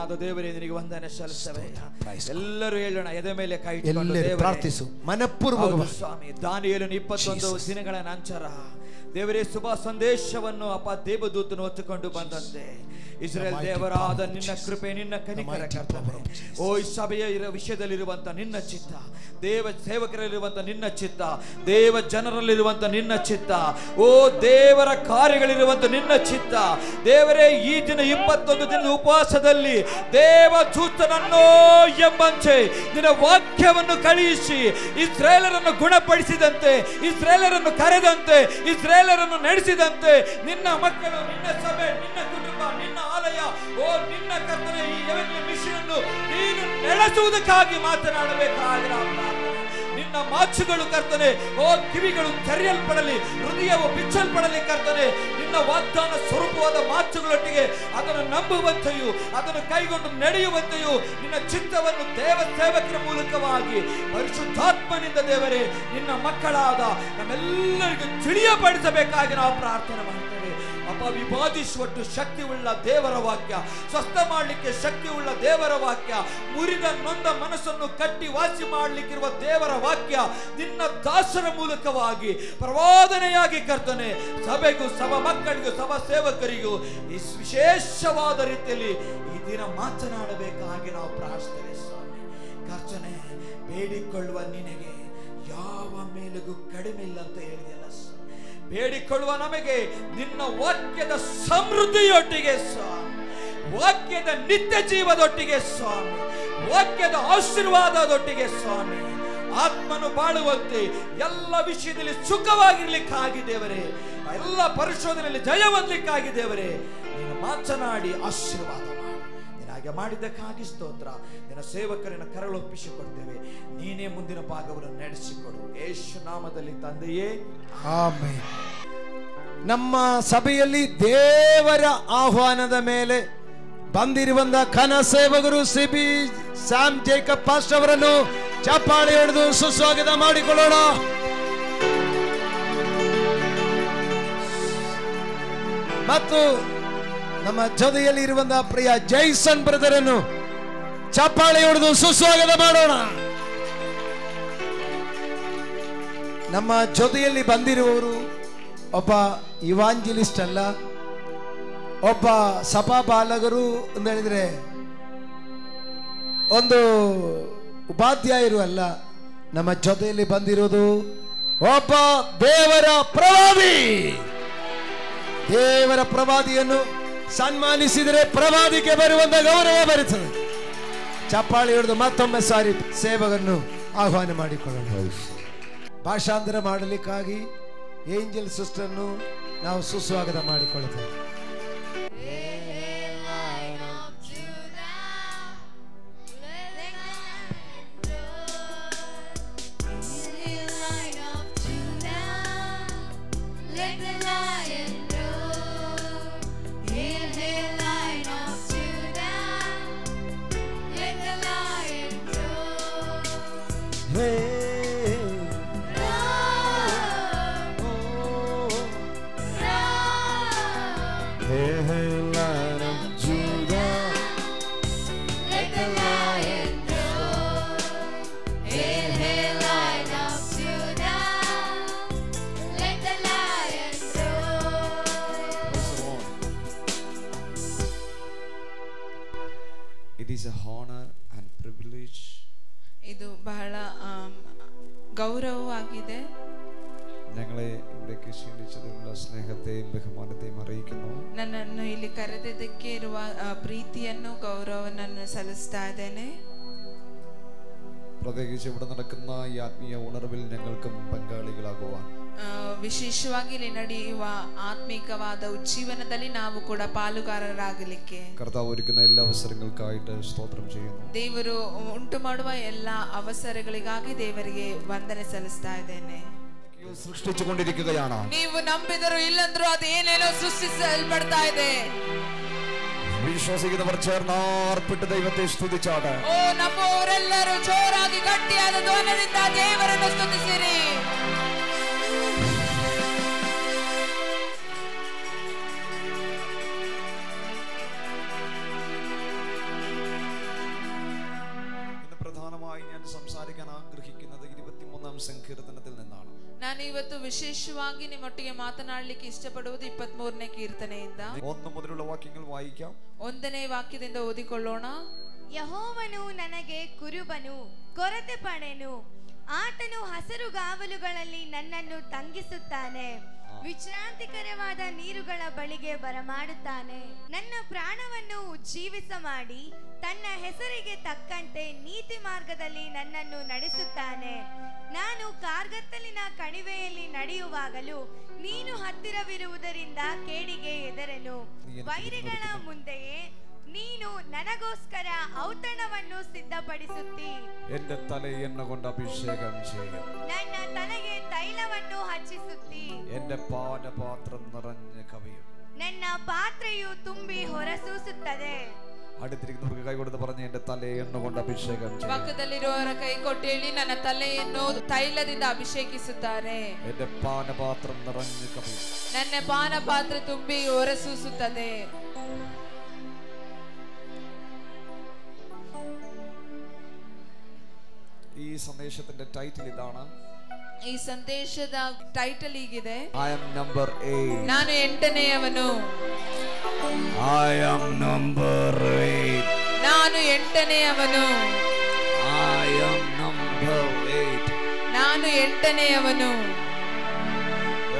ಕರ್ತನಾದ ದೇವರೇ ನಿನಗೆ ವಂದನೆ ಸಲ್ಲಿಸುತ್ತೇವೆ. ಎಲ್ಲರೂ ಹೇಳೋಣ, ಎದೆ ಮೇಲೆ ಕೈ ಇಟ್ಟುಕೊಂಡು ಪ್ರಾರ್ಥಿಸು ಮನಪೂರ್ವಕವಾಗಿ. ಸ್ವಾಮಿ, ದಾನಿಯೇಲನ 21 ದಿನಗಳ ನಂತರ ದೇವರೇ ಶುಭ ಸಂದೇಶವನ್ನು ಅಪ್ಪ ದೇವದೂತನು ಹೊತ್ತುಕೊಂಡು ಬಂದಂತೆ ಇಸ್ರೇಲ್ ದೇವರಾದ ನಿನ್ನ ಕೃಪೆ, ನಿನ್ನ ಕನಿಕರ ಕರ್ತನೆ, ಓ ಈ ಸಭೆಯ ವಿಷಯದಲ್ಲಿರುವಂತ ನಿನ್ನ ಚಿತ್ತ, ದೇವ ಸೇವಕರಲ್ಲಿರುವಂತ ನಿನ್ನ ಚಿತ್ತ, ದೇವ ಜನರಲ್ಲಿರುವಂತ ನಿನ್ನ ಚಿತ್ತ, ಓ ದೇವರ ಕಾರ್ಯಗಳಿರುವಂತ ನಿನ್ನ ಚಿತ್ತ ದೇವರೇ, ಈ ದಿನ 21 ದಿನದ ಉಪವಾಸದಲ್ಲಿ ದೇವ ದೂತನನ್ನೋ ಎಂಬಂತೆ ನಿನ್ನ ವಾಕ್ಯವನ್ನು ಕಳುಹಿಸಿ ಇಸ್ರೇಲರನ್ನು ಗುಣಪಡಿಸಿದಂತೆ, ಇಸ್ರೇಲರನ್ನು ಕರೆದಂತೆ, ಇಸ್ರೇಲರನ್ನು ನಡೆಸಿದಂತೆ ನಿನ್ನ ಮಕ್ಕಳು, ನಿನ್ನ ಸಭೆ, ನಿನ್ನ ಕುಟುಂಬ, ನಿನ್ನ ಆಲಯ, ಓ ನಿನ್ನ ಕರ್ತನೆ ಈ ಮಿಷನ್ ನೀನು ನಡೆಸುವುದಕ್ಕಾಗಿ ಮಾತನಾಡಬೇಕಾಗಿರ ನಿನ್ನ ಮಾತುಗಳು ಕರ್ತನೆ, ಓ ಕಿವಿಗಳು ತೆರೆಯಲ್ಪಡಲಿ, ಹೃದಯವು ಬಿಚ್ಚಲ್ಪಡಲಿ ಕರ್ತನೆ. ನಿನ್ನ ವಾಗ್ದಾನ ಸ್ವರೂಪವಾದ ಮಾತುಗಳೊಟ್ಟಿಗೆ ಅದನ್ನು ನಂಬುವಂತೆಯೂ ಅದನ್ನು ಕೈಗೊಂಡು ನಡೆಯುವಂತೆಯೂ ನಿನ್ನ ಚಿತ್ತವನ್ನು ದೇವ ಸೇವಕರ ಮೂಲಕವಾಗಿ ಪರಿಶುದ್ಧಾತ್ಮನಿಂದ ದೇವರೇ ನಿನ್ನ ಮಕ್ಕಳಾದ ನಮ್ಮೆಲ್ಲರಿಗೂ ತಿಳಿಯಪಡಿಸಬೇಕಾಗಿ ನಾವು ಪ್ರಾರ್ಥನೆ ಮಾಡ್ತೇವೆ. ಅಪ್ಪ, ವಿಭಾಜಿಸುವಷ್ಟು ಶಕ್ತಿ ಉಳ್ಳ ದೇವರ ವಾಕ್ಯ, ಸ್ವಸ್ಥ ಮಾಡಲಿಕ್ಕೆ ಶಕ್ತಿ ಉಳ್ಳ ದೇವರ ವಾಕ್ಯ, ಮುರಿದ ನೊಂದ ಮನಸ್ಸನ್ನು ಕಟ್ಟಿ ವಾಸಿ ಮಾಡಲಿಕ್ಕಿರುವ ದೇವರ ವಾಕ್ಯ ನಿನ್ನ ದಾಸರ ಮೂಲಕವಾಗಿ ಪ್ರವಾದನೆಯಾಗಿ ಕರ್ತನೆ ಸಭೆಗೂ, ಸಭಾ ಮಕ್ಕಳಿಗೂ, ಸಭಾ ಸೇವಕರಿಗೂ ಈ ವಿಶೇಷವಾದ ರೀತಿಯಲ್ಲಿ ಈ ದಿನ ಮಾತನಾಡಬೇಕಾಗಿ ನಾವು ಪ್ರಾರ್ಥಿಸ್ತೇವೆ. ಸ್ವಾಮಿ ಕರ್ತನೆ, ಬೇಡಿಕೊಳ್ಳುವ ನಿನಗೆ ಯಾವ ಮೇಲೆಗೂ ಕಡಿಮೆ ಇಲ್ಲ ಅಂತ ಹೇಳಿದೆಯಲ್ಲ, ಬೇಡಿಕೊಳ್ಳುವ ನಮಗೆ ನಿನ್ನ ವಾಕ್ಯದ ಸಮೃದ್ಧಿಯೊಟ್ಟಿಗೆ ಸ್ವಾಮಿ, ವಾಕ್ಯದ ನಿತ್ಯ ಜೀವದೊಟ್ಟಿಗೆ ಸ್ವಾಮಿ, ವಾಕ್ಯದ ಆಶೀರ್ವಾದದೊಟ್ಟಿಗೆ ಸ್ವಾಮಿ, ಆತ್ಮನು ಬಾಳುವಂತೆ ಎಲ್ಲ ವಿಷಯದಲ್ಲಿ ಸುಖವಾಗಿರ್ಲಿಕ್ಕಾಗಿ ದೇವರೇ, ಎಲ್ಲ ಪರಿಶೋಧನೆಯಲ್ಲಿ ಜಯ ಹೊಂದಲಿಕ್ಕಾಗಿ ದೇವರೇ ನೀನು ಮಾತನಾಡಿ ಆಶೀರ್ವಾದ ಮಾಡಿ. ನೀನಾಗೆ ಮಾಡಿದ್ದಕ್ಕಾಗಿ ಸ್ತೋತ್ರ. ನಿನ್ನ ಸೇವಕರನ್ನ ಕರಳೊಪ್ಪಿಸಿಕೊಡ್ತೇವೆ. ನೀನೇ ಮುಂದಿನ ಭಾಗವನ್ನು ನಡೆಸಿಕೊಡು. ಯೇಸು ನಾಮದಲ್ಲಿ ತಂದೆಯೇ, ಆಮೆನ್. ನಮ್ಮ ಸಭೆಯಲ್ಲಿ ದೇವರ ಆಹ್ವಾನದ ಮೇಲೆ ಬಂದಿರುವಂತ ಘನ ಸೇವಕರು ಸಿಬಿ ಸ್ಯಾಮ್ ಜೇಕಬ್ ಪಾಸ್ಟರ್ ಅವರನ್ನು ಚಪ್ಪಾಳೆ ಹೊಡೆದು ಸುಸ್ವಾಗತ ಮಾಡಿಕೊಳ್ಳೋಣ. ಮತ್ತು ನಮ್ಮ ಜೊತೆಯಲ್ಲಿ ಇರುವಂತಹ ಪ್ರಿಯ ಜೈಸನ್ ಬ್ರದರ್ ಅನ್ನು ಚಪ್ಪಾಳೆ ಹೊಡೆದು ಸುಸ್ವಾಗತ ಮಾಡೋಣ. ನಮ್ಮ ಜೊತೆಯಲ್ಲಿ ಬಂದಿರುವವರು ಒಬ್ಬ ಇವಾಂಜಲಿಸ್ಟ್ ಅಲ್ಲ, ಒಬ್ಬ ಸಭಾ ಬಾಲಕರು ಅಂತ ಹೇಳಿದ್ರೆ ಒಂದು ಉಪಾಧ್ಯಾಯರು ಅಲ್ಲ. ನಮ್ಮ ಜೊತೆಯಲ್ಲಿ ಬಂದಿರೋದು ಒಬ್ಬ ದೇವರ ಪ್ರವಾದಿ. ದೇವರ ಪ್ರವಾದಿಯನ್ನು ಸನ್ಮಾನಿಸಿದರೆ ಪ್ರವಾದಿಗೆ ಬರುವಂತ ಗೌರವ ಬರುತ್ತದೆ. ಚಪ್ಪಾಳಿ ಹಿಡಿದು ಮತ್ತೊಮ್ಮೆ ಸಾರಿ ಸೇವಕರನ್ನು ಆಹ್ವಾನ ಮಾಡಿಕೊಳ್ಳೋಣ. ಭಾಷಾಂತರ ಮಾಡಲಿಕ್ಕಾಗಿ ಏಂಜಲ್ ಸಿಸ್ಟರ್ನು ನಾವು ಸುಸ್ವಾಗತ ಮಾಡಿಕೊಳ್ಳುತ್ತೇವೆ. ಇದು ಬಹಳ ಗೌರವವಾಗಿದೆ. ഞങ്ങളെ ഇവിടേക്ക് ക്ഷണിച്ചതിനുള്ള സ്നേഹത്തെയും ബഹുമാനത്തെയും അറിയിക്കുന്നു. ನನ್ನನ್ನು ಇಲ್ಲಿ ಕರೆದಿದ್ದಕ್ಕೆ ಇರುವ ಪ್ರೀತಿಯನ್ನು ಗೌರವವನ್ನು ಸಲ್ಲಿಸ್ತಾ ಇದ್ದೇನೆ. പ്രത്യേകിച്ച് ഇവിടെ നടക്കുന്ന ഈ ആത്മീയ ഉണർവിൽ ഞങ്ങൾക്കും പങ്കാളികളാകുവാൻ, ವಿಶೇಷವಾಗಿ ಇಲ್ಲಿ ನಡೆಯುವ ಆತ್ಮಿಕವಾದ ಉಜ್ಜೀವನದಲ್ಲಿ ನಾವು ಕೂಡ ಪಾಲುಗಾರರಾಗಲಿಕ್ಕೆ കർത്താവ് ഒരുക്കുന്ന എല്ലാ അവസരങ്ങൾക്കായിട്ട് സ്തോത്രം ചെയ്യുന്നു. ದೇವರು ಉಂಟು ಮಾಡುವ ಎಲ್ಲ ಅವಸರಗಳಿಗಾಗಿ ದೇವರಿಗೆ ವಂದನೆ ಸಲ್ಲಿಸ್ತಾ ಇದ್ದೇನೆ. സൃഷ്ടിച്ചുകൊണ്ടിരിക്കുകയാണ്. ನೀವು ನಂಬಿದರೂ ಇಲ್ಲಂದ್ರೂ ಅದೇನೇನೋ ಸೃಷ್ಟಿಸಲ್ಪಡ್ತಾ ಇದೆ. വിശ്വസിക്കുന്നവർ ചേർന്നാർപ്പിട്ട് ദൈവത്തെ സ്തുതിച്ചാട്ടെ. ಓ ನಮ್ಮವರೆಲ್ಲರೂ ಜೋರಾಗಿ ಗಟ್ಟಿಯಾದ ಧ್ವನಿಯಿಂದ ದೇವರನ್ನು ಸ್ತುತಿಸಿರಿ. വിശേഷമായിട്ട് സംസാരിക്കാൻ ആഗ്രഹിക്കുന്നത് 23-ാം സങ്കീർത്തനത്തിൽ നിന്നാണ്. ನಾನು ಇವತ್ತು ವಿಶೇಷವಾಗಿ ನಿಮ್ಮೊಟ್ಟಿಗೆ ಮಾತನಾಡಲಿಕ್ಕೆ ಇಷ್ಟಪಡುವುದು 23ನೇ ಕೀರ್ತನೆಯಿಂದ. 1 മുതലുള്ള ವಾಕ್ಯങ്ങൾ വായിക്കാം. 1ನೇ ವಾಕ್ಯದಿಂದ ಓದಿಕೊಳ್ಳೋಣ. ಯೆಹೋವನು ನನಗೆ ಕುರುಬನು, ಕೊರತೆ ಪಡೆನು. ಆತನು ಹಸಿರುಗಾವಲುಗಳಲ್ಲಿ ನನ್ನನ್ನು ತಂಗಿಸುತ್ತಾನೆ. ವಿಶ್ರಾಂತಿಕರವಾದ ನೀರುಗಳ ಬಳಿಗೆ ಬರಮಾಡುತ್ತಾನೆ. ನನ್ನ ಪ್ರಾಣವನ್ನು ಉಜ್ಜೀವಿಸ ಮಾಡಿ ತನ್ನ ಹೆಸರಿಗೆ ತಕ್ಕಂತೆ ನೀತಿ ಮಾರ್ಗದಲ್ಲಿ ನನ್ನನ್ನು ನಡೆಸುತ್ತಾನೆ. ನಾನು ಕಾರ್ಗತ್ತಲಿನ ಕಣಿವೆಯಲ್ಲಿ ನಡೆಯುವಾಗಲೂ ನೀನು ಹತ್ತಿರವಿರುವುದರಿಂದ ಕೇಡಿಗೆ ಹೆದರೆನು. ವೈರಿಗಳ ಮುಂದೆಯೇ ನೀನು ನನಗೋಸ್ಕರ ಔತಣವನ್ನು ಸಿದ್ಧಪಡಿಸುತ್ತಿ. എന്റെ തലയെ എണ്ണ കൊണ്ട് അഭിഷേകം ചെയ്യും. ನನ್ನ ತಲೆಗೆ ತೈಲವನ್ನು ಹಚ್ಚಿಸುತ್ತಿ. എന്റെ പാനപാത്രം നിറഞ്ഞ് കവിയും. ನನ್ನ ಪಾತ್ರೆಯು ತುಂಬಿ ಹೊರಸೂಸುತ್ತದೆ. അടുത്തിരിക്കുന്നവർക്ക് കൈ കൊടുത്ത് പറഞ്ഞ് എന്റെ തലയെ എണ്ണ കൊണ്ട് അഭിഷേകം ചെയ്യും. ಪಕ್ಕದಲ್ಲಿರುವವರ ಕೈ ಕೊಟ್ಟು ಹೇಳಿ, ನನ್ನ ತಲೆಯನ್ನು ತೈಲದಿಂದ ಅಭಿಷೇಕಿಸುತ್ತಾರೆ. എന്റെ പാനപാത്രം നിറഞ്ഞ് കവിയും. ನನ್ನ ಪಾನಪಾತ್ರ ತುಂಬಿ ಹೊರಸೂಸುತ್ತದೆ. ഈ സന്ദേശത്തിന്റെ ടൈറ്റിൽ ഇതാണ്. ಈ ಸಂದೇಶದ ಟೈಟಲ್ ಹೀಗಿದೆ, I am number 8. ನಾನು 8ನೇಯವನು. I am number 8. ನಾನು 8ನೇಯವನು. I am number 8. ನಾನು 8ನೇಯವನು.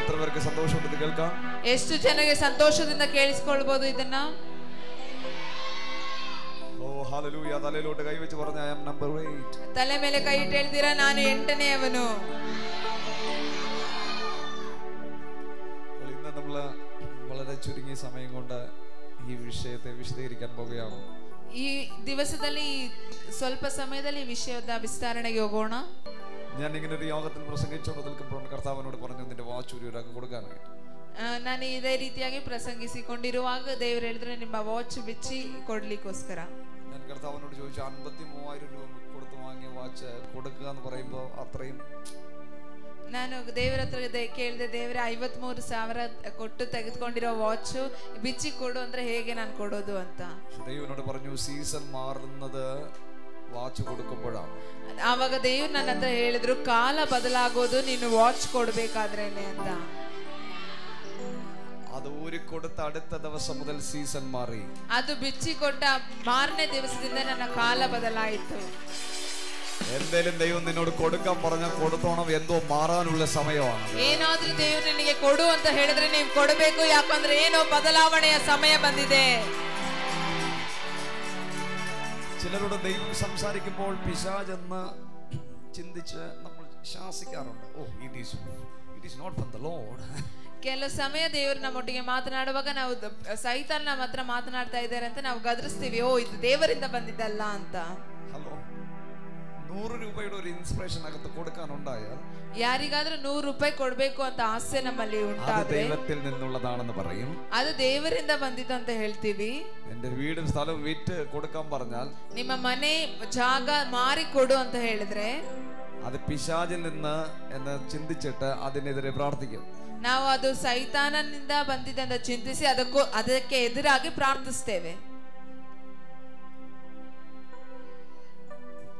എത്ര പേർക്ക് സന്തോഷമുണ്ട് കേൾക്കാം? ಎಷ್ಟು ಜನರಿಗೆ ಸಂತೋಷದಿಂದ ಕೇಳಿಸಿಕೊಳ್ಳಬಹುದು ಇದನ್ನ? ഓ ഹല്ലേലൂയ. തലയിലോട്ട് കൈവച്ച് പറഞ്ഞ I am number 8. ತಲೆ ಮೇಲೆ ಕೈ ಇಟ್ಟು ಹೇಳ್ತೀರಾ, ನಾನು 8ನೇಯವನು. ഇന്ന് നമ്മൾ വളരെ ചുരുങ്ങിയ സമയം കൊണ്ട് ഈ വിഷയത്തെ വിശദീകരിക്കാൻ പോകുകയാണ്. ಈ ದಿವಸದಲ್ಲಿ ಸ್ವಲ್ಪ ಸಮಯದಲ್ಲಿ ಈ ವಿಷಯದ ವಿಸ್ತರಣೆಗೆ ಹೋಗೋಣ. ഞാൻ ഇങ്ങനെ ഒരു യോഗത്തിൽ പ്രസംഗിച്ചുകൊണ്ട് നിൽക്കുമ്പോൾ കർത്താവിനോട് പറഞ്ഞു നിന്റെ വാച്ച് ഒരാൾക്ക് കൊടുക്കാനായിട്ട്. ನಾನು ಇದೇ ರೀತಿಯಾಗಿ ಪ್ರಸಂಗಿಸಿಕೊಂಡಿರುವಾಗ ದೇವರು ಹೇಳಿದ್ರೆ ನಿಮ್ಮ ವಾಚ್ ಬಿಚ್ಚಿ ಕೊಡ್ಲಿಕ್ಕೋಸ್ಕರ. ഞാൻ കർത്താവിനോട് ചോദിച്ചു 53,000 രൂപ കൊടുത്ത് വാങ്ങിയ വാച്ച് കൊടുക്കുക എന്ന് പറയുമ്പോൾ അത്രയും. ನಾನು ದೇವರ ಹತ್ರ ಕೇಳಿದೆ, ದೇವರ 53,000 ಕೊಟ್ಟು ತೆಗೆದುಕೊಂಡಿರೋ ವಾಚ್ ಬಿಚ್ಚಿ ಕೊಡು ಅಂದ್ರೆ ಹೇಗೆ ನಾನು ಕೊಡೋದು ಅಂತ. ദൈവനോട് പറഞ്ഞു സീസൺ മാറുന്നത് വാച്ച് കൊടുക്കുമ്പോഴാണ്. ಆವಾಗ ದೇವ್ರು ನನ್ನ ಹತ್ರ ಹೇಳಿದ್ರು, ಕಾಲ ಬದಲಾಗೋದು ನೀನು ವಾಚ್ ಕೊಡ್ಬೇಕಾದ್ರೇನೆ ಅಂತ. അത് ഊരി കൊടുത്ത അടുത്ത ദിവസം മുതൽ സീസൺ മാറി. ಅದು ಬಿಚ್ಚಿ ಕೊಟ್ಟ ಮಾರನೇ ದಿವಸದಿಂದ ನನ್ನ ಕಾಲ ಬದಲಾಯಿತು. എന്തേലും ദൈവം നിന്നോട് കൊടുക്കാൻ പറഞ്ഞാൽ കൊടുത്തോണം. എന്തോ മാറാനുള്ള സമയമാണ്. ಏನಾದ್ರೂ ದೇವ್ರು ನಿನಗೆ ಕೊಡು ಅಂತ ಹೇಳಿದ್ರೆ ನೀವು ಕೊಡಬೇಕು, ಯಾಕಂದ್ರೆ ಏನೋ ಬದಲಾವಣೆಯ ಸಮಯ ಬಂದಿದೆ. ചിലരോട് ദൈവം സംസാരിക്കുമ്പോൾ പിശാചെന്ന് ചിന്തിച്ച് നമ്മൾ ശാസിക്കാറുണ്ട്. Oh it is not from the lord. ಕೆಲವು ಸಮಯ ದೇವರು ನಮ್ಮೊಟ್ಟಿಗೆ ಮಾತನಾಡುವಾಗ ನಾವು ಸೈತಾನ್ ನಮ್ಮ ಹತ್ರ ಮಾತನಾಡ್ತಾ ಇದ್ದಾರೆ ಅಂತ ನಾವು ಗದರಿಸ್ತೀವಿ, ಓ ಇದು ದೇವರಿಂದ ಬಂದಿದ್ದಲ್ಲ ಅಂತ. ഹലോ, 100 രൂപയുടെ ഒരു ഇൻസ്പിറേഷൻ അകത്ത് കൊടുക്കാനുണ്ടായാൽ ಯಾರಿಗಾದ್ರೂ 100 ರೂಪಾಯಿ ಕೊಡ್ಬೇಕು ಅಂತ ಆಸೆ ನಮ್ಮಲ್ಲಿ ಉಂಟಾದ್ರೆ ദൈവത്തിൽ നിന്നുള്ളതാണെന്ന് പറയും. ಅದು ದೇವರಿಂದ ಬಂದಿದ್ದು ಅಂತ ಹೇಳ್ತೀವಿ. എന്റെ വീടും സ്ഥലവും വിറ്റ് കൊടുക്കാൻ പറഞ്ഞാൽ, ನಿಮ್ಮ ಮನೆ ಜಾಗ ಮಾರಿ ಕೊಡು ಅಂತ ಹೇಳಿದ್ರೆ അത് പിശാചിൽ നിന്ന് എന്ന് ചിന്തിച്ചിട്ട് അതിനെതിരെ പ്രാർത്ഥിക്കും. ನಾವು ಅದು ಸೈತಾನನಿಂದ ಬಂದಿದೆ ಅಂತ ಚಿಂತಿಸಿ ಅದಕ್ಕೆ ಎದುರಾಗಿ ಪ್ರಾರ್ಥಿಸ್ತೇವೆ.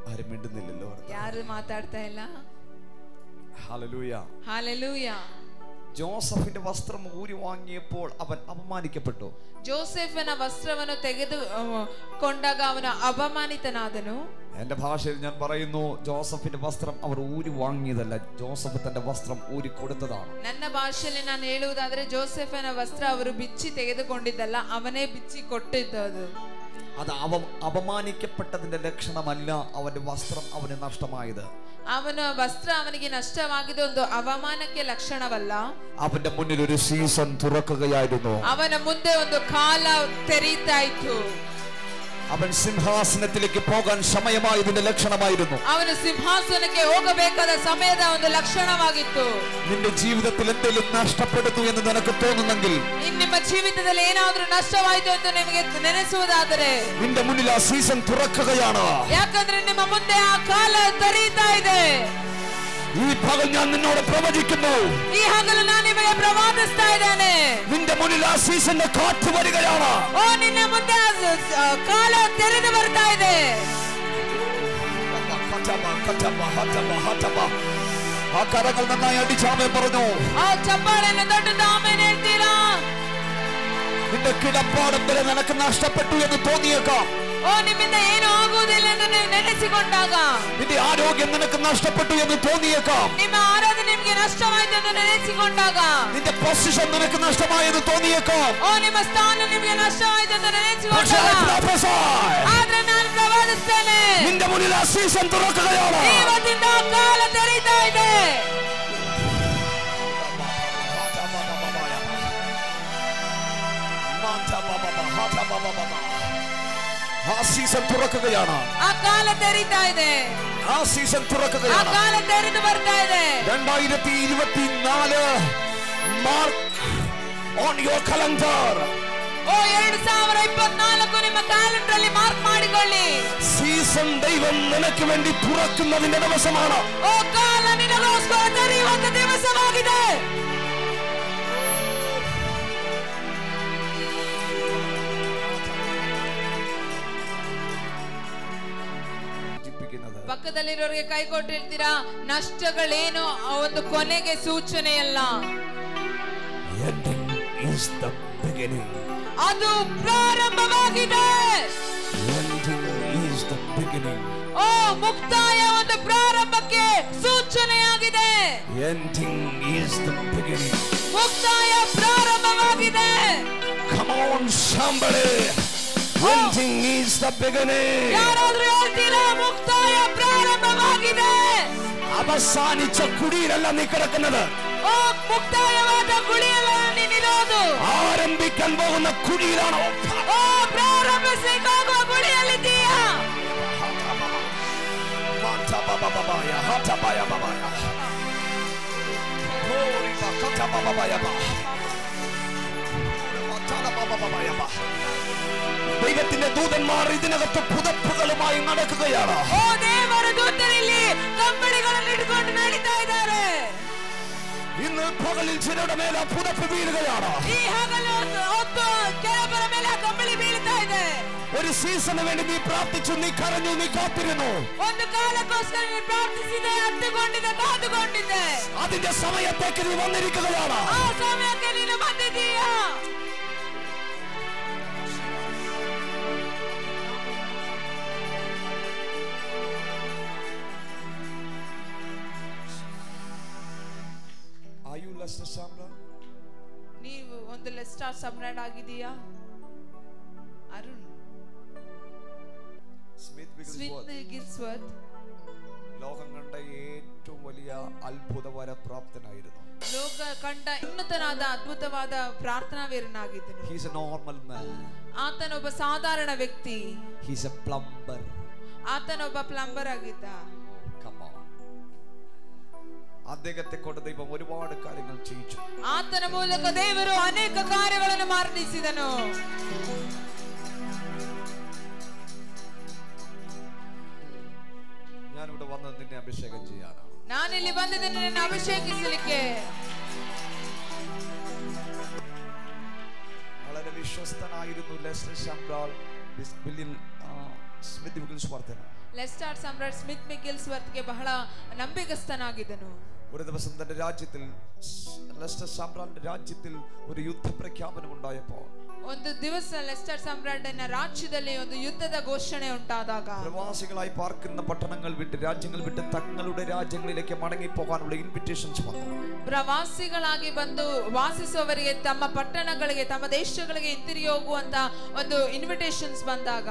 ആരും മിണ്ടുന്നില്ലല്ലോ. ಯಾರು ಮಾತಾಡ್ತಾ ಇಲ್ಲ. ഹല്ലേലൂയ. ಹಾಲೆಲೂಯ. ജോസഫിന്റെ വസ്ത്രം ഊരി വാങ്ങിയപ്പോൾ അവൻ അപമാനിക്കപ്പെട്ടു. ಜೋಸೆಫನ ವಸ್ತ್ರವನ್ನು ತೆಗೆದುಕೊಂಡಾಗ ಅವನು ಅಪಮಾನಿತನಾದನು. എന്റെ ഭാഷയിൽ ഞാൻ പറയുന്നു, ജോസഫിന്റെ വസ്ത്രം അവർ ഊരി വാങ്ങിയതല്ല, ജോസഫ് തന്റെ വസ്ത്രം ഊരി കൊടുത്തതാണ്. ನನ್ನ ಭಾಷೆಯಲ್ಲಿ ನಾನು ಹೇಳುವುದಾದ್ರೆ ಜೋಸೆಫನ ವಸ್ತ್ರ ಅವರು ಬಿಚ್ಚಿ ತೆಗೆದುಕೊಂಡಿದ್ದಲ್ಲ, ಅವನೇ ಬಿಚ್ಚಿ ಕೊಟ್ಟಿದ್ದು. അത് അപമാനിക്കപ്പെട്ടതിന്റെ ലക്ഷണമല്ല അവന്റെ വസ്ത്രം അവന് നഷ്ടമായത്. ಅವನ ವಸ್ತ್ರ ಅವನಿಗೆ ನಷ್ಟವಾಗಿದ್ದು ಒಂದು ಅವಮಾನಕ್ಕೆ ಲಕ್ಷಣವಲ್ಲ. അവന്റെ മുന്നിൽ ഒരു സീസൺ തുറക്കുകയായിരുന്നു. ಅವನ ಮುಂದೆ ಒಂದು ಕಾಲ ತೆರೀತಾ ಇತ್ತು. അവൻ സിംഹാസനത്തിലേക്ക് പോകാൻ സമയമായതിന്റെ ലക്ഷണമായിരുന്നു. ಅವನು ಸಿಂಹಾಸನಕ್ಕೆ ಹೋಗಬೇಕಾದ ಸಮಯದ ಒಂದು ಲಕ್ಷಣವಾಗಿತ್ತು. നിന്റെ ജീവിതത്തിൽ എന്തെങ്കിലും നഷ്ടപ്പെടുന്നു എന്ന് നിനക്ക് തോന്നുന്നെങ്കിൽ, ನಿಮ್ಮ ಜೀವಿತದಲ್ಲಿ ಏನಾದ್ರೂ ನಷ್ಟವಾಯಿತು ಅಂತ ನಿಮಗೆ ನೆನೆಸುವುದಾದರೆ, നിന്റെ മുന്നിൽ ആ സീസൺ തുറക്കുകയാണ്. ಯಾಕಂದ್ರೆ ನಿಮ್ಮ ಮುಂದೆ ಆ ಕಾಲ ತೆರೀತಾ ಇದೆ. ഈ പകൽ ഞാൻ നിന്നോട് പ്രവചിക്കുന്നു, ಈ ಹಗಲು ನಾನು ನಿಮಗೆ ಪ್ರವಾದಿಸ್ತಾ ಇದ್ದೇನೆ. നിന്റെ മുന്നിൽ ആ സീസന്റെ കാറ്റ് വരികയാണ്. ಓ ನಿನ್ನ ಮುಂದೆ ಕಾಲ ತೆರೆದು ಬರ್ತಾ ಇದೆ. ആ കരങ്ങൾ നന്നായി അടിച്ചാമേ പറഞ്ഞു. നിന്റെ കിടപ്പാടം വരെ നിനക്ക് നഷ്ടപ്പെട്ടു എന്ന് തോന്നിയേക്കാം. ನಿಮ್ಮಿಂದ ಏನು ಆಗುವುದಿಲ್ಲ ಎಂದು ನೆನೆಸಿಕೊಂಡಾಗ ನಿന്റെ ಆರೋಗ್യം ನಿನಗೆ ನಷ್ಟಪಟ್ಟು ಎಂದು തോന്നിയേക്കാം. ನಿಮ್ಮ ಆರೋಗ್ಯ ನಿಮಗೆ ನಷ್ಟವಾಯಿತು ಎಂದು ನೆನೆಸಿಕೊಂಡಾಗ ನಿന്റെ പൊസിഷൻ നിനക്ക് നഷ്ടമായെന്ന് തോന്നിയേക്കാം. ನಿಮ್ಮ ಸ್ಥಾನ ನಿಮಗೆ ನಷ್ಟವಾಯಿತು ಎಂದು ನೆನೆಸಿಕೊಂಡಾಗ ಆದ್ರೆ ನಾನು ಪ್ರವಾದಿಸ್ತೇನೆ, ನಿന്റെ ಮುന്നിൽ ಆ ಸೀಸನ್ തുറക്കുകയാണ്. ಇವತ್ತಿಂದ ಕಾಲ ತೆರೀತಾ ಇದೆ. ആ സീസൺ തുറക്കുകയാണ്. ആ കാല തെരീತಾ ಇದೆ. ആ സീസൺ തുറക്കുകയാണ്. ആ കാല തെരിഞ്ഞു ಬರ್ತಾ ಇದೆ. 2024 മാർക്ക് ഓൺ യുവർ കലണ്ടർ. 2024 ನಿಮ್ಮ ಕ್ಯಾಲೆಂಡರ್ ಅಲ್ಲಿ ಮಾರ್ಕ್ ಮಾಡಿಕೊಳ್ಳಿ. സീസൺ ദൈവം നിനക്ക് വേണ്ടി തുറക്കുന്നതിന്റെ ദിവസമാണ്. ಓ ಕಾಲ ನಿನಗೋಸ್ಕರ ತೆರೆಯುವಂತ ದಿವಸವಾಗಿದೆ. ಪಕ್ಕದಲ್ಲಿರೋರಿಗೆ ಕೈ ಕೊಟ್ಟು ಹೇಳ್ತೀರಾ, ನಷ್ಟಗಳೇನು ಒಂದು ಕೊನೆಗೆ ಸೂಚನೆಯಲ್ಲ, ಅದು ಪ್ರಾರಂಭವಾಗಿದೆ. ಓ ಮುಕ್ತಾಯ ಒಂದು ಪ್ರಾರಂಭಕ್ಕೆ ಸೂಚನೆಯಾಗಿದೆ. ಮುಕ್ತಾಯ ಪ್ರಾರಂಭವಾಗಿದೆ. Come on somebody. Ending is the beginning. ಯಾರಾದ್ರೂ ಹೇಳ್ತೀರಾ ಮುಕ್ತಾಯ ಪ್ರಾರಂಭವಾಗಿದೆ? അവസാനിച്ച കുടിയിലല്ല നീ കിടക്കുന്നത്. ഓ മുക്തായವಾದ കുടിಯಲ್ಲ ನೀನಿರೋದು. ആരംഭിക്കാൻ പോകുന്ന കുടിയിലാണോ? ഓ പ്രാರಂಭಿಸಿಕೊಳ್ಳುವ കുടിಯಲ್ಲಿದ್ದೀಯಾ? ദൈവത്തിന്റെ ദൂതന്മാർ ഇതിനകത്ത് പുതപ്പുകളുമായി നടക്കുകയാണ്. ഓ ദേവರ ദൂതരിಲ್ಲಿ ಕಂಬಳಿಗಳನ್ನು ಹಿಡಿದುಕೊಂಡು ನಡೀತಾ ಇದ್ದಾರೆ. ഇന്ന് പകലിൽ ചിലരുടെ മേലെ പുതപ്പ് വീഴുകയാണ്. ഈ ಹಗಲು ಹೊತ್ತು ಕೆಲವರ ಮೇಲೆ ಕಂಬಳಿ ಬೀಳ್ತಾ ಇದೆ. ഒരു സീസണിന് വേണ്ടി നീ പ്രാർത്ഥിച്ചു, നീ കരഞ്ഞു, നീ കാത്തിരുന്നു. ಒಂದು ಕಾಲಕ್ಕೋಸ್ಕರ ನೀ ಪ್ರಾರ್ಥಿಸಿದೆ, ಅತ್ತುಕೊಂಡಿದ್ದೆ, ಕಾದುಕೊಂಡಿದ್ದೆ. അതിന്റെ സമയത്തേക്ക് നീ വന്നിരിക്കുകയാണ്. ಆ ಸಮಯಕ್ಕೆ ನೀನು ಬಂದಿದ್ದೀಯಾ? ನೀವು ಒಂದು ಲೆಸ್ಟಾರ್ ಸಮ್ರಾಟ್ ಆಗಿದೀಯಾ? ಅರುಣ್ സ്മിത്ത് വിഗിൽസ്വർത്ത് ലോകം കണ്ട ഏറ്റവും വലിയ അത്ഭുതവര പ്രാപ്തനായിരുന്നു. ಲೋಕ ಕಂಡ ಉನ್ನತನಾದ ಅದ್ಭುತವಾದ ಪ್ರಾರ್ಥನಾವೀರನಾಗಿದ್ದನು. He is a normal man. ಆತನೊಬ್ಬ ಸಾಧಾರಣ ವ್ಯಕ್ತಿ. He is a plumber. ಆತನೊಬ್ಬ ಪ್ಲಂಬರ್ ಆಗಿದ್ದ. Come on. അദ്ദേഹത്തെ കൊണ്ട് ദൈവം ഒരുപാട് കാര്യങ്ങൾ ചെയ്യിച്ചു. ಆತನ ಮೂಲಕ ದೇವರು ಅನೇಕ ಕಾರ್ಯಗಳನ್ನು ಮಾಡಿಸಿದನು. ഞാനിവിടെ വന്നത് നിന്നെ അഭിഷേകം ചെയ്യാനാണ്. ನಾನಿಲ್ಲಿ ಬಂದಿದ್ದೇನೆ ನಿನ್ನ ಅಭಿಷೇಕಿಸಲಿಕ್ಕೆ. വളരെ വിശ്വസ്തനായിരുന്നു ലെസ്റ്റർ സമ്രാട്ട് സ്മിത്ത് വിഗിൽസ്വർത്ത്. ಲೆಸ್ಟಾರ್ ಸಮ್ರಾಟ್ ಸ್ಮಿತ್ ವಿಗಿಲ್ಸ್ವರ್ತ್ಗೆ ಬಹಳ ನಂಬಿಕಸ್ಥನಾಗಿದ್ದನು. ഒരു ദിവസം തന്റെ രാജ്യത്തിൽ ലെസ്റ്റർ സമ്രാട്ടിന്റെ രാജ്യത്തിൽ ഒരു യുദ്ധപ്രഖ്യാപനം ഉണ്ടായപ്പോൾ ಒಂದು ದಿವಸ ಲೆಸ್ಟರ್ ಸಮ್ರಾಟನ ರಾಜ್ಯದಲ್ಲಿ ಒಂದು ಯುದ್ಧದ ಘೋಷಣೆ ಉಂಟಾದಾಗ പ്രവാസികളായി പാർക്കുന്ന പട്ടണങ്ങൾ വിട്ട് രാജ്യങ്ങൾ വിട്ട് തങ്ങളുടെ രാജ്യങ്ങളിലേക്ക് മടങ്ങി പോകാനുള്ള ഇൻവിറ്റേഷൻസ് വന്നു. ಪ್ರವಾಸಿಗಳಾಗಿ ಬಂದು ವಾಸಿಸುವವರಿಗೆ ತಮ್ಮ ಪಟ್ಟಣಗಳಿಗೆ ತಮ್ಮ ದೇಶಗಳಿಗೆ ಹಿಂತಿರುಗಿ ಹೋಗುವಂತ ಒಂದು ಇನ್ವಿಟೇಷನ್ಸ್ ಬಂದಾಗ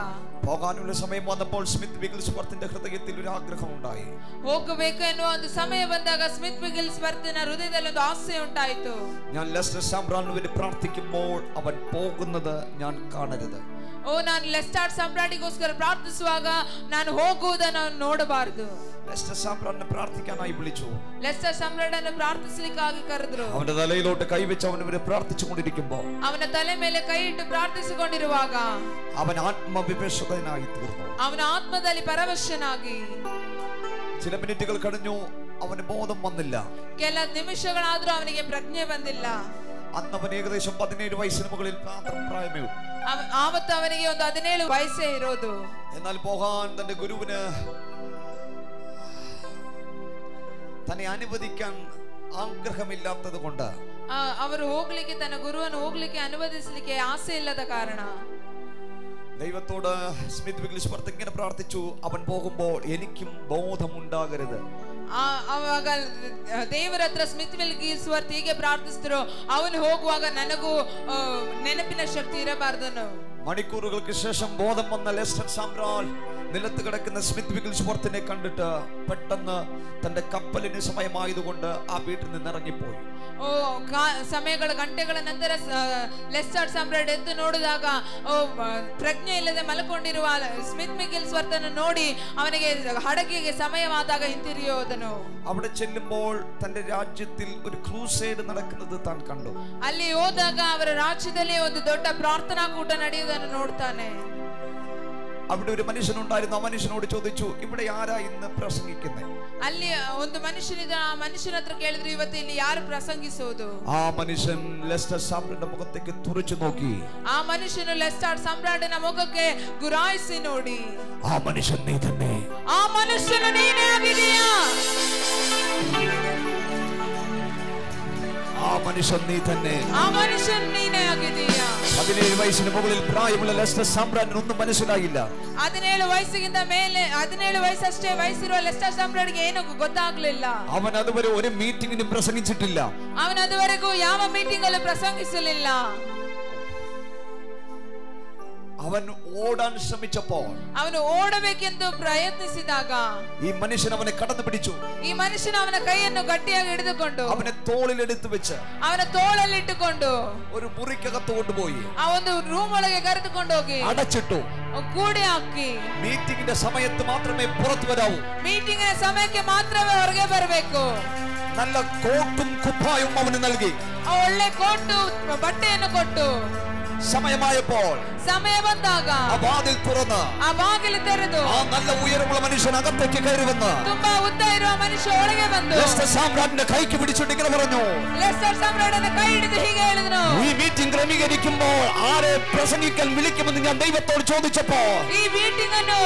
പോകാനുള്ള സമയം വന്നപ്പോൾ സ്മിത്ത് വിഗിൽസ്വർത്തിന്റെ ഹൃദയത്തിൽ ഒരു ആഗ്രഹം ഉണ്ടായി. ಹೋಗಬೇಕು ಎನ್ನುವ ಒಂದು ಸಮಯ ಬಂದಾಗ ಸ್ಮಿತ್ ವಿಗಿಲ್ಸ್ವರ್ತಿನ ಹೃದಯದಲ್ಲಿ ಒಂದು ಆಸೆ ಉಂಟಾಯಿತು. ഞാൻ ലെസ്റ്റർ സമ്രാട്ടിന് വേണ്ടി പ്രാർത്ഥിക്കുമ്പോൾ അവൻ പോകുന്നത് ഞാൻ കാണരുത്. ಓ ನಾನು ಲೆಸ್ಟಾರ್ ಸಮ್ರಾಟಿಗೋಸ್ಕರ ಪ್ರಾರ್ಥಿಸುವಾಗ ನಾನು ಹೋಗುವುದನ್ನು ನೋಡಬಾರದು. ലെസ്റ്റർ സമ്രാട്ടിനെ പ്രാർത്ഥിക്കാനായി വിളിച്ചു. ಲೆಸ್ಟರ್ ಸಮ್ರಾಟನ್ನು ಪ್ರಾರ್ಥಿಸಲಿಕ್ಕಾಗಿ ಕರೆದ್ರು. അവന്റെ തലയിലോട്ട് കൈവച്ച് അവൻ ഇവരെ പ്രാർത്ഥിച്ചുകൊണ്ടിരിക്കുമ്പോൾ ಅವನ ತಲೆ ಮೇಲೆ ಕೈ ಇಟ್ಟು ಪ್ರಾರ್ಥಿಸಿಕೊಂಡಿರುವಾಗ അവൻ ആത്മവിഭ്രഷ്ടനായി തീർന്നു. ಅವನ ಆತ್ಮದಲ್ಲಿ ಪರವಶನಾಗಿ ചില മിനിറ്റുകൾ കഴിഞ്ഞു, അവന് ബോധം വന്നില്ല. ಕೆಲ ನಿಮಿಷಗಳಾದ್ರೂ ಅವನಿಗೆ ಪ್ರಜ್ಞೆ ಬಂದಿಲ್ಲ. അന്ന് അവൻ ഏകദേശം 17 വയസ്സിന് മുകളിൽ പ്രായമേ ഉള്ളൂ. ಆವತ್ತು ಅವನಿಗೆ ಒಂದು 17 ವಯಸ್ಸೇ ಇರೋದು. എന്നാൽ പോകാൻ തന്റെ ഗുരുവിന് തന്നെ അനുവദിക്കാൻ ആഗ്രഹമില്ലാത്തത് കൊണ്ട് ಅವರು ಹೋಗ್ಲಿಕ್ಕೆ ತನ್ನ ಗುರುವನ್ನು ಹೋಗ್ಲಿಕ್ಕೆ ಅನುಮತಿಸಲಿಕ್ಕೆ ಆಸೆ ಇಲ್ಲದ ಕಾರಣ ദൈവത്തോട് സ്മിത്ത് വിഗ്ലിസ്വർത്ത് ഇങ്ങനെ പ്രാർത്ഥിച്ചു, അവൻ പോകുമ്പോൾ എനിക്കും ബോധമുണ്ടാകരുത്. ಅವಾಗ ದೇವರ ಹತ್ರ ಸ್ಮಿತ್ ವಿಗ್ಲಿಸ್ವರ್ತ್ ಹೀಗೆ ಪ್ರಾರ್ಥಿಸಿದ್ರು, ಅವನು ಹೋಗುವಾಗ ನನಗೂ ನೆನಪಿನ ಶಕ್ತಿ ಇರಬಾರ್ದನು. മണിക്കൂറുകൾക്ക് ശേഷം ബോധം വന്ന ലെസ്റ്റർ സാമ്രാൾ നിലത്ത് കിടക്കുന്ന സ്മിത്ത് വിഗ്ലിസ്വർത്തിനെ കണ്ടിട്ട് പെട്ടെന്ന് തന്റെ കപ്പലിന് സമയമായതുകൊണ്ട് ആ വീട്ടിൽ നിന്ന് ഇറങ്ങിപ്പോയി. ಸಮಯಗಳ ಗಂಟೆಗಳ ನಂತರ ಲೆಸ್ಟರ್ ಸಾಮ್ರಾಟ್ ಎದ್ದು ನೋಡಿದಾಗ ಪ್ರಜ್ಞೆ ಇಲ್ಲದೆ ಮಲಕೊಂಡಿರುವ ಸ್ಮಿತ್ ವಿಗ್ಲಿಸ್ವರ್ತನ್ನು ನೋಡಿ ಅವನಿಗೆ ಹಡಗಿಗೆ ಸಮಯವಾದಾಗ ಹಿಂತಿರುಗಿಯೋದನು. അവിടെ ചെല്ലുമ്പോൾ തന്റെ രാജ്യത്തിൽ ഒരു ക്രൂസേഡ് നടക്കുന്നത് താൻ കണ്ടു. ಅಲ್ಲಿ ಹೋದಾಗ ಅವರ ರಾಜ್ಯದಲ್ಲಿ ಒಂದು ದೊಡ್ಡ ಪ್ರಾರ್ಥನಾ ಕೂಟ ನಡೆಯುವುದನ್ನು ನೋಡ್ತಾನೆ. അവിടെ ഒരു മനുഷ്യനുണ്ടായിരുന്നു. ആ മനുഷ്യനോട് ചോദിച്ചു, ഇവിടെ ആരാ ഇന്ന് പ്രസംഗിക്കുന്നത്? ಅಲ್ಲಿ ಒಂದು ಮನುಷ್ಯನಿದ್ದ. ಆ ಮನುಷ್ಯನ ಹತ್ರ ಕೇಳಿದ್ರು, ಇವತ್ತು ಇಲ್ಲಿ ಯಾರು ಪ್ರಸಂಗಿಸೋದು? ആ മനുഷ്യൻ ലെസ്റ്റർ സാമ്രാട്ടിന്റെ മുഖത്തേക്ക് തുറച്ചു നോക്കി. ಆ ಮನುಷ್ಯನು ಲೆಸ್ಟರ್ ಸಾಮ್ರಾಟಿನ ಮುಖಕ್ಕೆ ಗುರಾಯಿಸಿ ನೋಡಿ, ആ മനുഷ്യൻ നീ തന്നെ. ಆ ಮನುಷ್ಯನು ನೀನೇ ಆಗಿದೀಯಾ? ആ മനുഷ്യൻ നീ തന്നെ. ആ മനുഷ്യൻ നീನೇ ಆಗಿದೀಯಾ? 17 വയസ്സിന് മുകളിൽ പ്രായമുള്ള ലെസ്റ്റർ സാമ്രാട്ടിന് ഒന്നും മനസ്സിലായില്ല. 17 ವಯಸ್ಸಿಗಿಂತ ಮೇಲೆ 17 ವಯಸ್ಸಷ್ಟೇ ವಯಸ್ಸಿರುವ ಲೆಸ್ಟರ್ ಸಾಮ್ರಾಟ್ಗೆ ಏನೂ ಗೊತ್ತಾಗ್ಲಿಲ್ಲ. അവൻ അതുവരെ ഒരു മീറ്റിംഗിനും പ്രസംഗിച്ചിട്ടില്ല. ಅವನು ಅದುವರೆಗೂ ಯಾವ ಮೀಟಿಂಗ್ ಅಲ್ಲೂ ಪ್ರಸಂಗಿಸಲಿಲ್ಲ. അവൻ ഓടാൻ ശ്രമിച്ചപ്പോൾ, ಅವನು ಓಡಬೇಕೆಂದು ಪ್ರಯತ್ನಿಸಿದಾಗ ഈ മനുഷ്യൻ അവനെ കടന്നു പിടിച്ചു. ಈ ಮನುಷ್ಯನು ಅವನ ಕೈಯನ್ನು ಗಟ್ಟಿಯಾಗಿ ಹಿಡಿದುಕೊಂಡು അവനെ തോളിലെടുത്ത് വെച്ച് ಅವನ ತೋಳಲ್ಲಿ ಇಟ್ಟುಕೊಂಡು ഒരു മുറിക്കകത്ത് കൊണ്ടുപോയി ಆ ಒಂದು ರೂಮ್ ಒಳಗೆ ಕರೆದುಕೊಂಡು ಹೋಗಿ അടച്ചിട്ടു. ಕೂಡಿ ಹಾಕಿ, മീറ്റിംഗിന്റെ സമയത്ത് മാത്രമേ പുറത്തു വരാവൂ. ಮೀಟಿಂಗಿನ ಸಮಯಕ್ಕೆ ಮಾತ್ರವೇ ಹೊರಗೆ ಬರಬೇಕು. നല്ല കോട്ടും കുപ്പായും അവന് നൽകി. ಒಳ್ಳೆ ಕೋಟು ಬಟ್ಟೆಯನ್ನು ಕೊಟ್ಟು സമയമായപ്പോൾ ಸಮಯ ಬಂದಾಗ ആ വാതിൽ തുറന്ന് ಆ ಬಾಗಿಲು ತೆರೆದು ആ നല്ല ഉയരമുള്ള മനുഷ്യൻ അകത്തേക്ക് കയറി വന്ന് ತುಂಬಾ ಉದ್ದ ಇರುವ ಮನುಷ್ಯ ಒಳಗೆ ಬಂದು ലെസ്റ്റർ സാമ്രാട്ടിന്റെ കൈക്ക് പിടിച്ചിട്ട് ഇങ്ങനെ പറഞ്ഞു, ಲೆಸ್ಟರ್ ಸಾಮ್ರಾಟನ ಕೈ ಹಿಡಿದು ಹೀಗೆ ಹೇಳಿದನು, ഈ മീറ്റിംഗ് ക്രമീകരിക്കുമ്പോൾ ആരെ പ്രസംഗിക്കാൻ വിളിക്കുമെന്ന് ഞാൻ ദൈവത്തോട് ചോദിച്ചപ്പോ, ಈ ಮೀಟಿಂಗ್ ಅನ್ನು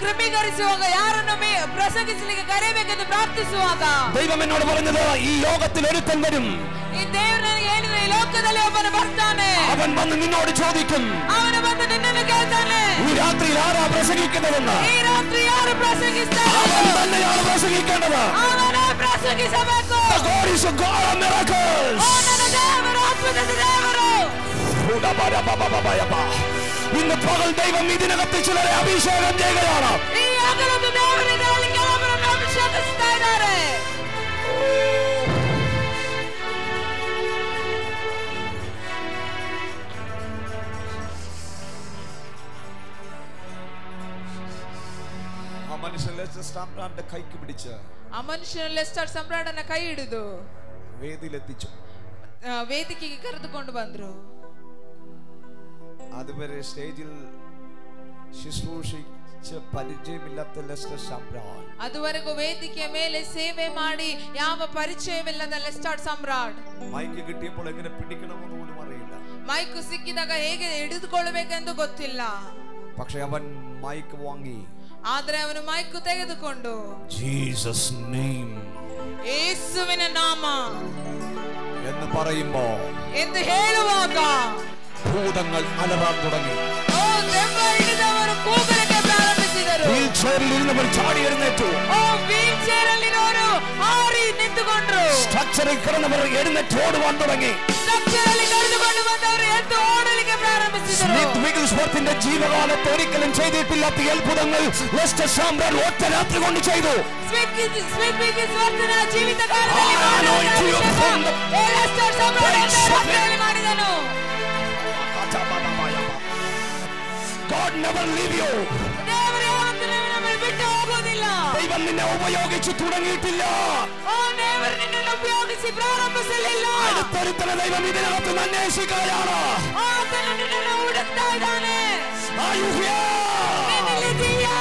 ಕ್ರಮೀಕರಿಸುವಾಗ ಯಾರನ್ನು ಪ್ರಸಂಗಿಸಲಿಕ್ಕೆ ಕರೆಯಬೇಕೆಂದು ಪ್ರಾರ್ಥಿಸುವಾಗ ദൈവം എന്നോട് പറഞ്ഞത്, ഈ യോഗത്തിൽ ഒരുത്തൻ വരും. ಈ ದೇವರು ನನಗೆ ಹೇಳಿದ, ಈ ಲೋಕದಲ್ಲಿ ಒಬ್ಬನು ಬರ್ತಾನೆ, അവൻ വന്ന് നിന്നോട് ചോദിക്കും, ಅವನು ಬಂದು ನಿನ್ನನ್ನು ಕೇಳ್ತಾನೆ, ഈ രാത്രിയിൽ ആരാ പ്രസംഗിക്കുന്നതെന്ന്. ಈ ರಾತ್ರಿ ಯಾರು ಪ್ರಸಂಗಿಸ್ತಾರೆ? അവൻ തന്നെയാണ് പ്രസംഗിക്കേണ്ടത്. ಅವನೇ ಪ್ರಸಂಗಿಸಬೇಕು. God is a God of miracles. ಓ ನನ್ನ ದೇವರು, ಅದ್ಭುತದ ದೇವರು. ഇന്ന് പകൽ ദൈവം ഇതിനകത്ത് ചിലരെ അഭിഷേകം ചെയ്യുകയാണ്. ಈ ಹಗಲೊಂದು ದೇವರಿಂದ ಅಲ್ಲಿ ಕೆಲವರನ್ನು ಅಭಿಷೇಕಿಸ್ತಾ ಇದ್ದಾರೆ. ആ മനുഷ്യൻ ലെസ്റ്റർ സാമ്രാട്ടിന്റെ കൈക്ക് പിടിച്ച് ಆ ಮನುಷ್ಯನು ಲೆಸ್ಟರ್ ಸಾಮ್ರಾಟನ ಕೈ ಹಿಡಿದು വേദിയിലെത്തിച്ചു. ವೇದಿಕೆಗೆ ಕರೆದುಕೊಂಡು ಬಂದ್ರು. അതുവരെ സ്റ്റേജിൽ ശുശ്രൂഷിച്ച് പരിചയമില്ലാത്ത ലെസ്റ്റർ സാമ്രാട്ട് ಅದುವರೆಗೂ ವೇದಿಕೆಯ ಮೇಲೆ ಸೇವೆ ಮಾಡಿ ಯಾವ ಪರಿಚಯವಿಲ್ಲದ ಲೆಸ್ಟರ್ ಸಾಮ್ರಾಟ್ മൈക്ക് കിട്ടിയപ്പോൾ എങ്ങനെ പിടിക്കണമെന്ന് പോലും അറിയില്ല. ಮೈಕ್ ಸಿಕ್ಕಿದಾಗ ಹೇಗೆ ಹಿಡಿದುಕೊಳ್ಳಬೇಕೆಂದು ಗೊತ್ತಿಲ್ಲ. പക്ഷെ അവൻ മൈക്ക് വാങ്ങി. ಆದ್ರೆ ಅವನು ಮೈಕ್ ತೆಗೆದುಕೊಂಡು ജീസസ് നെയിം ಯೇಸುವಿನ ನಾಮ എന്ന് പറയുമ്പോൾ ಎಂದು ಹೇಳುವಾಗ ഭൂതങ്ങൾ അലറാൻ തുടങ്ങി. ಓ ದೆವ್ವ ಹಿಡಿದವರು ಕೂಗಲಿಕ್ಕೆ ಪ್ರಾರಂಭಿಸಿದರು. വീൽ ചെയറിൽ ഇരുന്നവർ ചാടി എഴുന്നേറ്റു. ಓ വീൽ ಚೇರ್ ಅಲ್ಲಿರೋರು ಹಾರಿ ನಿಂತುಕೊಂಡ್ರು. സ്ട്രക്ചറിൽ കിടന്നവർ എഴുന്നേറ്റ് ഓടുവാൻ തുടങ്ങി. ಸ್ಟ್ರಕ್ಚರ್ ಅಲ್ಲಿ ಕರೆದುಕೊಂಡು ಬಂದವರು ಎದ್ದು ಓಡಲಿಕ್ಕೆ ಪ್ರಾರಂಭಿಸಿದರು. സ്മിത്ത് വിഗ്ലിസ്വർത്തിന്റെ ജീവകാലത്ത് ഒരിക്കലും ചെയ്തിട്ടില്ലാത്ത അത്ഭുതങ്ങൾ ലെസ്റ്റർ സാമ്രാട്ട് ഒറ്റ രാത്രി കൊണ്ട് ചെയ്തു. ಸ್ಮಿತ್ ವಿಗ್ಲಿಸ್ವರ್ತನ ಜೀವಿತ ಕಾಲದಲ್ಲಿ ಲೆಸ್ಟರ್ ಸಾಮ್ರಾಟ್ ರಾತ್ರಿಯಲ್ಲಿ ಮಾಡಿದನು. God never leave you. ದೇವರು ಯಾವತ್ತೂ ನಮ್ಮನ್ನು ಬಿಟ್ಟು ಹೋಗೋದಿಲ್ಲ. ദൈവം നിന്നെ ഉപയോഗിച്ചു തുടങ്ങിയിട്ടില്ല. ಓ ದೇವರು ನಿನ್ನನ್ನು ಉಪಯೋಗಿಸಿ ಪ್ರಾರಂಭಿಸಲಿಲ್ಲ. അടുത്തൊരുത്തനെ ദൈവം ഇതിനകത്ത് അന്വേഷിക്കുകയാണ്. ಆತನು ನಿನ್ನನ್ನು ಹುಡುಕ್ತಾ ಇದ್ದಾನೆ. Are you here? ನೀನಿಲ್ಲಿದ್ದೀಯಾ?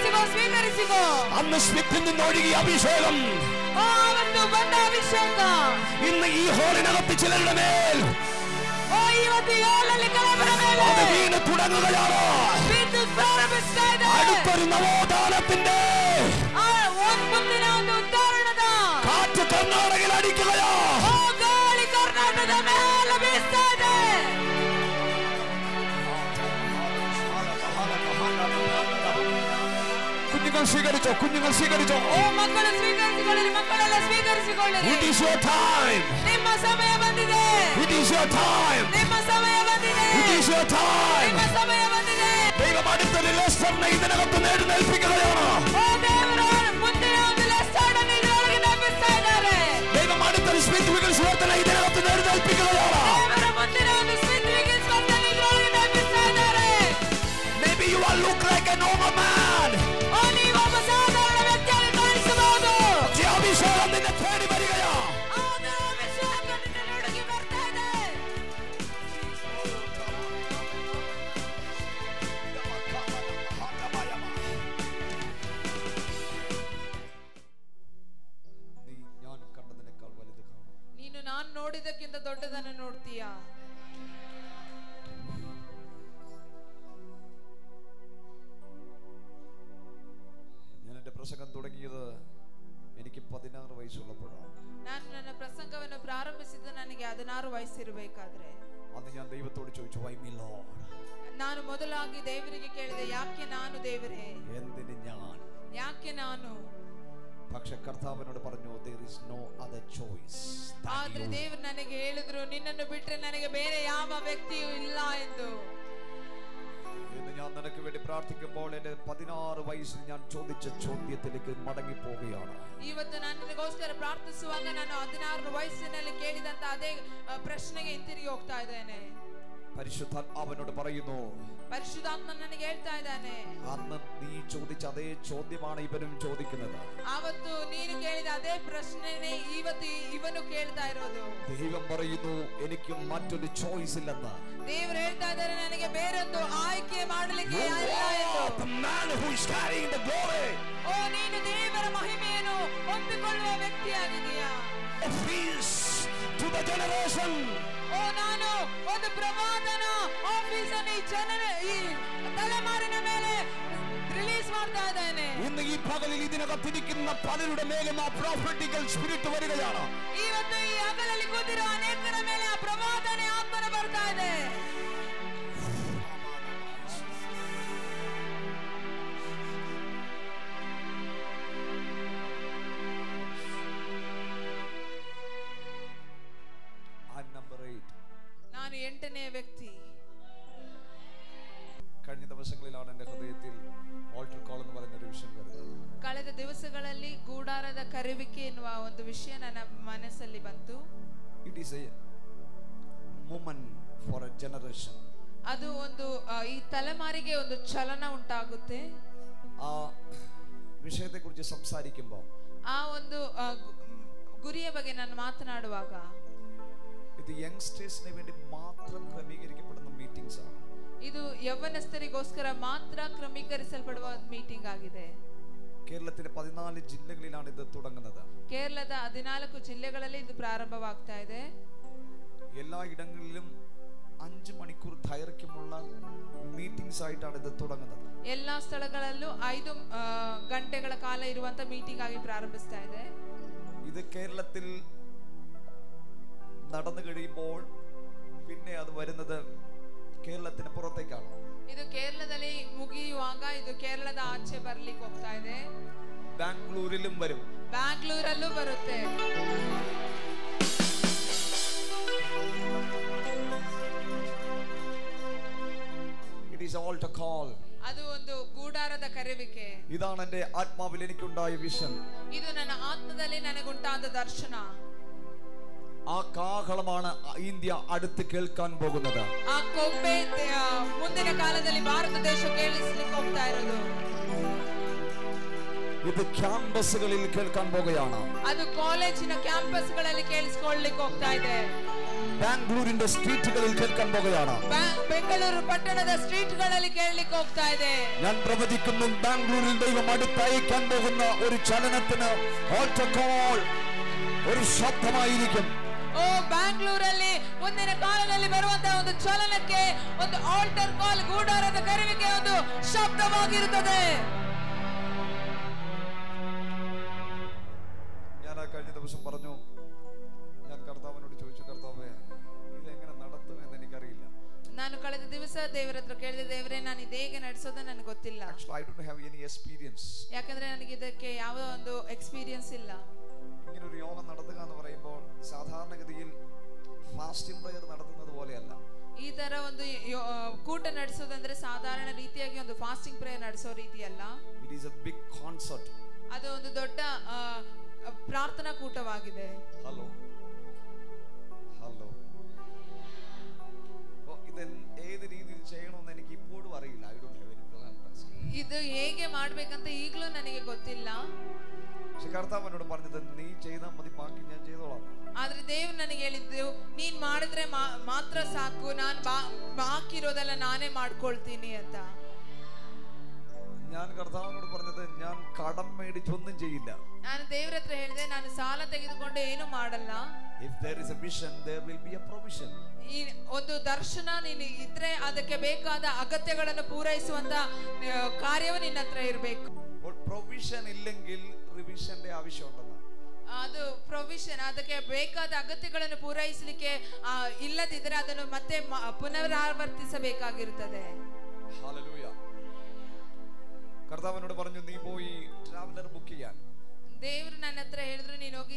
ಸ್ವೀಕರಿಸಿಕೋ. അന്ന് സ്മിത്തിൽ നിന്ന് ഒഴുകിയ അഭിഷേകം ಅವತ್ತು ಬಂದ ಅಭಿಷೇಕ ഇന്ന് ഈ ഹോളിനകത്ത് ചിലരുടെ മേൽ ಓ ಇವತ್ತು ಏಳಲ್ಲಿ ಕೆಲವರ ಮೇಲೆ അത് വീണ് തുടങ്ങുകയാണ്. ಬಿದ್ದು ಪ್ರಾರಂಭಿಸ್ತಾ ಇದೆ. അടുത്തൊരു നവോത്ഥാനത്തിന്റെ ಮುಂದಿನ ಒಂದು ಉದ್ದಾರಣದ കാറ്റ് കർണാടകയിൽ അടിക്കുകയോ. ಗಾಳಿ ಕರ್ನಾಟಕದ ಮೇಲೆ ಬೀಸ್ತಾ ಇದೆ. കുഞ്ഞുങ്ങൾ സ്വീകരിച്ചോ, കുഞ്ഞുങ്ങൾ സ്വീകരിച്ചോ. ಮಕ್ಕಳು ಸ್ವೀಕರಿಸಿಕೊಳ್ಳಿರಿ, ಮಕ್ಕಳೆಲ್ಲ ಸ್ವೀಕರಿಸಿಕೊಳ್ಳಿರಿ. It is your time. ನಿಮ್ಮ ಸಮಯ ಬಂದಿದೆ. It is your time. ನಿಮ್ಮ ಸಮಯ ಬಂದಿದೆ. It is your time. ನಿಮ್ಮ ಸಮಯ ಬಂದಿದೆ. ദൈവം അടുത്തൊരു ലെസ്റ്ററിനെ ഇതിനകത്ത് നേടിനേൽപ്പിക്കുകയാണ്. ದೇವರು ಮುಂದಿನ ಒಂದು ಲೆಸ್ಟರ್ ಅನ್ನು ಇದರೊಳಗೆ ನೆನಪಿಸ್ತಾ ಇದ್ದಾರೆ. ദൈവം അടുത്തൊരു സ്മിത്ത് വിഗിൾസ്വർത്തിനെ ഇതിനകത്ത് നേടിനേൽപ്പിക്കുകയാണ്. ದೇವರ ಮುಂದಿನ ಒಂದು ಸ್ಮಿತ್ ವಿಗಿಲ್ಸ್ವರ್ತ್ ಅನ್ನು ಇದರೊಳಗೆ ನೆನಪಿಸ್ತಾ ಇದ್ದಾರೆ. Maybe you will look like a normal man. ನೀವು ಒಬ್ಬ ಸಾಧಾರಣ ವ್ಯಕ್ತಿಯಾಗಿ ಕಾಣಿಸಬಹುದು. അഭിഷേകം നിന്നെ തേടി വരികയാ. ಆದರೂ ಅಭಿಷೇಕ ನಿನ್ನ ನಡುಗೆ ಬರ್ತಾ ಇದೆ. ഞാൻ കണ്ടതിനേക്കാൾ വലുത് കാണും. ನೀನು ನಾನು ನೋಡಿದಕ್ಕಿಂತ ದೊಡ್ಡದನ್ನು ನೋಡ್ತೀಯಾ? ഞാൻ എന്റെ പ്രസംഗം തുടങ്ങിയത് എനിക്ക് 16 വയസ്സുള്ളപ്പോഴാണ്. ನಾನು ನನ್ನ ಪ್ರಸಂಗವನ್ನು ಪ್ರಾರಂಭಿಸಿದ್ದು ನನಗೆ 16 ವಯಸ್ಸಿರಬೇಕಾದ್ರೆ. അന്ന് ഞാൻ ദൈവത്തോട് ചോദിച്ചു, why me Lord? ನಾನು ಮೊದಲಾಗಿ ದೇವರಿಗೆ ಕೇಳಿದೆ, ಯಾಕೆ ನಾನು ದೇವರೇ, എന്തിന് ഞാൻ? ಯಾಕೆ ನಾನು? പക്ഷെ കർത്താവിനോട് പറഞ്ഞു, there is no other choice than ಆದ್ರೆ you. ದೇವರು ನನಗೆ ಹೇಳಿದ್ರು, ನಿನ್ನನ್ನು ಬಿಟ್ಟರೆ ನನಗೆ ಬೇರೆ ಯಾವ ವ್ಯಕ್ತಿಯೂ ಇಲ್ಲ ಎಂದು. ഇന്ന് ഞാൻ നിനക്ക് വേണ്ടി പ്രാർത്ഥിക്കുമ്പോൾ എന്റെ 16 വയസ്സിൽ ഞാൻ ചോദിച്ച ചോദ്യത്തിലേക്ക് മടങ്ങി പോവുകയാണ്. ಇವತ್ತು ನಾನು ನಿನಗೋಸ್ಕರ ಪ್ರಾರ್ಥಿಸುವಾಗ ನಾನು 16 ವಯಸ್ಸಿನಲ್ಲಿ ಕೇಳಿದಂತ ಅದೇ ಪ್ರಶ್ನೆಗೆ ಹಿಂತಿರುಗಿ ಹೋಗ್ತಾ ಇದ್ದೇನೆ. പരിശുദ്ധാത്മാവിനോട് പറയുന്നു, ಪರಿಶುದ್ಧಾತ್ಮ ನನಗೆ ಹೇಳ್ತಾ ಇದ್ದಾನೆ, അന്ന് നീ ചോദിച്ച അതേ ചോദ്യമാണ് ഇവനും ചോദിക്കുന്നത്. ಆವತ್ತು ನೀನು ಕೇಳಿದ ಅದೇ ಪ್ರಶ್ನೆನೇ ಇವತ್ತು ಇವನು ಕೇಳ್ತಾ ಇರೋದು. ദൈവം പറയുന്നു, എനിക്ക് മറ്റൊരു ചോയ്സ് ഇല്ലെന്ന്. ದೇವರು ಹೇಳ್ತಾ ಇದ್ದಾರೆ, ನನಗೆ ಬೇರೊಂದು ಆಯ್ಕೆ ಮಾಡಲಿಕ್ಕೆ ಇಲ್ಲ ಎಂದು. The man who is carrying the glory. ಓ, ನೀನು ದೇವರ ಮಹಿಮೆಯನ್ನು ಹೊತ್ತುಕೊಳ್ಳುವ ವ್ಯಕ್ತಿಯಾಗಿದೆಯಾ? Peace to the generation. ಓ, ನಾನು ಒಂದು ಪ್ರವಾದನ ಆಫೀಸ್ ಅನ್ನು ಈ ತಲೆಮಾರಿನ ಮೇಲೆ ರಿಲೀಸ್ ಮಾಡ್ತಾ ಇದ್ದೇನೆ. ഇന്ന് ഈ പകലിൽ ഇതിനകത്തിരിക്കുന്ന പലരുടെ മേലും ആ prophetic spirit വരികയാണ്. ಇವತ್ತು ಈ ಹಗಲಲ್ಲಿ ಕೂತಿರುವ ಅನೇಕರ ಮೇಲೆ ಆ ಪ್ರವಾದನೆ ಆತ್ಮನ ಬರ್ತಾ ಇದೆ. ನಾನು 8ನೇ ವ್ಯಕ್ತಿ. കഴിഞ്ഞ ദിവസങ്ങളിലാണ് എൻ്റെ ഹൃദയത്തിൽ ആൾട്ടർ കോൾ എന്ന് പറയുന്ന ഒരു വിഷയം വരുന്നത്. ಕಳೆದ ದಿವಸಗಳಲ್ಲಿ ಗೂಡಾರದ ಕರೆಯುವಿಕೆ ಎನ್ನುವ ಒಂದು ವಿಷಯ ನನ್ನ ಮನಸ್ಸಲ್ಲಿ ಬಂತು. It is a movement for a generation. ಅದು ಒಂದು ಈ ತಲೆಮಾರಿಗೆ ಒಂದು ಚಲನ ಉಂಟಾಗುತ್ತೆ. ആ വിഷയത്തെക്കുറിച്ച് സംസാരിക്കുമ്പോൾ ಆ ಒಂದು ಗುರಿಯ ಬಗ್ಗೆ ನಾನು ಮಾತನಾಡುವಾಗ ഇത് യങ്സ്റ്റേഴ്സിന് വേണ്ടി മാത്രം ക്രമീകരിക്കപ്പെടുന്ന മീറ്റിംഗ്സ് ആണ്. ಇದು ಯೌವನಸ್ಥರಿಗೋಸ್ಕರ ಮಾತ್ರ ಕ್ರಮೀಕರಿಸಲ್ಪಡುವ ಮೀಟಿಂಗ್ ಆಗಿದೆ. കേരളത്തിലെ 14 ജില്ലകളിലാണ് ഇത് തുടങ്ങുന്നത്. ಕೇರಳದ 14 ಜಿಲ್ಲೆಗಳಲ್ಲಿ ಇದು ಪ್ರಾರಂಭವಾಗ್ತಾ ಇದೆ. എല്ലാ ഇടങ്ങളിലും 5 മണിക്കൂർ ദൈർഘ്യമുള്ള മീറ്റിംഗ്സ് ആയിട്ടാണ് ഇത് തുടങ്ങുന്നത്. ಎಲ್ಲಾ ಸ್ಥಳಗಳಲ್ಲೂ 5 ಗಂಟೆಗಳ ಕಾಲ ಇರುವಂತ ಮೀಟಿಂಗ್ ಆಗಿ ಪ್ರಾರಂಭಿಸ್ತಾ ಇದೆ. ഇത് കേരളത്തിൽ നടന്നു കഴിയുമ്പോൾ പിന്നെ അത് വരുന്നത് കേരളത്തിന് പുറത്തേക്കാണ്. ಇದು ಕೇರಳದಲ್ಲಿ ಮುಗಿಯುವಾಗ ಇದು ಕೇರಳದ ಆಚೆ ಬರ್ಲಿಕ್ಕೆ ಹೋಗ್ತಾ ಇದೆ. ബാംഗ്ലൂരിലും വരും, ಬ್ಯಾಂಗ್ಳೂರಲ್ಲೂ ಬರುತ್ತೆ. It is all to call. ಅದು ಒಂದು ಗೂಡಾರದ ಕರೆಯುವಿಕೆ. ഇതാണ് എൻ്റെ ആത്മാവിൽ എനിക്കുണ്ടായ വിഷൻ. ಇದು ನನ್ನ ಆತ್ಮದಲ್ಲಿ ನನಗುಂಟಾದ ದರ್ಶನ. ആ കാഹളമാണ് ഇന്ത്യ അടുത്ത് കേൾക്കാൻ പോകുന്നത്. ಆ ಕೊಂಬೆ ಮುಂದಿನ ಕಾಲದಲ್ಲಿ ಭಾರತ ದೇಶ ಕೇಳಿಸ್ಲಿಕ್ಕೆ ಹೋಗ್ತಾ ಇರೋದು. ഇത് ക്യാമ്പസുകളിൽ കേൾക്കാൻ പോകുകയാണ്. ಅದು ಕಾಲೇಜಿನ ಕ್ಯಾಂಪಸ್ಗಳಲ್ಲಿ ಕೇಳಿಸ್ಕೊಳ್ಳಿಕ್ಕೆ ಹೋಗ್ತಾ ಇದೆ. ബാംഗ്ലൂരിന്റെ സ്ട്രീറ്റുകളിൽ കേൾക്കാൻ പോകുകയാണ്. ಬೆಂಗಳೂರು ಪಟ್ಟಣದ സ്ട്രീറ്റുಗಳಲ್ಲಿ ಕೇಳಲಿಕ್ಕೆ ಹೋಗ್ತಾ ಇದೆ. ഞാൻ പ്രവചിക്കുന്നു, ബാംഗ്ലൂരിൽ ദൈവം അടുത്തയക്കാൻ പോകുന്ന ഒരു ചലനത്തിന് altar call ഒരു ശബ്ദമായിരിക്കും. ಓ, ಓ ಬ್ಯಾಂಗ್ಳೂರಲ್ಲಿ ಮುಂದಿನ ಕಾಲದಲ್ಲಿ ಬರುವಂತಹ ಒಂದು ಚಲನಕ್ಕೆ ಒಂದು ಆಲ್ಟರ್ ಕಾಲ್, ಗೂಡಾರದ ಕರೆಯುವಿಕೆ ಒಂದು ಶಬ್ದವಾಗಿರುತ್ತದೆ. ഞാൻ കഴിഞ്ഞ ദിവസം പറഞ്ഞു, ഞാൻ കർത്താവിനോട് ചോദിച്ചു, കർത്താവേ ഇതെങ്ങനെ നടത്തും എന്ന് എനിക്കറിയില്ല. ನಾನು ಕಳೆದ ದಿವಸ ದೇವರ ಹತ್ರ ಕೇಳಿದೆ, ದೇವರೇ ನಾನು ಇದು ಹೇಗೆ ನಡೆಸೋದು ನನಗೆ ಗೊತ್ತಿಲ್ಲ. I don't have any experience. ಯಾಕಂದ್ರೆ ನನಗೆ ಇದಕ್ಕೆ ಯಾವ ಒಂದು ಎಕ್ಸ್ಪೀರಿಯನ್ಸ್ ಇಲ್ಲ. ഇങ്ങനെ ഒരു യോഗം നടത്തുക എന്ന് പറയുമ്പോൾ സാധാരണഗതിയിൽ ഫാസ്റ്റിംഗ് പ്രയർ നടത്തുന്നത് പോലെയല്ല. ಈ ತರ ಒಂದು ಕೂಟ ನಡೆಸೋದಂದ್ರೆ ಸಾಧಾರಣ ರೀತಿಯಾಗಿ ಒಂದು ಫಾಸ್ಟಿಂಗ್ ಪ್ರೇಯರ್ ನಡೆಸೋ ರೀತಿಯಲ್ಲ. It is a big concert. ಅದು ಒಂದು ದೊಡ್ಡ ಪ್ರಾರ್ಥನಾ ಕೂಟವಾಗಿದೆ. Hello hello. ഇത് ഏത് രീതിയിൽ ചെയ്യണമെന്ന് എനിക്ക് ഇപ്പോഴും അറിയില്ല. I don't have any plan. ಇದು ಹೇಗೆ ಮಾಡ್ಬೇಕಂತ ಈಗಲೂ ನನಗೆ ಗೊತ್ತಿಲ್ಲ. പക്ഷെ കർത്താവ് എന്നോട് പറഞ്ഞത് നീ ചെയ്താൽ മതി, ബാക്കി ഞാൻ ചെയ്തോളാം. ಆದ್ರೆ ದೇವ್ರು ನನಗೆ ಹೇಳಿದ್ದು, ನೀನ್ ಮಾಡಿದ್ರೆ ಮಾತ್ರ ಸಾಕು, ನಾನು ಬಾಕಿ ಇರೋದೆಲ್ಲ ನಾನೇ ಮಾಡ್ಕೊಳ್ತೀನಿ ಅಂತ. ഞാൻ കർത്താവിനോട് പറഞ്ഞത് ഞാൻ കടം മേടിച്ചൊന്നും ചെയ്യില്ല. ನಾನು ದೇವ್ರ ಹತ್ರ ಹೇಳಿದೆ, ನಾನು ಸಾಲ ತೆಗೆದುಕೊಂಡು ಏನು ಮಾಡಲ್ಲ. If there is a vision, there will be a provision. ಈ ಒಂದು ದರ್ಶನ ನೀನು ಇದ್ರೆ ಅದಕ್ಕೆ ಬೇಕಾದ ಅಗತ್ಯಗಳನ್ನು ಪೂರೈಸುವಂತ ಕಾರ್ಯವು ನಿನ್ನ ಹತ್ರ ಇರಬೇಕು. പ്രൊവിഷൻ ഇല്ലെങ്കിൽ റിവിഷന്റെ ആവശ്യമുണ്ടെന്ന്. ಅದು ಪ್ರೊವಿಷನ್, ಅದಕ್ಕೆ ಬೇಕಾದ ಅಗತ್ಯಗಳನ್ನು ಪೂರೈಸಲಿಕ್ಕೆ ಇಲ್ಲದಿದ್ದರೆ ಅದನ್ನು ಮತ್ತೆ ಪುನರಾವರ್ತಿಸಬೇಕಾಗಿರುತ್ತದೆ. ഹല്ലേലൂയ. കർത്താവിനോട് പറഞ്ഞു, നീ പോയി ട്രാവലർ ബുക്ക് ചെയ്യാൻ. ದೇವರು ನನ್ನ ಹತ್ರ ಹೇಳಿದ್ರು, ನೀನು ಹೋಗಿ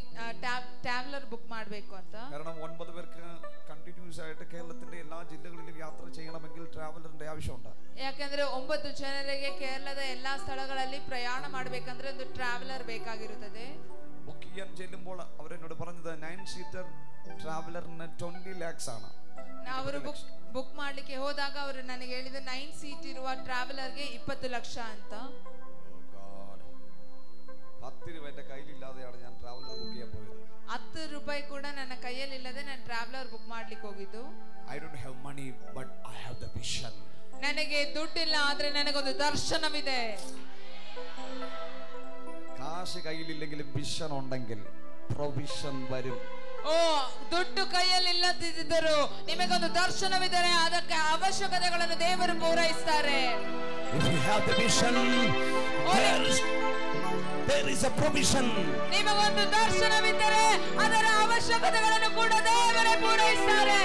ಟ್ರಾವೆಲರ್ ಬುಕ್ ಮಾಡಬೇಕು ಅಂತ. കാരണം 9 പേർക്ക് കണ്ടിന്യൂസ് ആയിട്ട് കേരളത്തിന്റെ എല്ലാ ജില്ലകളിലും യാത്ര ചെയ്യണമെങ്കിൽ ട്രാവലറിന്റെ ആവശ്യമുണ്ട്. ಯಾಕಂದ್ರೆ 9 ಜನರಿಗೆ ಕೇರಳದ ಎಲ್ಲಾ ಸ್ಥಳಗಳಲ್ಲಿ ಪ್ರಯಾಣ ಮಾಡಬೇಕಂದ್ರೆ ಒಂದು ಟ್ರಾವೆಲರ್ ಬೇಕಾಗಿರುತ್ತದೆ. ബുക്ക് ചെയ്യാൻ ചെല്ലുമ്പോൾ അവരെന്നോട് പറഞ്ഞത് 9 സീറ്റർ ട്രാവലറിന് 20 lakhs ആണ്. ಅವರು ಬುಕ್ ಮಾಡ್ಲಿಕ್ಕೆ ಹೋದಾಗ ಅವರು ನನಗೆ ಹೇಳಿದ 9 ಸೀಟ್ ಇರುವ ಟ್ರಾವೆಲರ್ಗೆ 20 ಲಕ್ಷ ಅಂತ. 10 രൂപ എന്റെ കയ്യിലില്ലാതെയാണ് ഞാൻ ട്രാവലർ ബുക്ക് ചെയ്യാൻ പോയത്. 10 ರೂಪಾಯಿ ಕೂಡ ನನ್ನ ಕೈಯಲ್ಲಿ ಇಲ್ಲದೆ ನಾನು ಟ್ರಾವೆಲರ್ ಬುಕ್ ಮಾಡ್ಲಿಕ್ಕೆ ಹೋಗಿದ್ದು. I don't have money but I have the vision. ನನಗೆ ದುಡ್ಡಿಲ್ಲ, ಆದ್ರೆ ನನಗೊಂದು ದರ್ಶನವಿದೆ. കാശ് കയ്യിലില്ലെങ്കിലും വിഷൻ ഉണ്ടെങ്കിൽ പ്രൊവിഷൻ വരും. ಓ, ದುಡ್ಡು ಕೈಯಲ್ಲಿ ಇಲ್ಲದಿದ್ದರೂ ನಿಮಗೊಂದು ದರ್ಶನವಿದ್ದರೆ ಅದಕ್ಕೆ ಅವಶ್ಯಕತೆಗಳನ್ನು ದೇವರು ಪೂರೈಸುತ್ತಾರೆ. If you have the vision, there is a provision. ನಿಮಗೊಂದು ದರ್ಶನವಿದ್ದರೆ ಅದರ ಅವಶ್ಯಕತೆಗಳನ್ನು ಕೂಡ ದೇವರೇ ಪೂರೈಸುತ್ತಾರೆ.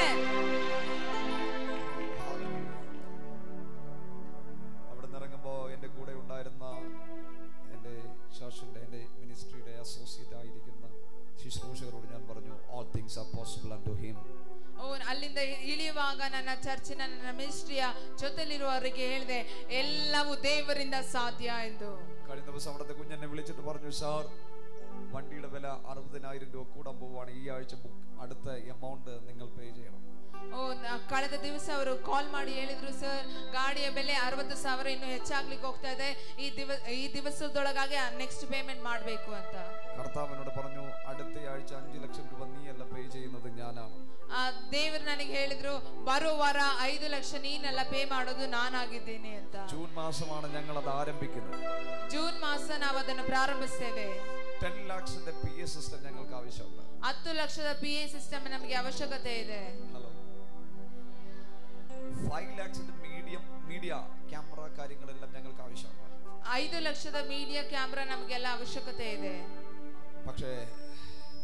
അവിടെ നിറങ്ങുമ്പോ എന്റെ കൂടെ ഉണ്ടായിരുന്ന എന്റെ ചർച്ചിന്റെ എന്റെ മിനിസ്ട്രിയുടെ അസോസിയേറ്റ് ആയിരിക്കുന്ന ശുശ്രൂഷകരോട് ഞാൻ പറഞ്ഞു, all things are possible unto him. ಅಲ್ಲಿಂದ ಇಳಿಯುವಾಗ ನನ್ನ ಚರ್ಚಿನ ನನ್ನ ಮಿನಿಸ್ಟ್ರಿಯ ಜೊತೆಲಿರುವವರಿಗೆ ಹೇಳಿದೆ, ಎಲ್ಲವೂ ದೇವರಿಂದ ಸಾಧ್ಯ ಎಂದು. കഴിഞ്ഞ ദിവസം അവിടുത്തെ കുഞ്ഞെന്നെ വിളിച്ചിട്ട് പറഞ്ഞു, സാർ വണ്ടിയുടെ വില 60,000 രൂപ കൂടാൻ പോവാണ്, ഈ ആഴ്ച അടുത്ത എമൗണ്ട് നിങ്ങൾ പേ ചെയ്യണം. ಕಳೆದ ದಿವಸ ಅವರು ಕಾಲ್ ಮಾಡಿ ಹೇಳಿದ್ರು, ಸರ್ ಗಾಡಿಯ ಬೆಲೆ 60,000 ಇನ್ನು ಹೆಚ್ಚಾಗ್ಲಿಕ್ಕೆ ಹೋಗ್ತಾ ಇದೆ, ಈ ದಿವಸದೊಳಗಾಗಿ ನೆಕ್ಸ್ಟ್ ಪೇಮೆಂಟ್ ಮಾಡಬೇಕು ಅಂತ. കർത്താവിനോട് പറഞ്ഞു, അടുത്ത ആഴ്ച 5 ലക്ഷം രൂപ നീയല്ല പേ ചെയ്യുന്നത്, ഞാനാണ്. ದೇವರು ನನಗೆ ಹೇಳಿದ್ರು, ಬರೋ ವಾರ 5 ಲಕ್ಷ ನೀನೆಲ್ಲ ಪೇ ಮಾಡೋದು ನಾನಾಗಿದ್ದೀನಿ ಅಂತ. ജൂൺ മാസമാണ് ഞങ്ങൾ അത് ആരംഭിക്കുന്നത്. ಜೂನ್ ಮಾಸ ನಾವು ಅದನ್ನು ಪ್ರಾರಂಭಿಸ್ತೇವೆ. 10 lakhsന്റെ PA സിസ്റ്റം ഞങ്ങൾക്ക് ആവശ്യമുണ്ട്. 10 ಲಕ್ಷದ PA ಸಿಸ್ಟಮ್ ನಮಗೆ ಅವಶ್ಯಕತೆ ಇದೆ. ഹലോ. 5 lakhsന്റെ മീഡിയ ക്യാമറ കാര്യങ്ങളെല്ലാം ഞങ്ങൾക്ക് ആവശ്യമുണ്ട്. 5 ಲಕ್ಷದ ಮೀಡಿಯಾ ಕ್ಯಾಮೆರಾ ನಮಗೆಲ್ಲ ಅವಶ್ಯಕತೆ ಇದೆ. പക്ഷേ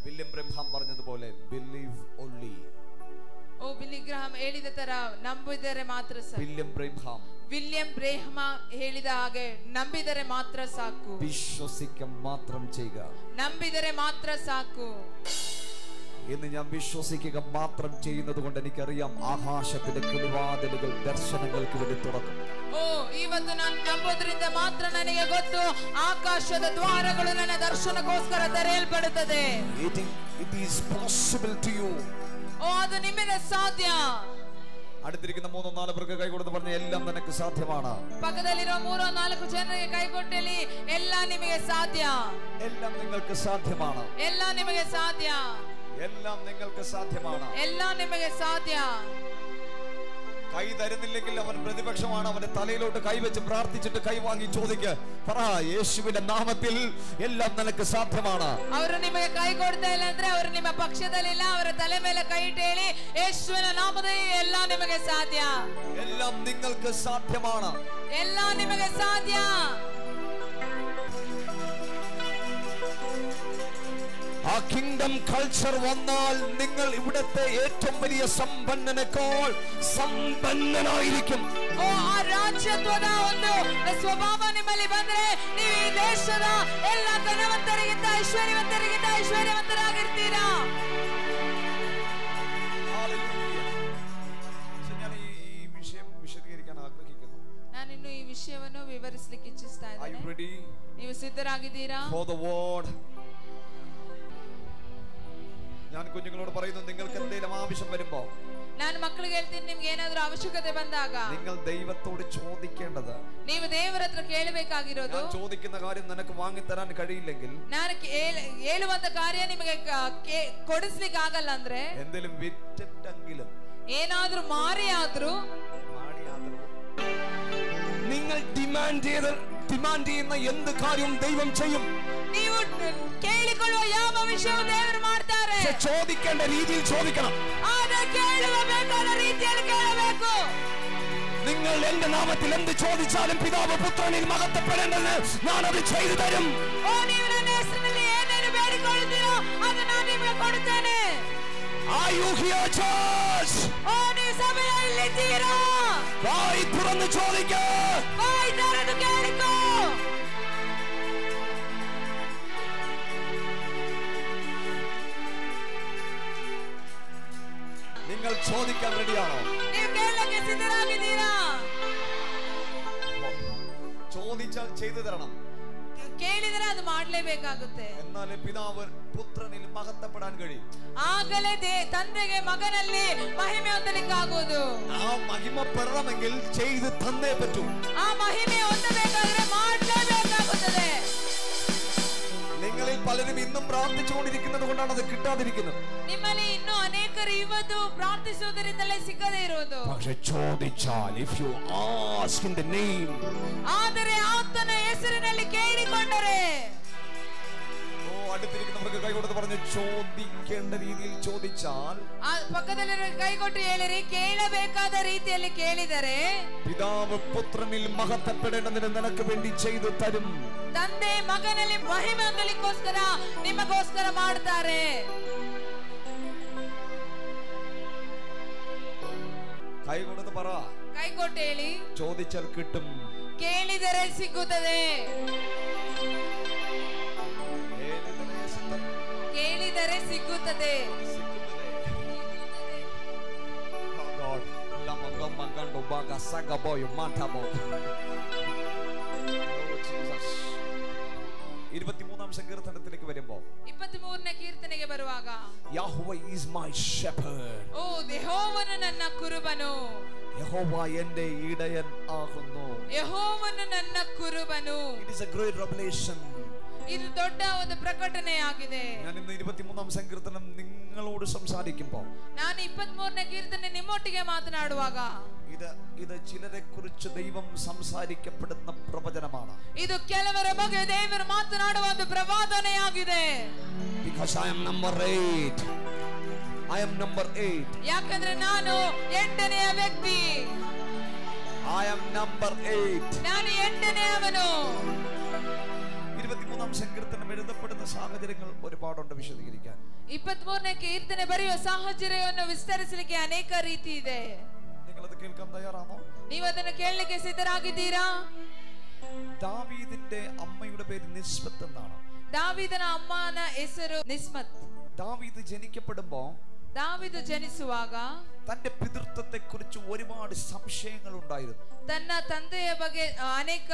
വില്യം ബ്രഹാം പറഞ്ഞതുപോലെ ബിലീവ് ഓൺലി. ಬಿಲ್ಲಿ ಗ್ರಹಾಂ ಹೇಳಿದ ತರ ನಂಬಿದರೆ ಮಾತ್ರ ಸಾಕು. ವಿಲಿಯಂ ಬ್ರೇಹಮ ಹೇಳಿದ ಹಾಗೆ ನಂಬಿದರೆ ಮಾತ್ರ ಸಾಕು. വിശ്വസിക്കാൻ മാത്രം ചെയ്യുക. ನಂಬಿದರೆ ಮಾತ್ರ ಸಾಕು. ഇന്ന് ഞാൻ വിശ്വസിക്കുക മാത്രം ചെയ്യുന്നത് കൊണ്ട് എനിക്കറിയാം ആകാശത്തിന്റെ കിളിവാതിലുകൾ ദർശനങ്ങൾക്ക് വേണ്ടി തുറക്കും. ಇವತ್ತು ನಾನು ನಂಬೋದ್ರಿಂದ ಮಾತ್ರ ನನಗೆ ಗೊತ್ತು, ಆಕಾಶದ ದ್ವಾರಗಳು ನನ್ನ ದರ್ಶನಕ್ಕೋಸ್ಕರ ತೆರೆಯಲ್ಪಡುತ್ತದೆ. It is possible to you. ಅದು ನಿಮಗೆ ಸಾಧ್ಯ. അടുത്തിരിക്കുന്ന 3-4 പേർക്ക് കൈ കൊടുത്ത് പറഞ്ഞ എല്ലാം നിനക്ക് സാധ്യമാണ്. പക്കದಲ್ಲಿರೋ 3-4 ಜನರಿಗೆ ಕೈ ಕೊಟ್ಟಲಿ, ಎಲ್ಲ ನಿಮಗೆ ಸಾಧ್ಯ. എല്ലാം നിങ്ങൾക്ക് സാധ്യമാണ്. ಎಲ್ಲ ನಿಮಗೆ ಸಾಧ್ಯ. എല്ലാം നിങ്ങൾക്ക് സാധ്യമാണ്. ಎಲ್ಲ ನಿಮಗೆ ಸಾಧ್ಯ. കൈ കൈ തരുന്നില്ലെങ്കിൽ അവൻ പ്രതിപക്ഷമാണ്. അവന്റെ തലയിലോട്ട് കൈവച്ച് പ്രാർത്ഥിച്ചിട്ട് കൈ വാങ്ങി ചോദിക്കുക, പറ യേശുവിന്റെ നാമത്തിൽ എല്ലാം നിനക്ക് സാധ്യമാണ്. ಅವರು ನಿಮಗೆ ಕೈ ಕೊಡ್ತಾ ಇಲ್ಲ ಅಂದ್ರೆ ಅವರು ನಿಮ್ಮ ಪಕ್ಷದಲ್ಲಿಲ್ಲ, ಅವರ ತಲೆ ಮೇಲೆ ಕೈ ಇಟ್ಟು ಹೇಳಿ ಯೇಸುವಿನ ನಾಮದಲ್ಲಿ ಎಲ್ಲ ನಿಮಗೆ ಸಾಧ್ಯ. എല്ലാം നിങ്ങൾക്ക് സാധ്യമാണ്. ಎಲ್ಲ ನಿಮಗೆ ಸಾಧ್ಯ. ആ കിങ്ഡം കൾച്ചർ വന്നാൽ നിങ്ങൾ ഇവിടത്തെ ഏറ്റവും വലിയ സമ്പന്നനേക്കാൾ സമ്പന്നനായിരിക്കും. ಓ ಆ ರಾಜ್ಯತ್ವದ ಒಂದು ಸ್ವಭಾವ ನಿಮ್ಮಲ್ಲಿ ಬಂದ್ರೆ ನೀವು ಈ ದೇಶದ ಎಲ್ಲ ಧನವಂತರಿಗಿಂತ ಐಶ್ವರ್ಯವಂತರಾಗಿರ್ತೀರಾ. ഞാൻ ഈ വിഷയം വിശദീകരിക്കാൻ ആഗ്രഹിക്കുന്നു. ನಾನು ಇನ್ನು ಈ ವಿಷಯವನ್ನು ವಿವರಿಸಲಿಕ್ಕೆ ಇಚ್ಛಿಸ್ತಾ ಇದ್ದೇನೆ. ನೀವು ಸಿದ್ಧರಾಗಿದ್ದೀರಾ? For the word. ഞാൻ കുഞ്ഞുങ്ങളോട് പറയുന്നു, നിങ്ങൾക്ക് എന്തെങ്കിലും ആവശ്യം വരുമ്പോ ನಾನು ಮಕ್ಕಳಿಗೆ ಹೇಳ್ತೀನಿ, ನಿಮ್ಗೆ ಏನಾದ್ರೂ ಅವಶ್ಯಕತೆ ಬಂದಾಗ നിങ്ങൾ ദൈവത്തോട് ചോദിക്കേണ്ടത്, ನೀವು ದೇವರ ಹತ್ರ ಕೇಳಬೇಕಾಗಿರೋದು, ഞാൻ ചോദിക്കുന്ന കാര്യം നിനക്ക് വാങ്ങിത്തരാൻ കഴിയില്ലെങ്കിൽ, ನಾನು ಹೇಳುವಂತ ಕಾರ್ಯ ನಿಮಗೆ ಕೊಡಿಸ್ಲಿಕ್ಕೆ ಆಗಲ್ಲ ಅಂದ್ರೆ എന്തെങ്കിലും വിറ്റിട്ടെങ്കിലും ಏನಾದ್ರೂ ಮಾರಿಯಾದ್ರೂ നിങ്ങൾ ഡിമാൻഡ് ചെയ്യുന്ന എന്ത് കാര്യവും ദൈവം ചെയ്യും. ನೀವು ಕೇಳಿಕೊಳ್ಳುವ ಯಾವ ವಿಷಯವು ದೇವರು ಮಾಡ್ತಾರೆ. ചോദിക്കേണ്ട രീതിയിൽ ചോദിക്കണം. ಆದ್ರೆ ಕೇಳುವ ಬೇಕಾದ ರೀತಿಯಲ್ಲಿ ಕೇಳಬೇಕು. നിങ്ങൾ എന്റെ നാമത്തിൽ എന്ത് ചോദിച്ചാലും പിതാവ് പുത്രനിൽ മഹത്വപ്പെടേണ്ടത് ഞാൻ അത് ചെയ്തു തരും. ಓ ನೀವು ನನ್ನ ಹೆಸರಿನಲ್ಲಿ ಏನೇನು ಬೇಡಿಕೊಳ್ಳುತ್ತೀರೋ ಅದು ನಾನು ನಿಮಗೆ ಕೊಡುತ್ತೇನೆ. Are you here, church? ಓ ನೀವು ಸಭೆಯಲ್ಲಿದ್ದೀರಾ? വായി തുറന്ന് ചോദിക്ക. ಬಾಯಿ ತೆರೆದು ಕೇಳಿಕೋ. നിങ്ങൾ ചോദിക്കാൻ റെഡിയാണോ? ನೀವು ಕೇಳಕ್ಕೆ ಸಿದ್ಧರಾಗಿದ್ದೀರಾ? ചോദിച്ചാൽ ചെയ്തു തരണം. ಕೇಳಿದ್ರೆ ಅದು ಮಾಡಲೇಬೇಕಾಗುತ್ತೆ. എന്നാലേ പിതാവ് പുത്രനിൽ മഹത്വപ്പെടാൻ കഴിയും. ಆಗಲೇ ತಂದೆಗೆ ಮಗನಲ್ಲಿ ಮಹಿಮೆ ಹೊಂದಲಿಕ್ಕಾಗುವುದು. ആ മഹിമ പെറണമെങ്കിൽ ചെയ്തു തന്നേ പറ്റൂ. ಆ ಮಹಿಮೆ ಹೊಂದಬೇಕಾದ್ರೆ ಮಾಡಲೇಬೇಕಾಗುತ್ತದೆ. നിങ്ങളിൽ പലരും ഇന്നും പ്രാർത്ഥിച്ചുകൊണ്ടിരിക്കുന്നത് കൊണ്ടാണ് അത് കിട്ടാതിരിക്കുന്നത്. ನಿಮ್ಮಲ್ಲಿ ಇನ್ನೂ ಅನೇಕರು ಇವತ್ತು ಪ್ರಾರ್ಥಿಸುವುದರಿಂದಲೇ ಸಿಗದೇ ಇರುವುದು. പക്ഷേ ചോദിച്ചാൽ, if you ask in the name, ಆದರೆ ಆತನ ಹೆಸರಿನಲ್ಲಿ ಕೇಳಿಕೊಂಡರೆ, അടുത്തിരിക്കുന്നവർക്ക് കൈ കൊടുത്ത് പറഞ്ഞു, ചോദിക്കേണ്ട രീതിയിൽ ചോദിച്ചാൽ, ಪಕ್ಕದಲ್ಲಿರುವ ಕೈ ಕೊಟ್ಟು ಹೇಳಿರಿ, ಕೇಳಬೇಕಾದ ರೀತಿಯಲ್ಲಿ ಕೇಳಿದರೆ പിതാവ് പുത്രനിൽ മഹത്വപ്പെടേണ്ടതിന് നിനക്ക് വേണ്ടി ചെയ്തു തരും. ತಂದೆ ಮಗನಲ್ಲಿ ಮಹಿಮೆ ಹೊಂದಲಿಕ್ಕೋಸ್ಕರ ನಿಮಗೋಸ್ಕರ ಮಾಡ್ತಾರೆ. കൈ കൊടുത്ത് പറ, ಕೈ ಕೊಟ್ಟು ಹೇಳಿ, ചോദിച്ചാൽ കിട്ടും, ಕೇಳಿದರೆ ಸಿಗುತ್ತದೆ. ಕೇಳಿದರೆ ಸಿಗುತ್ತದೆ. സങ്കീർത്തനത്തിലേക്ക് വരുമ്പോൾ 23ನೇ ಕೀರ್ತನೆಗೆ ಬರುವಾಗ, Yahweh is my shepherd. ಓ ಯೆಹೋವನು ನನ್ನ ಕುರುಬನು. യഹോവ എൻ്റെ ഇടയൻ ആകുന്നു. ಯೆಹೋವನು ನನ್ನ ಕುರುಬನು. It is a great revelation. ಇದು ದೊಡ್ಡ ಒಂದು ಪ್ರಕಟಣೆಯಾಗಿದೆ. ഞാൻ ഇന്ന് 23ാം സങ്കീർത്തനം നിങ്ങളോട് സംസാരിക്കുമ്പോൾ, ನಾನು 23ನೇ ಕೀರ್ತನೆ ನಿಮ್ಮೊಟ್ಟಿಗೆ ಮಾತನಾಡುವಾಗ, ഇത് ചിലരെ കുറിച്ച് ദൈവം സംസാരിക്കപ്പെടുന്ന പ്രവചനമാണ്. ಇದು ಕೆಲವರ ಬಗ್ಗೆ ದೇವರು ಮಾತನಾಡುವ ಒಂದು ಪ್ರವಾದನೆಯಾಗಿದೆ. Because I am number 8. I am number 8. ಯಾಕಂದ್ರೆ ನಾನು 8ನೇ ವ್ಯಕ್ತಿ. I am number 8. ನಾನು 8ನೇಯವನು. 23ാം സങ്കീർത്തനം എഴുതപ്പെടുന്ന സാഹചര്യങ്ങൾ ഒരുപാടുണ്ട് വിശദീകരിക്കാൻ. 23ನೇ ಕೀರ್ತನೆ ಬರೆಯುವ ಸಾಹಚರ್ಯವನ್ನು ವಿಸ್ತರಿಸಲಿಕ್ಕೆ ಅನೇಕ ರೀತಿ ಇದೆ. നിങ്ങളത് കേൾക്കാൻ തയ്യാറാണോ? ನೀವು ಅದನ್ನು ಕೇಳಲಿಕ್ಕೆ ಸಿದ್ಧರಾಗಿದ್ದೀರಾ? ദാവീദിന്റെ അമ്മയുടെ പേര് നിസ്ബത്ത് എന്നാണ്. ದಾವೀದನ ಅಮ್ಮನ ಹೆಸರು ನಿಸ್ಮತ್. ദാവീദ് ജനിക്കപ്പെടുമ്പോ, ದಾವೀದು ಜನಿಸುವಾಗ തന്റെ പിതൃത്വത്തെ കുറിച്ച് ഒരുപാട് സംശയങ്ങൾ ഉണ്ടായിരുന്നു. ತನ್ನ ತಂದೆಯ ಬಗ್ಗೆ ಅನೇಕ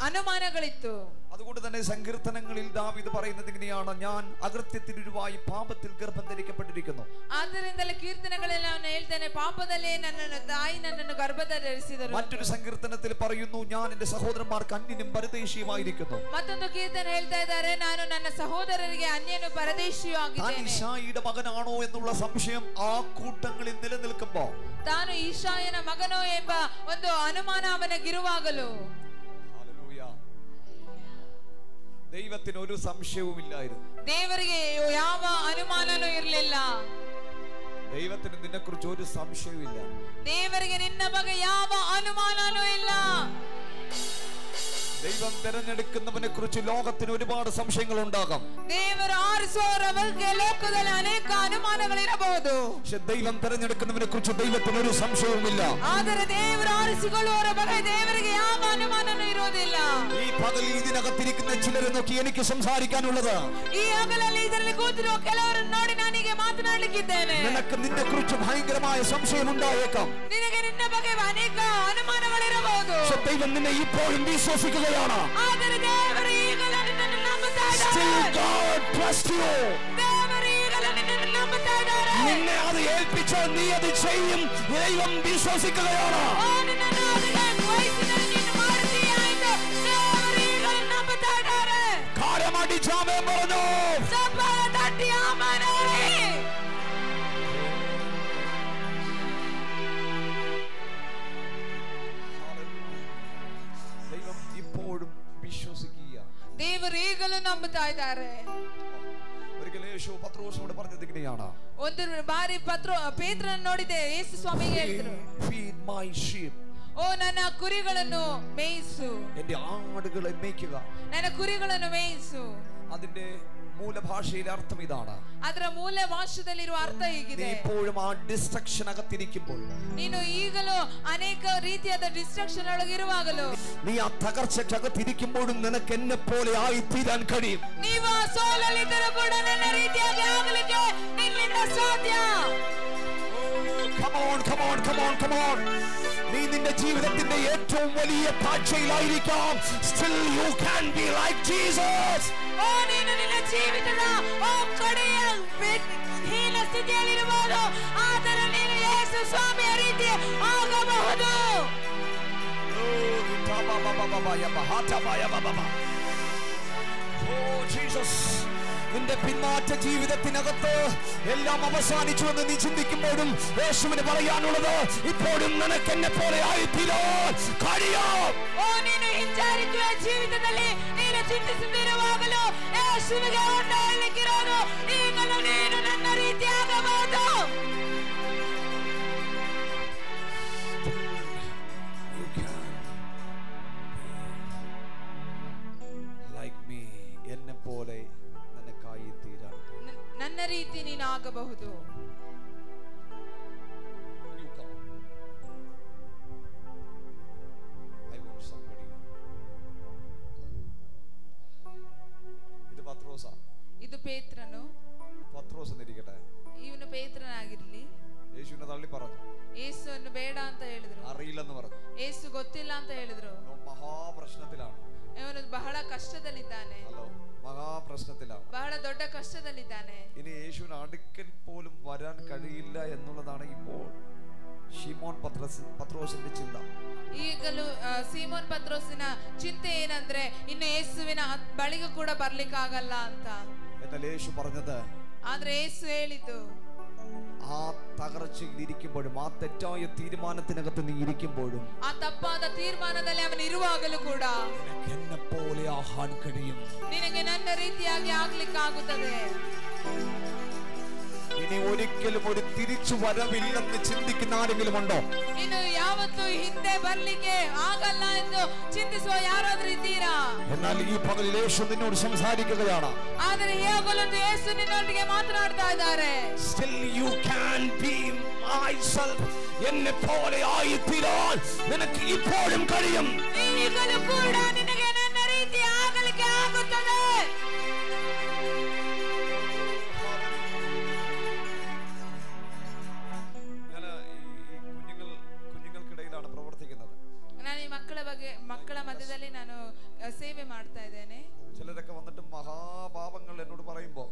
അനുമാനಗಳಿತ್ತು. അതുകൊണ്ട് തന്നെ സങ്കീർത്തനങ്ങളിൽ ദാവീദ് പറയുന്നത് ഇങ്ങനെയാണ്, ഞാൻ അകൃത്യത്തിനുരുവായി പാപത്തിൽ ഗർഭം ധരിക്കപ്പെട്ടിരിക്കുന്നു. ಆದ್ದರಿಂದಲೇ ಕೀರ್ತನೆಗಳಲ್ಲಿ ಅವನು ಹೇಳ್ತಾನೆ, ಪಾಪದಲ್ಲೇ ನನ್ನ ತಾಯಿ ನನ್ನನ್ನು ಗರ್ಭಧರಿಸಿದರು. മറ്റൊരു സങ്കീർത്തനത്തിൽ പറയുന്നു, ഞാൻ എന്റെ സഹോദരന്മാർക്ക് അന്യനും പരദേശിയുമായിരിക്കുന്നു. ಮತ್ತೊಂದು ಕೀರ್ತನೆ ಹೇಳ್ತಾ ಇದ್ದಾರೆ, ನಾನು ನನ್ನ ಸಹೋದರರಿಗೆ ಅನ್ಯನು ಪರದೇಶಿಯೂ ಆಗಿದ್ದೇನೆ. ഇശായിയുടെ മകനാണോ എന്നുള്ള സംശയം ആ കൂട്ടങ്ങളിൽ നിലനിൽക്കുമ്പോ, ತಾನು ಈಶಾಯನ ಮಗನೋ ಎಂಬ ಒಂದು ಅನುಮಾನ ಅವನಿಗಿರುವಾಗಲೂ ദൈവത്തിന് ഒരു സംശയവുമില്ലായിരുന്നു. ದೇವರಿಗೆ ಯಾವ ಅನುಮಾನನೂ ಇರಲಿಲ್ಲ. ദൈവത്തിന് നിന്നെക്കുറിച്ച് ഒരു സംശയവുമില്ല. ದೇವರಿಗೆ ನಿನ್ನ ಬಗ್ಗೆ ಯಾವ ಅನುಮಾನನೂ ಇಲ್ಲ. ദൈവം തിരഞ്ഞെടുക്കുന്നവനെ കുറിച്ച് ലോകത്തിന് ഒരുപാട് സംശയങ്ങൾ ഉണ്ടാകാം. ದೇವರು ಆರಿಸುವವರ ಬಗ್ಗೆ ಲೋಕದಲ್ಲಿ ಅನೇಕ ಅನುಮಾನಗಳಿರಬಹುದು. പക്ഷേ ദൈവം തിരഞ്ഞെടുക്കുന്നവനെ കുറിച്ച് ദൈവത്തിന് ഒരു സംശയവുമില്ല. ಆದರೆ ದೇವರು ಆರಿಸಿಕೊಳ್ಳುವವರ ಬಗ್ಗೆ ದೇವರಿಗೆ ಯಾವ ಅನುಮಾನನೂ ಇರುವುದಿಲ್ಲ. ഈ പകൽ ഇതിനകത്തിരിക്കുന്ന ചിലരെ നോക്കി എനിക്ക് സംസാരിക്കാനുള്ളത്, ಈ ಹಗಲಲ್ಲಿ ಇದರಲ್ಲಿ ಕೂತಿರುವ ಕೆಲವರನ್ನು ನೋಡಿ ನಾನೀಗ ಮಾತನಾಡಲಿಕ್ಕಿದ್ದೇನೆ. നിനക്ക് നിന്നെ കുറിച്ച് ഭയങ്കരമായ സംശയം ഉണ്ടായേക്കാം. ನಿನಗೆ ನಿನ್ನ ಬಗ್ಗೆ ಅನೇಕ ಅನುಮಾನಗಳಿರಬಹುದು. പക്ഷേ ദൈവം നിന്നെ ഇപ്പോഴും വിശ്വസിക്കുകയാണ്. ಆದರೆ ದೇವರು ಈಗಲೂ ನಿನ್ನನ್ನು ನಂಬುತ್ತಾ ಇದ್ದಾರೆ. Still God trusts you. ದೇವರು ಈಗಲೂ ನಿನ್ನನ್ನು ನಂಬುತ್ತಾ ಇದ್ದಾರೆ. നിന്നെ അത് ഏൽപ്പിച്ചാൽ നീ അത് ചെയ്യും. ദൈവം വിശ്വസിക്കുകയാണ്. ನಿನ್ನನ್ನು ಅದಕ್ಕೆ ವಹಿಸಿದರೆ ನೀನು ಮಾಡ್ತೀಯ ಎಂದು ದೇವರು ಈಗಲೂ ನಂಬುತ್ತಾ ಇದ್ದಾರೆ. കാരമടിച്ച് ആമേൻ പറഞ്ഞു. ಚಪ್ಪಾಳೆ ತಟ್ಟಿ ಆಮೆನ್ ಹೇಳಿ. ദൈവം ഇപ്പോഴും വിശ്വസിക്കുക. ದೇವರು ಈಗಲೂ ನಂಬುತ್ತಾ ಇದ್ದಾರೆ. ഒരിക്കൽ യേശു പത്രോസിനോട് പറഞ്ഞത് ഇങ്ങനെയാണ്, ಒಂದು ಬಾರಿ ಪೇತ್ರನನ್ನು ನೋಡಿದೆ. ಯೇಸು ಸ್ವಾಮಿಗೆ ಹೇಳಿದ್ರು, Feed my sheep. ಓ ನನ್ನ ಕುರಿಗಳನ್ನು ಮೇಯಿಸು, എന്റെ ആടുകളെ മേയ്ക്കുക. ನನ್ನ ಕುರಿಗಳನ್ನು ಮೇಯಿಸು. അതിന്റെ മൂലഭാഷയിലെ അർത്ഥം ഇതാണ്. ಅದರ ಮೂಲ ಭಾಷೆಯಲ್ಲಿರುವ ಅರ್ಥ നീ ಹೀಗಿದೆ, ഇപ്പോഴും ആ ഡിസ്ട്രക്ഷൻ അകത്തിരിക്കുമ്പോൾ, ನೀನು ಈಗಲೂ ಅನೇಕ ರೀತಿಯಾದ ಡಿಸ್ಟ್ರಕ್ಷನ್ ಒಳಗಿರುವಾಗಲೂ, നീ ആ തകർച്ചക്കകത്തിരിക്കുമ്പോഴും നിനക്ക് എന്നെ പോലെ ആയി തീരാൻ കഴിയും. ನೀವು ಸೋಲಲ್ಲಿದ್ದರೂ ಕೂಡ ನನ್ನ ರೀತಿಯಾಗಿ ಆಗಲಿಕ್ಕೆ ನಿನ್ನಿಂದ ಸಾಧ್ಯ. Come on, come on, come on, come on. നീ നിന്റെ ജീവിതത്തിന്റെ ഏറ്റവും വലിയ താഴ്ചയിലായിരിക്കാം. Still you can be like Jesus. ಓ ನೀನು ನಿನ್ನ ಜೀವಿತದ ಕಡೆಯ ಹೀನ ಸ್ಥಿತಿಯಲ್ಲಿರಬಹುದು, ಆದರೆ ನೀನು ಯೇಸು ಸ್ವಾಮಿಯ ರೀತಿ ಆಗಬಹುದು. Oh Jesus, നിന്റെ പിന്മാറ്റ ജീവിതത്തിനകത്ത് എല്ലാം അവസാനിച്ചു എന്ന് നീ ചിന്തിക്കുമ്പോഴും യേശുവിന് പറയാനുള്ളത്, ഇപ്പോഴും നിനക്ക് എന്നെ പോലെ ആയിത്തീരാൻ കഴിയാം. ಓ ನೀನು ಹಿಂಜರಿಯುವ ಜೀವಿತದಲ್ಲಿ ನೀನು ಚಿಂತಿಸುತ್ತಿರುವಾಗಲೂ ಯೇಸುವಿಗೆ ಒಂದು ಹೇಳಲಿಕ್ಕಿರೋದು, ಈಗಲೂ ನೀನು ನನ್ನ ರೀತಿ ಆಗಬಹುದು. You can be like me. എന്നെ പോലെ നിനക്കായി തീരാൻ. ನನ್ನ ರೀತಿ ನೀನು ಆಗಬಹುದು. You come. I want somebody. ഇത് പത്രോസാ. ಇದು ಪೇತ್ರನು. പത്രോസ് എന്നിരിക്കട്ടെ. ಇವನು ಪೇತ್ರನಾಗಿರ್ಲಿ. യേശുവിനെ തള്ളി പറഞ്ഞു. ಯೇಸುವನ್ನು ಬೇಡ ಅಂತ ಹೇಳಿದ್ರು. അറിയില്ലെന്ന് പറഞ്ഞു. ಯೇಸು ಗೊತ್ತಿಲ್ಲ ಅಂತ ಹೇಳಿದ್ರು. മഹാപ്രശ്നത്തിലാണ്. ಇವನು ಬಹಳ ಕಷ್ಟದಲ್ಲಿದ್ದಾನೆ. ഹലോ, മഹാപ്രശ്നത്തിലാണ്. ಬಹಳ ದೊಡ್ಡ ಕಷ್ಟದಲ್ಲಿದ್ದಾನೆ. ഇനി യേശുവിന് അടുക്കൽ പോലും വരാൻ കഴിയില്ല എന്നുള്ളതാണ് ഇപ്പോൾ ശിമോൻ പത്രോസിന്റെ ചിന്ത. ಈಗಲೂ ಸೀಮೋನ್ ಪತ್ರೋಸಿನ ಚಿಂತೆ ಏನಂದ್ರೆ ಇನ್ನು ಯೇಸುವಿನ ಬಳಿಗೂ ಕೂಡ ಬರ್ಲಿಕ್ಕಾಗಲ್ಲ ಅಂತ. എന്നാൽ യേശു പറഞ്ഞത്, ಆದ್ರೆ ಯೇಸು ಹೇಳಿದ್ದು, ആ തകർച്ചയിൽ ഇരിക്കുമ്പോഴും ആ തെറ്റായ തീരുമാനത്തിനകത്ത് നീ ഇരിക്കുമ്പോഴും ಆ ತಪ್ಪಾದ ತೀರ್ಮಾನದಲ್ಲಿ ಅವನು ಇರುವಾಗಲೂ ಕೂಡ നിനക്ക് എന്നെ പോലെ ആഹാൻ കഴിയും. ನಿನಗೆ ನನ್ನ ರೀತಿಯಾಗಿ ಆಗ್ಲಿಕ್ಕಾಗುತ್ತದೆ. ഇനി ഒരിക്കലും ഒരു തിരിച്ചു വരവില്ലെന്ന് ചിന്തിക്കുന്ന ആരെങ്കിലും ഉണ്ടോ? ಇನ್ನು ಯಾವತ್ತೂ ಹಿಂದೆ ಬರ್ಲಿಕ್ಕೆ ಆಗಲ್ಲ ಎಂದು ಚಿಂತಿಸುವ ಯಾರಾದ್ರೂ ಇದ್ದೀರಾ? എന്നാൽ ഈ പകലിൽ യേശു നിന്നോട് സംസാരിക്കുകയാണ്. ಆದರೆ ಈಗಲೂ ಯೇಸು ನಿನ್ನೊಟ್ಟಿಗೆ ಮಾತನಾಡ್ತಾ ಇದ್ದಾರೆ. Still you can be myself. എന്നെ പോലെ ആയിത്തീരാൻ നിനക്ക് ഇപ്പോഴും കഴിയും. ಈಗಲೂ ಕೂಡ ನಿನಗೆ ನನ್ನ ರೀತಿ ಆಗಲಿಕ್ಕೆ ಆಗುತ್ತದೆ. കുഞ്ഞുങ്ങൾക്കിടയിലാണ് പ്രവർത്തിക്കുന്നത്. ನಾನು ಈ ಮಕ್ಕಳ ಮಧ್ಯದಲ್ಲಿ ನಾನು ಸೇವೆ ಮಾಡ್ತಾ ಇದ್ದೇನೆ. ചിലരൊക്കെ വന്നിട്ട് മഹാപാപങ്ങൾ എന്നോട് പറയുമ്പോ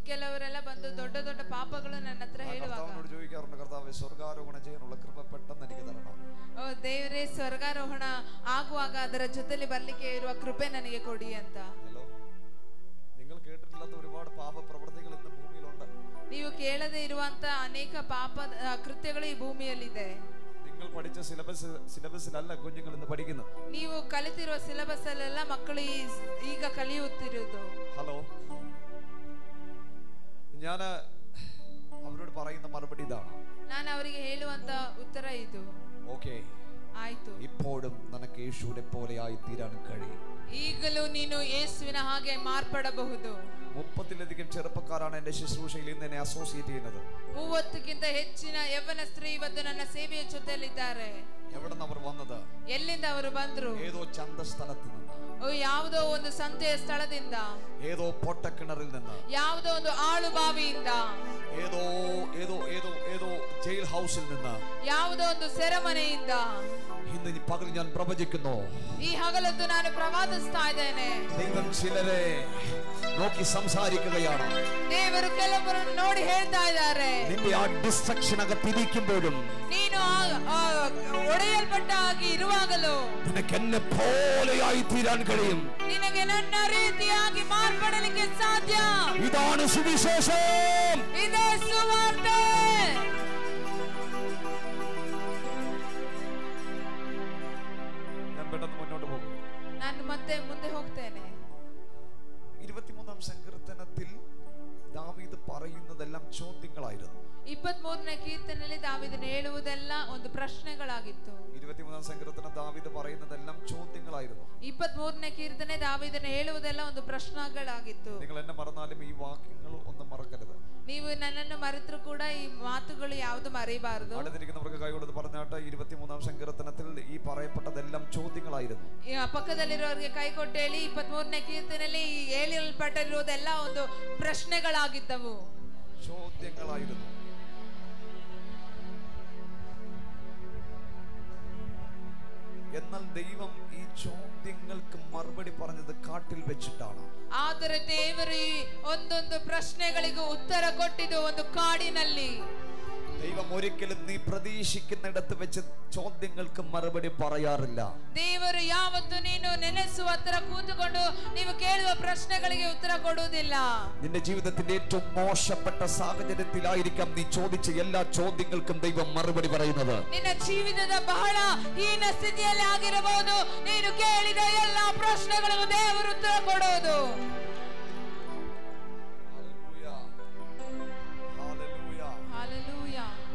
ಕೆಲವರೆಲ್ಲ ಬಂದು ದೊಡ್ಡ ದೊಡ್ಡ ಪಾಪಗಳು ನನ್ನ ಹತ್ರ ಹೇಳುವಾಗ കർത്താവിനോട് ചോദിക്കാറുണ്ട്, കർത്താവേ സ്വർഗാരോഹണം ചെയ്യാനുള്ള കൃപ പെട്ടെന്ന് എനിക്ക് തരണം. ಓ ದೇವರೇ, ಸ್ವರ್ಗಾರೋಹಣ ಆಗುವಾಗ ಅದರ ಜೊತೆಲಿ ಬರ್ಲಿಕ್ಕೆ ಇರುವ ಕೃಪೆ ನನಗೆ ಕೊಡಿ ಅಂತ. ഹലോ, നിങ്ങൾ കേട്ടിട്ടില്ലാത്ത ഒരുപാട് പാപ പ്രവൃത്തികൾ ഇന്ന് ഭൂമിയിലുണ്ട്. ನೀವು ಕೇಳದೇ ಇರುವಂತ ಅನೇಕ ಪಾಪ ಕೃತ್ಯಗಳು ಈ ಭೂಮಿಯಲ್ಲಿದೆ. പഠിച്ച സിലബസിലല്ല കുഞ്ഞുങ്ങൾ ഇന്ന് പഠിക്കുന്നത്. ನೀವು ಕಲಿತಿರುವ ಸಿಲೆಬಸ್ ಅಲ್ಲೆಲ್ಲ ಮಕ್ಕಳು ಈಗ ಕಲಿಯುತ್ತಿರುವುದು. ഹലോ, ഞാൻ അവരോട് പറയുന്ന മറുപടി ഇതാണ്. ನಾನು ಅವರಿಗೆ ಹೇಳುವಂತ ಉತ್ತರ ಇದು. ഓക്കേ, ಆಯ್ತು. ഇപ്പോഴും നിനക്ക് യേശുവിനെ പോലെയായി തീരാൻ കഴിയും. ಈಗಲೂ ನೀನು ಯೇಸುವಿನ ಹಾಗೆ ಮಾರ್ಪಡಬಹುದು. 30-ലധികം ചെറുപ്പക്കാരാണ് എന്റെ ശുശ്രൂഷയിൽ ഇന്ന് എന്നെ അസോസിയേറ്റ് ചെയ്യുന്നത്. 30ಕ್ಕಿಂತ ಹೆಚ್ಚಿನ ಯೌವನಸ್ಥರು ಇವತ್ತು ನನ್ನ ಸೇವೆಯ ಜೊತೆಯಲ್ಲಿದ್ದಾರೆ. എവിടെ നിന്ന് അവർ വന്നത്? ಎಲ್ಲಿಂದ ಅವರು ಬಂದ್ರು? ഏതോ ചന്തസ്ഥലത്ത് നിന്ന്, ಯಾವುದೋ ಒಂದು ಸಂತೆಯ ಸ್ಥಳದಿಂದ, ഏതോ പൊട്ടക്കിണറിൽ നിന്ന്, ಯಾವುದೋ ಒಂದು ಆಳುಬಾವಿಯಿಂದ, ഏതോ ഏതോ ഏതോ ഏതോ ജയിൽ ഹൗസിൽ നിന്ന്, ಯಾವುದೋ ಒಂದು ಸೆರೆಮನೆಯಿಂದ. ഇന്ന് ഈ പകൽ ഞാൻ പ്രവചിക്കുന്നു, ಈ ಹಗಲೊತ್ತು ನಾನು ಪ್ರವಾದಿಸ್ತಾ ಇದ್ದೇನೆ. ദൈവം ചിലരെ നോക്കി സംസാരിക്കുകയാണ്. ದೇವರು ಕೆಲವರನ್ನು ನೋಡಿ ಹೇಳ್ತಾ ಇದ್ದಾರೆ, നിന്റെ ആ ഡിസ്ട്രക്ഷൻ അകത്തിരിക്കുമ്പോഴും, ನೀನು ಒಡೆಯಲ್ಪಟ್ಟ ಆಗಿ ಇರುವಾಗಲೂ നിനക്ക് എന്നെ പോലെയായി തീരാൻ കഴിയും. ನಿನಗೆ ನನ್ನ ರೀತಿಯಾಗಿ ಮಾರ್ಪಡಲಿಕ್ಕೆ ಸಾಧ್ಯ. ഇതാണ് സുവിശേഷം. ಇದೇ ಸುವಾರ್ತೆ. ഞാൻ പെട്ടെന്ന് മുന്നോട്ട് പോകും. ನಾನು ಮತ್ತೆ ಮುಂದೆ ಹೋಗ್ತೇನೆ. 23-ാം സങ്കീർത്തനത്തിൽ ദാവീദ് പറയുന്നതെല്ലാം ചോദ്യങ്ങളായിരുന്നു. 23ನೇ ಕೀರ್ತನೆಯಲ್ಲಿ ದಾವೀದನು ಹೇಳುವುದೆಲ್ಲ ಒಂದು ಪ್ರಶ್ನೆಗಳಾಗಿತ್ತು. 23-ാം സങ്കീർത്തനം ദാവീദ് പറയുന്നതെല്ലാം ചോദ്യങ്ങളായിരുന്നു. 23ನೇ ಕೀರ್ತನೆ ದಾವೀದನು ಹೇಳುವುದೆಲ್ಲ ಒಂದು ಪ್ರಶ್ನೆಗಳಾಗಿತ್ತು. നിങ്ങൾ എന്നെ മറന്നാലും ഈ വാക്യങ്ങൾ ഒന്നും മറക്കരുത്. ನೀವು ನನ್ನನ್ನು ಮರೆತರೂ ಕೂಡ ಈ ಮಾತುಗಳು ಯಾವುದು ಮರೆಯಬಾರದು. അടുത്തിരിക്കുന്നവർക്ക് കൈ കൊടുത്ത് പറഞ്ഞാട്ട് 23-ാം സങ്കീർത്തനത്തിൽ ഈ പറയപ്പെട്ടതെല്ലാം ചോദ്യങ്ങളായിരുന്നു. ಪಕ್ಕದಲ್ಲಿರೋರಿಗೆ ಕೈ ಕೊಟ್ಟು ಹೇಳಿ, 23ನೇ ಕೀರ್ತನೆಯಲ್ಲಿ ಹೇಳಿರಲ್ಪಟ್ಟಿರುವುದೆಲ್ಲ ಒಂದು ಪ್ರಶ್ನೆಗಳಾಗಿದ್ದವು, ചോദ്യങ്ങളായിരുന്നു. എന്നാൽ ദൈവം ഈ ചോദ്യങ്ങൾക്ക് മറുപടി പറഞ്ഞത് കാട്ടിൽ വെച്ചിട്ടാണ്. ಆದರೆ ದೇವರು ಒಂದೊಂದು ಪ್ರಶ್ನೆಗಳಿಗೂ ಉತ್ತರ ಕೊಟ್ಟಿದ್ದು ಒಂದು ಕಾಡಿನಲ್ಲಿ. ദൈവം ഒരിക്കലും നീ പ്രതീക്ഷിക്കുന്നിടത്ത് വെച്ച് ചോദ്യങ്ങൾക്ക് മറുപടി പറയാറില്ല. ದೇವರು ಯಾವತ್ತೂ ನೀನು ನೆನೆಸುವ ಹತ್ರ ಕೂತುಕೊಂಡು ನೀವು ಕೇಳುವ ಪ್ರಶ್ನೆಗಳಿಗೆ ಉತ್ತರ ಕೊಡುವುದಿಲ್ಲ. നിന്റെ ജീവിതത്തിന്റെ ഏറ്റവും മോശപ്പെട്ട സാഹചര്യത്തിലായിരിക്കാം നീ ചോദിച്ച എല്ലാ ചോദ്യങ്ങൾക്കും ദൈവം മറുപടി പറയുന്നത്. ನಿನ್ನ ಜೀವಿತದ ಬಹಳ ಹೀನ ಸ್ಥಿತಿಯಲ್ಲಿ ಆಗಿರಬಹುದು, ನೀನು ಕೇಳಿದ ಎಲ್ಲಾ ಪ್ರಶ್ನೆಗಳಿಗೂ ದೇವರು ಉತ್ತರ ಕೊಡುವುದು.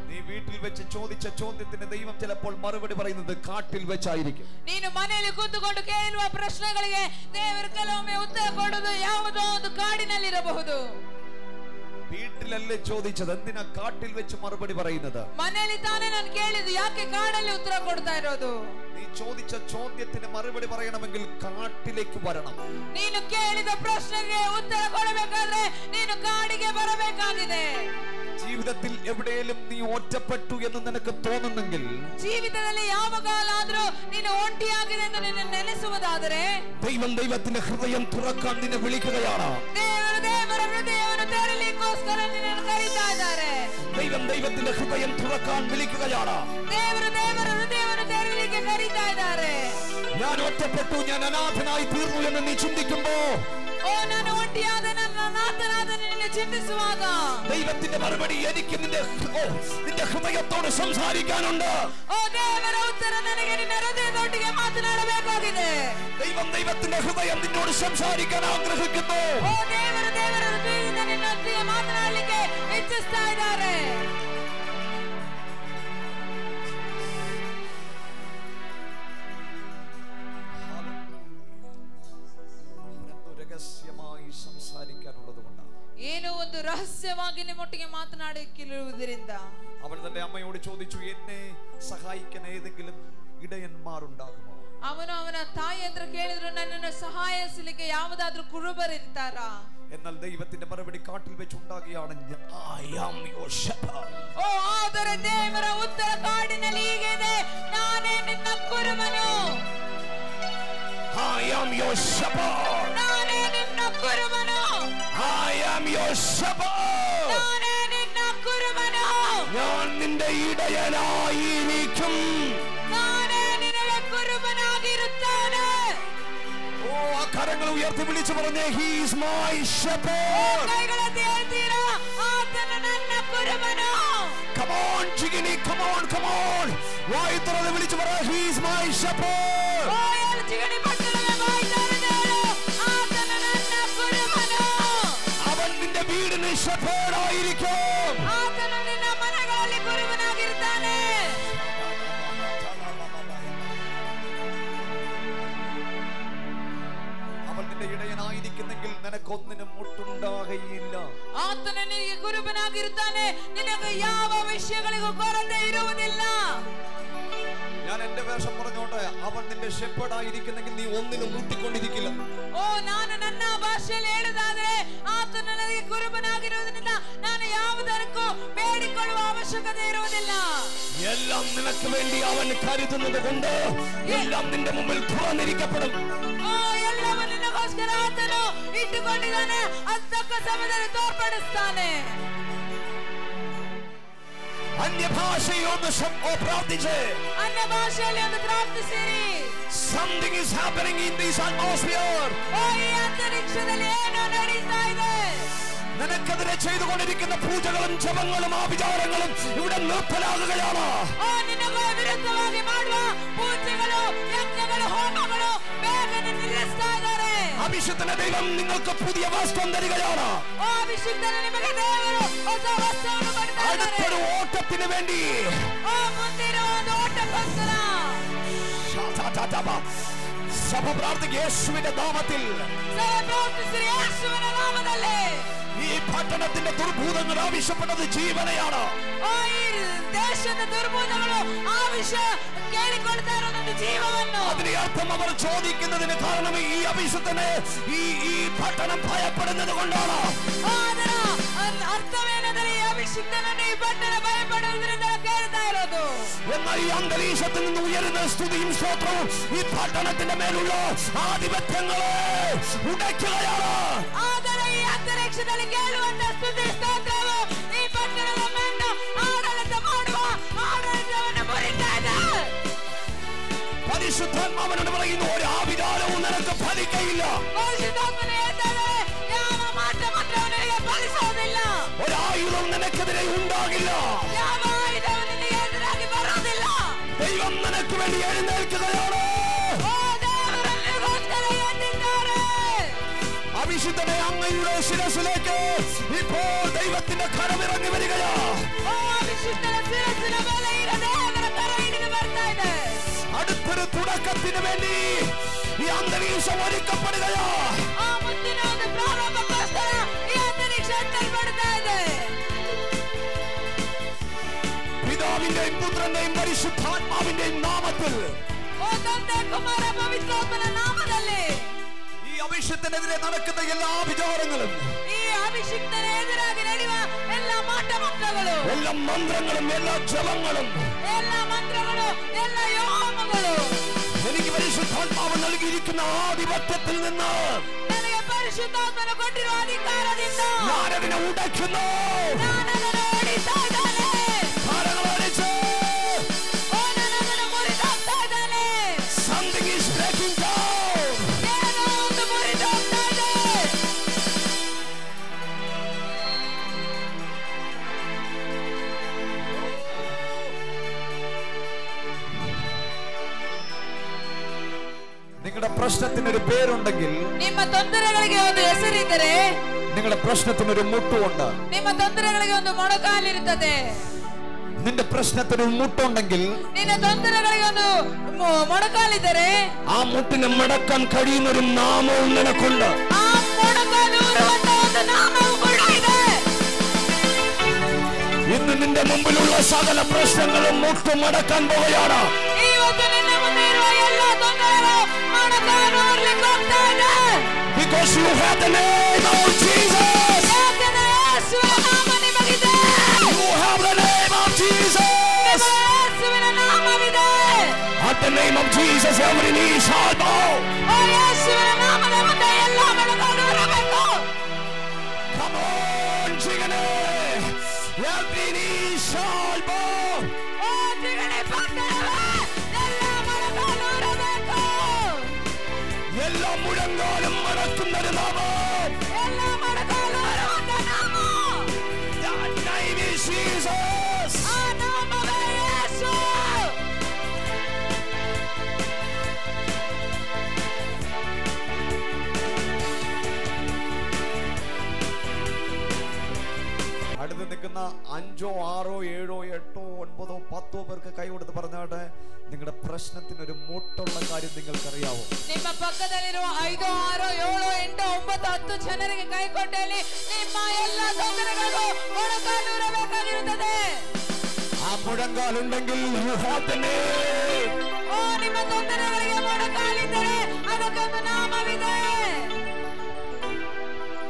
നീ വീട്ടിൽ വെച്ച് ചോദിച്ച ചോദ്യത്തിന് ദൈവം ചിലപ്പോൾ മറുപടി പറയുന്നത് കാട്ടിൽ വെച്ചായിരിക്കും. ನೀನು ಮನೆಯಲ್ಲಿ ಕೂತುಕೊಂಡು ಕೇಳುವ ಪ್ರಶ್ನೆಗಳಿಗೆ ದೇವರು ಕೆಲವೊಮ್ಮೆ ಉತ್ತರ ಕೊಡುವುದು ಯಾವುದೋ ಒಂದು ಕಾಡಿನಲ್ಲಿರಬಹುದು. വീട്ടിലല്ലേ ചോദിച്ചത്, എന്തിനാ കാട്ടിൽ വെച്ച് മറുപടി പറയുന്നത്? ಮನೆಯಲ್ಲಿ ತಾನೇ ನಾನು ಕೇಳಿದ್ದು, ಯಾಕೆ ಕಾಡಲ್ಲಿ ಉತ್ತರ ಕೊಡ್ತಾ ಇರೋದು? നീ ചോദിച്ച ചോദ്യത്തിന് മറുപടി പറയണമെങ്കിൽ കാട്ടിലേക്ക് വരണം. ನೀನು ಕೇಳಿದ ಪ್ರಶ್ನೆಗೆ ಉತ್ತರ ಕೊಡಬೇಕಾದ್ರೆ ನೀನು ಕಾಡಿಗೆ ಬರಬೇಕಾಗಿದೆ. ജീവിതത്തിൽ എവിടെയെങ്കിലും നീ ഒറ്റപ്പെട്ടു എന്ന് നിനക്ക് തോന്നുന്നെങ്കിൽ, ಜೀವಿತದಲ್ಲಿ ಯಾವಾಗಲಾದರೂ ನೀನು ಒಂಟಿಯಾಗಿದೆ ಎಂದು ನೀನು ನೆನೆಸುವುದಾದರೆ, ദൈവം ദൈവത്തിന്റെ ഹൃദയം തുറക്കാൻ നിന്നെ വിളിക്കുകയാണ്. ದೇವರು ದೇವರ ಹೃದಯವನ್ನು ತೆರೆಯಲಿಕ್ಕೋಸ್ಕರ ನಿನ್ನನ್ನು ಕರೀತಾ ಇದ್ದಾರೆ. ദൈവം ദൈവത്തിന്റെ ഹൃദയം തുറക്കാൻ വിളിക്കുകയാണ്. ದೇವರು ದೇವರ ಹೃದಯವನ್ನು ತೆರೆಯಲಿಕ್ಕೆ ಕರೀತಾ ಇದ್ದಾರೆ. ഞാൻ ഒറ്റപ്പെട്ടു, ഞാൻ അനാഥനായി തീർന്നു എന്ന് നീ ചിന്തിക്കുമ്പോ, ಓ ನಾನು ಒಂಟಿಯಾದ, ನನ್ನ ಅನಾಥನಾದ ನಿನ್ನ ചിന്തിಸುವಾಗ, ദൈവത്തിന്റെ മറുപടി എനിക്ക് നിന്റെ ഹൃദയത്തോട് സംസാരിക്കാനുണ്ട്. ಓ ದೇವರ ಉತ್ತರ ನನಗೆ ನಿನ್ನ ಹೃದಯದೊಟ್ಟಿಗೆ ಮಾತನಾಡಬೇಕಾಗಿದೆ. ദൈവം ദൈവത്തിന്റെ ഹൃദയം നിന്നോട് സംസാരിക്കാൻ ആഗ്രഹിക്കുന്നു. ಓ ದೇವರ ದೇವರ ಹೃದಯದಿಂದ ನಿನ್ನೊಟ್ಟಿಗೆ ಮಾತನಾಡಲಿಕ್ಕೆ ಇಚ್ಛಿಸ್ತಾ ಇದ್ದಾರೆ. രഹസ്യമായി സംസാരിക്കാനുള്ളത് കൊണ്ടാണ്. ಏನೋ ಒಂದು ರಹಸ್ಯವಾಗಿ ನಿಮ್ಮೊಟ್ಟಿಗೆ ಮಾತನಾಡಲಿರುವುದರಿಂದ അവൾ തന്റെ അമ്മയോട് ചോദിച്ചു, എന്നെ സഹായിക്കാൻ ഏതെങ്കിലും ഇടയന്മാരുണ്ടാകുമോ? ಅವನು ಅವನ ತಾಯಿ ಹತ್ರ ಕೇಳಿದ್ರು, ನನ್ನನ್ನು ಸಹಾಯಿಸಲಿಕ್ಕೆ ಯಾವುದಾದ್ರೂ ಕುರುಬರಿರ್ತಾರಾ? എന്നാൽ ദൈവത്തിന്റെ മറുപടി കാട്ടിൽ വെച്ചുണ്ടാകുകയാണ്, ಓ ಆದರೆ ದೇವರ ಉತ್ತರ ಕಾಡಿನಲ್ಲಿ ಹೀಗೆ ಇದೆ, ನಾನೇ ನಿನ್ನ ಕುರುಬನು. I am your shepherd. ನಾನೇ ನಿನ್ನ ಕುರುಬನು. I am your shepherd. ನಾನೇ ನಿನ್ನ ಕುರುಬನು. ഞാൻ നിന്റെ ഇടയനായിരിക്കും. ನಾನೇ ನಿನಗೆ ಕುರುಬನಾಗಿರುತ್ತೇನೆ. ഓ, ആ കരങ്ങൾ ഉയർത്തി വിളിച്ചു പറഞ്ഞേ, he is my shepherd. ಕೈಗಳನ್ನು ಹೇಳ್ತೀರಾ, ಆತನು ನನ್ನ ಕುರುಬನು. Come on, Jigini, come on, come on. വായി തുറന്ന് വിളിച്ചു പറ, he is my shepherd. ಓ ಎಲ್ಚಿಗಡಿ ಪಟ್ಟಣದ ಬಾಯಿ ತೆರೆದು ಹೇಳು, ಆತನು ನನ್ನ ಕುರುಬನು. അവൻ നിന്റെ വീടിന് shepherd ആയിരിക്കും. ಆತನು ನಿನ್ನ ಮನೆಗಳಲ್ಲಿ ಕುರುಬನಾಗಿರ್ತಾನೆ. അവൻ നിന്റെ ഇടയനായിരിക്കുന്നെങ്കിൽ നിനക്കൊന്നിനും മുട്ടുണ്ടാകയില്ല. ಆತನು ನಿನಗೆ ಕುರುಬನಾಗಿರ್ತಾನೆ, ನಿನಗೆ ಯಾವ ವಿಷಯಗಳಿಗೂ ಕೊರತೆ ಇರುವುದಿಲ್ಲ. ഞാൻ എന്റെ വേഷം പറഞ്ഞോട്ടെ, അവൻ നിന്റെ ഷെപ്പേർഡ് ആയിരിക്കുന്നെങ്കിൽ നീ ഒന്നിനും മുട്ടിക്കൊണ്ടിരിക്കില്ല. ಓ ನಾನು ನನ್ನ ಭಾಷೆಯಲ್ಲಿ ಹೇಳುವುದಾದ್ರೆ, ಆತನು ನನಗೆ ಕುರುಬನಾಗಿರುವುದರಿಂದ ನಾನು ಯಾವುದಕ್ಕೂ ಬೇಡಿಕೊಳ್ಳುವ ಅವಶ್ಯಕತೆ ಇರುವುದಿಲ್ಲ. എല്ലാം നിനക്ക് വേണ്ടി അവൻ കരുതുന്നത് കൊണ്ട് എല്ലാം നിന്റെ മുമ്പിൽ തുറന്നിരിക്കപ്പെടും. ಓ ಎಲ್ಲವೂ ನಿನಗೋಸ್ಕರ ಆತನು ಇಟ್ಟುಕೊಂಡಿದ್ದಾನೆ, ಅದು ತಕ್ಕ ಸಮಯದಲ್ಲಿ ತೋರ್ಪಡಿಸ್ತಾನೆ. അന്യഭാഷയൊന്ന് പ്രാർത്ഥിച്ച്, ಅನ್ಯ ಭಾಷೆಯಲ್ಲಿ ಒಂದು ಪ್ರಾರ್ಥಿಸಿರಿ. something is happening in this atmosphere. ಓ ಈ ಅಂತರಿಕ್ಷದಲ್ಲಿ ಏನೋ ನಡೀತಾ ಇದೆ. നിനക്കെതിരെ ചെയ്തുകൊണ്ടിരിക്കുന്ന പൂജകളും ജപങ്ങളും ആഭിചാരങ്ങളും ഇവിടെ നിർത്തലാകുകയാണ്. ಓ ನಿನಗೆ ವಿರುದ್ಧವಾಗಿ ಮಾಡುವ ಪೂಜೆಗಳು, ಯಜ್ಞಗಳು, ಹೋಮಗಳು ಬೇಗನೆ ನಿಲ್ಲಿಸ್ತಾ ಇದ್ದಾರೆ. അഭിഷിക്തന്റെ ദൈവം നിങ്ങൾക്ക് പുതിയ വസ്ത്രം തരികയാണ്. ಓ ಅಭಿಷಿಕ್ತನ ನಿಮಗೆ ದೇವರು ಹೊಸ ವಸ್ತ್ರವನ್ನು ಕೊಡ್ತಾ ಇದ್ದಾರೆ. അടുത്തൊരു ഓട്ടത്തിന് വേണ്ടി ಓ ಮುಂದಿರುವ ಒಂದು ಓಟಕ್ಕೋಸ್ಕರ സഭ പ്രാർത്ഥിക്കുക യേശുവിന്റെ നാമത്തിൽ. ಸಭೆ ಪ್ರಾರ್ಥಿಸಿರಿ ಯೇಸುವಿನ ನಾಮದಲ್ಲಿ. ഈ പട്ടണത്തിന്റെ ദുർഭൂതങ്ങൾ ആവശ്യപ്പെട്ടത് ജീവനെയാണ്. ಓ ಈ ದೇಶದ ದುರ್ಭೂತಗಳು ಆವಿಷ ಕೇಳಿಕೊಳ್ತಾ ಇರೋದೊಂದು ಜೀವವನ್ನು. അതിന്റെ അർത്ഥം അവർ ചോദിക്കുന്നതിന് കാരണം ഈ അഭിഷുദ്ധനെ ഈ പട്ടണം ഭയപ്പെടുന്നത് കൊണ്ടാണ്. ಅದರ ಅರ್ಥವೇನೆಂದರೆ ಈ ಅಭಿಷಿಕ್ತನನ್ನು ಈ ಪಟ್ಟಣ ಭಯಪಡುವುದರಿಂದ ಕೇಳ್ತಾ ಇರೋದು. എന്നാൽ ഈ അന്തരീക്ഷത്തിൽ നിന്ന് ഉയരുന്ന സ്തുതിയും സ്തോത്രവും ഈ പട്ടണത്തിന്റെ മേലുള്ള ആധിപത്യങ്ങളെ ഉടയ്ക്കുകയാണ്. ಆದರೆ ಈ ಅಂತರಿಕ್ಷದಲ್ಲಿ ಕೇಳುವಂತ ಸ್ತುತಿ ಸ್ತೋತ್ರವು ಈ ಪಟ್ಟಣದ ಮೇಲೆ ಆಡಳಿತ ಮಾಡುವ ಆಡಳಿತವನ್ನು ಮುರಿತಾ ಇದೆ. പരിശുദ്ധാത്മാവനോട് പറയുന്നു, ഒരു ആവിചാരവും നിനക്ക് ഫലിക്കയില്ല. ಪರಿಶುದ್ಧಾತ್ಮನು ಹೇಳ್ತಾ ಇದ್ದಾರೆ, ಯಾವ ಮಾಟಮಂತ್ರವೂ ನಿನಗೆ ಫಲಿಸುವುದಿಲ್ಲ. ഒരായുധം നിനക്കെതിരെ ഉണ്ടാകില്ല. ಯಾವ ಆಯುಧವೂ ನಿನಗೆ ಎದುರಾಗಿ ಬರುವುದಿಲ್ಲ. ദൈവം നിനക്ക് വേണ്ടി എഴുന്നേൽക്കുകയാണ്. ಓ ದೇವರು ನಿನಗೋಸ್ಕರ ಎದ್ದಿದ್ದಾರೆ. അഭിഷിക്തനെ അങ്ങയുടെ ശിരസിലേക്ക് ഇപ്പോൾ ദൈവത്തിന്റെ കരമിറങ്ങി വരികയാ. ಓ ಅಭಿಷಿಕ್ತನ ಶಿರಸ್ಸಿನ ಮೇಲೆ ಈಗ ದೇವರ ಕರ ಹಿಡಿದು ಬರ್ತಾ ಇದೆ. അടുത്തൊരു തുടക്കത്തിന് വേണ്ടി ഈ അന്തരീക്ഷം ഒരുക്കപ്പെടുകയാ. ಆ ಮುಂದಿನ ಒಂದು ಪ್ರಾರಂಭಕ್ಕೋಸ್ಕರ ಈ ಅಂತರಿಕ್ಷ ಎತ್ತಲ್ಪಡ್ತಾ ಇದೆ. പിതാവിന്റെയും പുത്രന്റെയും പരിശുദ്ധാത്മാവിന്റെയും നാമത്തിൽ ಓ ತಂದೆ, ಕುಮಾರ, ಪವಿತ್ರಾತ್ಮನ ನಾಮದಲ್ಲಿ ഈ അഭിഷേകത്തിനെതിരെ നടക്കുന്ന എല്ലാ വിചാരങ്ങളും, ಈ ಅಭಿಷಿಕ್ತನ ಎದುರಾಗಿ ನಡೆಯುವ ಎಲ್ಲ ಮಾಟಮಂತ್ರಗಳು, എല്ലാ മന്ത്രങ്ങളും, എല്ലാ ജപങ്ങളും ಎಲ್ಲ ಮಂತ್ರಗಳು, ಎಲ್ಲ ಯೋಗಗಳು എനിക്ക് പരിശുദ്ധാത്മാവ് നൽകിയിരിക്കുന്ന ആധിപത്യത്തിൽ നിന്ന് ನನಗೆ ಪರಿಶುದ್ಧಾತ್ಮನು ಕೊಟ್ಟಿರುವ ಅಧಿಕಾರದಿಂದ ഞാനതിനെ ഉടയ്ക്കുന്നു. ನಾನದನ್ನು ಹೊಡಿತಾ ಇದ್ದಾನೆ. കരങ്ങളടിച്ച് ಓ ನಾನದನ್ನು ಮುರಿದೋಗ್ತಾ ಇದ್ದಾನೆ. something is breaking down. ಏನೋ ಒಂದು ಮುರಿದೋಗ್ತಾ ಇದೆ. നിങ്ങളുടെ പ്രശ്നത്തിനൊരു പേരുണ്ടെങ്കിൽ, ನಿಮ್ಮ ತೊಂದರೆಗಳಿಗೆ ಒಂದು ಹೆಸರಿದ್ದರೆ, നിങ്ങളുടെ പ്രശ്നത്തിനൊരു മുട്ടുമുണ്ട്. ನಿಮ್ಮ ತೊಂದರೆಗಳಿಗೆ ಒಂದು ಮೊಣಕಾಲಿರುತ್ತದೆ. നിന്റെ പ്രശ്നത്തിന് മുട്ടുണ്ടെങ്കിൽ, ನಿನ್ನ ತೊಂದರೆಗಳಿಗೆ ಒಂದು ಮೊಣಕಾಲಿದ್ದರೆ, ആ മുട്ടിനെ മടക്കാൻ കഴിയുന്ന ഒരു നാമവും നിനക്കുണ്ട്. ಆ ಮೊಣಕಾಲು ಇರುವಂತ ಒಂದು ನಾಮವು ಕೂಡ ಇದೆ. ഇന്ന് നിന്റെ മുമ്പിലുള്ള സകല പ്രശ്നങ്ങളും മുട്ടുമടക്കാൻ പോവുകയാണ്. ಇವತ್ತು ನಿನ್ನ ಮುಂದೆ ಇರುವ ಎಲ್ಲ ತೊಂದರೆಗಳು ಮೊಣಕಾಲು ಹೊರಲಿಕ್ಕೆ ಹೋಗ್ತಾ ಇದೆ. Because you have the name of Jesus. ಯಾಕಂದ್ರೆ ಯೇಸುವಿನ ನಾಮ ನಿಮಗಿದೆ. You have the name of Jesus. ಯೇಸುವಿನ ನಾಮವಿದೆ. At the name of Jesus, every knee shall bow. ಓ ಯೇಸುವಿನ ನಾಮದ ಮುಂದೆ ಎಲ್ಲ ಮೊಣಕಾಲು ಹೊರಬೇಕು. Come on, chingane. Every knee shall bow. ಓ ಜಿಗಣೆ ಪಟ್ಟಣವೇ, ಎಲ್ಲ ಮೊಣಕಾಲು ಹೊರಬೇಕು. എല്ലാ മുഴങ്കാലും മടക്കുന്ന ഒരു നാമം. ಎಲ್ಲ ಮೊಣಕಾಲು ಹೊರುವಂತ ನಾಮ. That name is Jesus. ಆ ನಾಮವೇ ಯೇಸು. 5, 6, 7, 8, 9, 10 പേർക്ക് കൈ കൊടുത്ത് പറഞ്ഞാട്ടെ, നിങ്ങളുടെ പ്രശ്നത്തിനൊരു മുട്ടുള്ള കാര്യം നിങ്ങൾക്കറിയാവോ? ನಿಮ್ಮ ಪಕ್ಕದಲ್ಲಿರುವ 5, 6, 7, 8, 9, 10 ಜನರಿಗೆ ಕೈ ಕೊಟ್ಟಲ್ಲಿ ನಿಮ್ಮ ಎಲ್ಲ ತೊಂದರೆಗಳಿಗೂ ಮೊಣಕಾಲೂರಬೇಕಾಗಿರುತ್ತದೆ. ആ മുഴങ്കാലുണ്ടെങ്കിൽ ಓ ನಿಮ್ಮ ತೊಂದರೆಗಳಿಗೆ ಮೊಣಕಾಲಿದ್ದರೆ ಅದಕ್ಕೊಂದು ನಾಮವಿದೆ.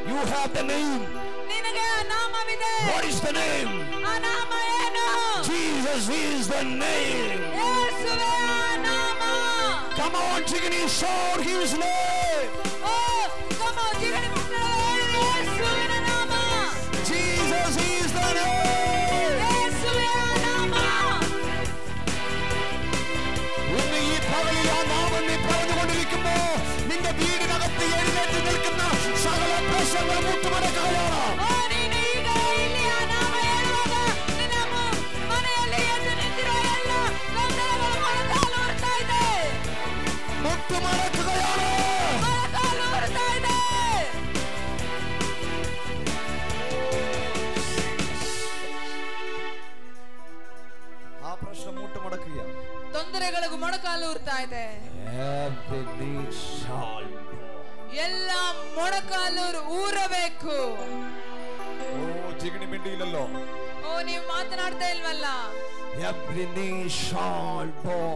You have the name. ನಿನಗೆ ಆ ನಾಮವಿದೆ. What is the name? ಆ ನಾಮ ಏನು? Jesus is the name. ಯೇಸುವೇ ಆ ನಾಮ. Come on, Jigani, shout his name. O come on, Jigani ಮಕ್ಕಳೇ, ಯೇಸುವಿನ ನಾಮ. Jesus is the name. ಯೇಸುವೇ ಆ ನಾಮ. ഇന്ന് ഈ പകലിൽ ആ നാമം നീ പറഞ്ഞുകൊണ്ടിരിക്കുമ്പോ നിന്റെ വീടിനകത്ത് എഴുന്നേറ്റ് നിൽക്കുന്ന സകല പ്രശ്നങ്ങൾ മുട്ടുമടക്കുകയാണ്. ಓ ನೀನು ಈಗ ಇಲ್ಲಿ ಆ ನಾಮ ಹೇಳುವಾಗ ನಿನ್ನ ಮನೆಯಲ್ಲಿ ಎದ್ದು ನಿಂತಿರೋ ಎಲ್ಲ ತೊಂದರೆಗಳು ಮೊಣಕಾಲೂರ್ತಾ ಇದೆ. മുട്ടുമടക്കുകയാണ്. ಮೊಣಕಾಲೂರ್ತಾ ಇದೆ. ആ പ്രശ്നം മുട്ടുമടക്കുക. ತೊಂದರೆಗಳಿಗೂ ಮೊಣಕಾಲೂರ್ತಾ ಇದೆ. ಎಲ್ಲ ಮೊಣಕಾಲೂರು ಊರಬೇಕು. ഓ ജിഗണി മിണ്ടിയില്ലല്ലോ. ಓ ನೀವು ಮಾತನಾಡ್ತಾ ಇಲ್ವಲ್ಲ? Every knee shall bow.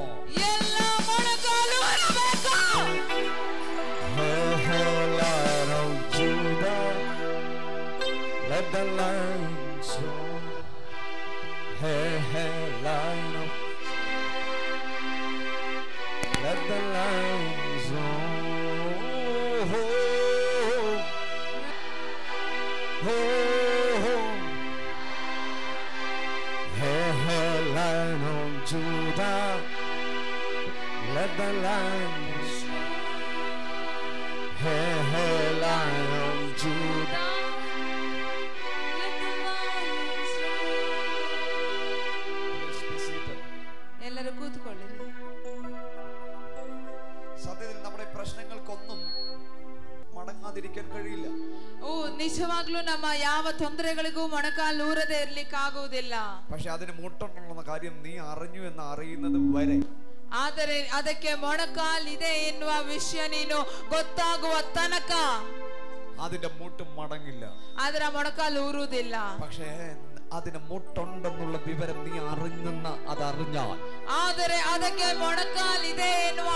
ಎಲ್ಲ ಮೊಣಕಾಲು ಊರಬೇಕು. Hey, hey, Lion of Judah, let the lions roar. Hey, hey, Lion of, let the lions roar. Oh, oh. Hey, hey, Lion of Judah, let the lions roar. Hey, hey, Lion of Judah. ಎಲ್ಲರೂ ಕೂತ್ಕೊಳ್ಳಿರಿ. സത്യത്തിൽ നമ്മുടെ പ്രശ്നങ്ങൾക്കൊന്നും മടങ്ങാതിരിക്കാൻ കഴിയില്ല. ಓ ನಿಜವಾಗ್ಲೂ ನಮ್ಮ ಯಾವ ತೊಂದರೆಗಳಿಗೂ ಮೊಣಕಾಲು ಊರದೆ ಇರ್ಲಿಕ್ಕಾಗುವುದಿಲ್ಲ. പക്ഷെ അതിന് മുട്ടുണ്ടെന്ന കാര്യം നീ അറിഞ്ഞു എന്ന് അറിയുന്നത് വരെ, ಆದರೆ ಅದಕ್ಕೆ ಮೊಣಕಾಲಿದೆ ಎನ್ನುವ ವಿಷಯ ನೀನು ಗೊತ್ತಾಗುವ ತನಕ അതിന്റെ മുട്ട് മടങ്ങില്ല. ಅದರ ಮೊಣಕಾಲು ಊರುವುದಿಲ್ಲ. പക്ഷേ അതിന് മുട്ടുണ്ടെന്നുള്ള വിവരം നീ അറിഞ്ഞെന്ന അതറിഞ്ഞാൽ, ಆದರೆ ಅದಕ್ಕೆ ಮೊಣಕಾಲಿದೆ ಎನ್ನುವ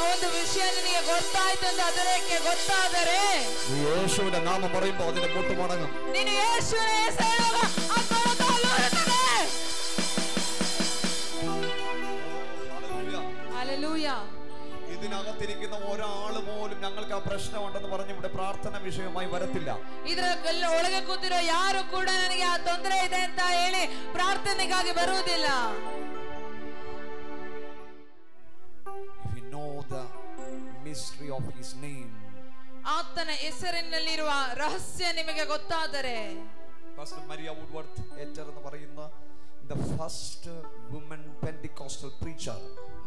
ಒಂದು ವಿಷಯ ನಿನಗೆ ಗೊತ್ತಾಯ್ತು ಅಂತ ಅದಕ್ಕೆ ಗೊತ್ತಾದರೆ നീ യേശുവിന്റെ നാമം പറയുമ്പോൾ അതിന്റെ മുട്ട് മടങ്ങും. ನೀನು ಯೇಸುವಿನ ಹೆಸರು ಹೇಳುವಾಗ ಆ ಮೊಣಕಾಲು ಊರುತ್ತದೆ. ഹല്ലേലൂയ. ഇതിനകത്തിരിക്കുന്ന ഒരാൾ പോലും ഞങ്ങൾക്ക് ആ പ്രശ്നമുണ്ടെന്ന് പറഞ്ഞ് ഇവിടെ പ്രാർത്ഥന വിഷയമായി വരത്തില്ല. ಇದರ ಒಳಗೆ ಕೂತಿರೋ ಯಾರು ಕೂಡ ನನಗೆ ಆ ತೊಂದರೆ ಇದೆ ಅಂತ ಹೇಳಿ ಪ್ರಾರ್ಥನೆಗಾಗಿ ಬರುವುದಿಲ್ಲ. If you know the mystery of his name, ಆತನ ಹೆಸರಿನಲ್ಲಿರುವ ರಹಸ್ಯ ನಿಮಗೆ ಗೊತ್ತಾದರೆ, Pastor Maria Woodworth Etcher എന്ന് പറയുന്ന the first woman Pentecostal preacher,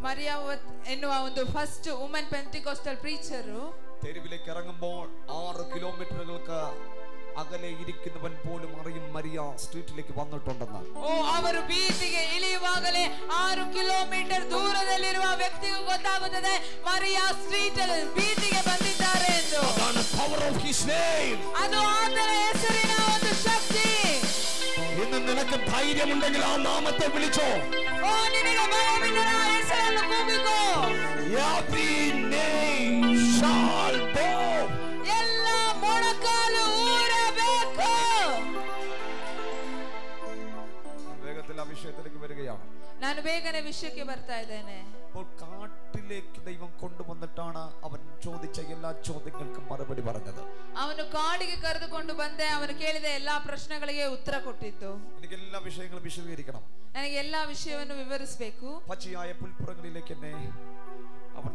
ಮರಿಯಾವತ್ ಎನ್ನುವ ಒಂದು ಫಸ್ಟ್ ವುಮೆನ್ ಪೆಂಟಿಕೋಸ್ಟಲ್ ಪ್ರೀಚರು തെരുവിലേക്ക് ഇറങ്ങുമ്പോൾ 6 കിലോമീറ്ററുകൾക്ക് അകലെ ഇരിക്കുന്നവൻ പോലും അറിയും മരിയ സ്ട്രീറ്റിലേക്ക് വന്നിട്ടുണ്ടെന്ന്. ಓ ಅವರು ಬೀದಿಗೆ ಇಳಿಯುವಾಗಲೇ 6 ಕಿಲೋಮೀಟರ್ ದೂರದಲ್ಲಿರುವ ವ್ಯಕ್ತಿಗೂ ಗೊತ್ತಾಗುತ್ತದೆ ಮರಿಯಾ ಸ್ಟ್ರೀಟ್ ಅಲ್ಲಿ ಬೀದಿಗೆ ಬಂದಿದ್ದಾರೆ ಎಂದು. അതാണ് power of his name. ಅದು ಆತನ ಹೆಸರಿನ ಒಂದು ಶಕ್ತಿ. ഇന്ന് നിനക്ക് ധൈര്യമുണ്ടെങ്കിൽ ആ നാമത്തെ വിളിച്ചോ. ಓ ನಿನಗೆ ಭಯವಿದ್ದರೆ ಆ ಹೆಸರನ್ನು ಕೂಗಿಕೋ. Every knee shall bow. ಎಲ್ಲ ಮೊಣಕಾಲು ಊರಬೇಕು. വേഗത്തിൽ ആ വിഷയത്തിലേക്ക് വരികയാണ്. ನಾನು ಬೇಗನೆ ವಿಷಯಕ್ಕೆ ಬರ್ತಾ ಇದ್ದೇನೆ. അപ്പോൾ കാട്ടിലേക്ക് ദൈവം കൊണ്ടുവന്നിട്ടാണ് അവൻ ചോദിച്ച എല്ലാ ചോദ്യങ്ങൾക്കും മറുപടി പറഞ്ഞത്. ಅವನು ಕಾಡಿಗೆ ಕರೆದುಕೊಂಡು ಬಂದೆ, ಅವನು ಕೇಳಿದ ಎಲ್ಲಾ ಪ್ರಶ್ನೆಗಳಿಗೆ ಉತ್ತರ ಕೊಟ್ಟಿದ್ದು. എനിക്ക് എല്ലാ വിഷയങ്ങളും വിശദീകരിക്കണം. ನನಗೆ ಎಲ್ಲಾ ವಿಷಯವನ್ನು ವಿವರಿಸಬೇಕು. പച്ചയായ പുൽപ്പുറങ്ങളിലേക്ക് എന്നെ അവൻ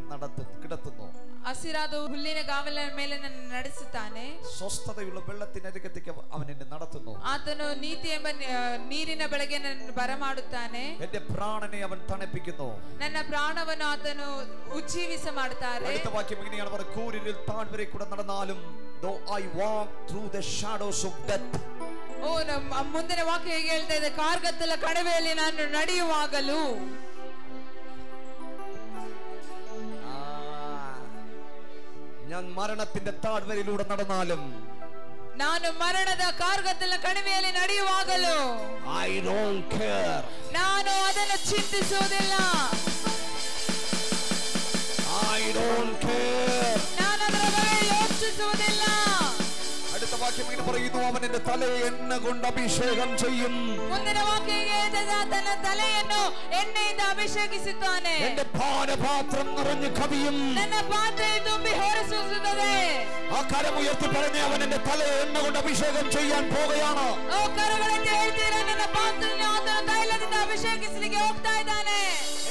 കിടത്തുന്നു. ಹಸಿರಾದ ಹುಲ್ಲಿನ ಗಾವಲಿನ ಮೇಲೆ ನನ್ನ ನಡೆಸುತ್ತಾನೆ. സ്വസ്ഥതയുള്ള വെള്ളത്തിനരികത്തേക്ക് അവൻ എന്നെ നടത്തുന്നു. ಆತನು ನೀತಿ ಎಂಬ ನೀರಿನ ಬೆಳಗ್ಗೆ ನನ್ನ ಬರಮಾಡುತ್ತಾನೆ. എന്റെ പ്രാണനെ അവൻ തണുപ്പിക്കുന്നു. ನನ್ನ ಪ್ರಾಣವನ್ನು ಆತನು ಉಜ್ಜೀವಿಸ ಮಾಡುತ್ತಾರೆ. അടുത്ത വാക്യം ഇങ്ങനെയാണ് പറയുന്നത്, കൂരിരുൾ താഴ്വരയിൽ കൂടെ നടന്നാലും though I walk through the shadows of death, ಮುಂದಿನ ವಾಕ್ಯ ಹೇಗೆ ಹೇಳ್ತಾ ಇದೆ, ಕಾರ್ಗತ್ತಲ ಕಣಿವೆಯಲ್ಲಿ ನಾನು ನಡೆಯುವಾಗಲೂ. ഞാൻ മരണത്തിന്റെ താഴ്വരയിലൂടെ നടന്നാലും, ನಾನು ಮರಣದ ಕಾರ್ಗತ್ತಲ ಕಣಿವೆಯಲ್ಲಿ ನಡೆಯುವಾಗಲೂ, I don't care. ನಾನು ಅದನ್ನು ಚಿಂತಿಸುವುದಿಲ್ಲ. I don't care. ನಾನು ಅದರ ಬಗ್ಗೆ ಯೋಚಿಸುವುದಿಲ್ಲ. അടുത്ത വാക്യം ഇങ്ങനെ പറയുന്നു, അവൻ എന്റെ തലയെ എണ്ണ കൊണ്ട് അഭിഷേകം ചെയ്യും. ಮುಂದಿನ ವಾಕ್ಯ ತನ್ನ ತಲೆಯನ್ನು ಎಣ್ಣೆಯಿಂದ ಅಭಿಷೇಕಿಸುತ್ತಾನೆ. എന്റെ പാനപാത്രം നിറഞ്ഞു കവിയും. ನನ್ನ ಪಾತ್ರೆ ತುಂಬಿ ಹೊರಸೂಸುತ್ತದೆ. ആ കരം ഉയർത്തി പറഞ്ഞ്, അവൻ എന്റെ തലയെ എണ്ണ കൊണ്ട് അഭിഷേകം ചെയ്യാൻ പോകുകയാണ്. ಓ ಕರಗಳೆತ್ತಿ ಹೇಳ್ತೀರಾ, ನನ್ನ ಪಾತ್ರೆಯನ್ನು ಆತನು ತೈಲದಿಂದ ಅಭಿಷೇಕಿಸಲಿಕ್ಕೆ ಹೋಗ್ತಾ ಇದ್ದಾನೆ.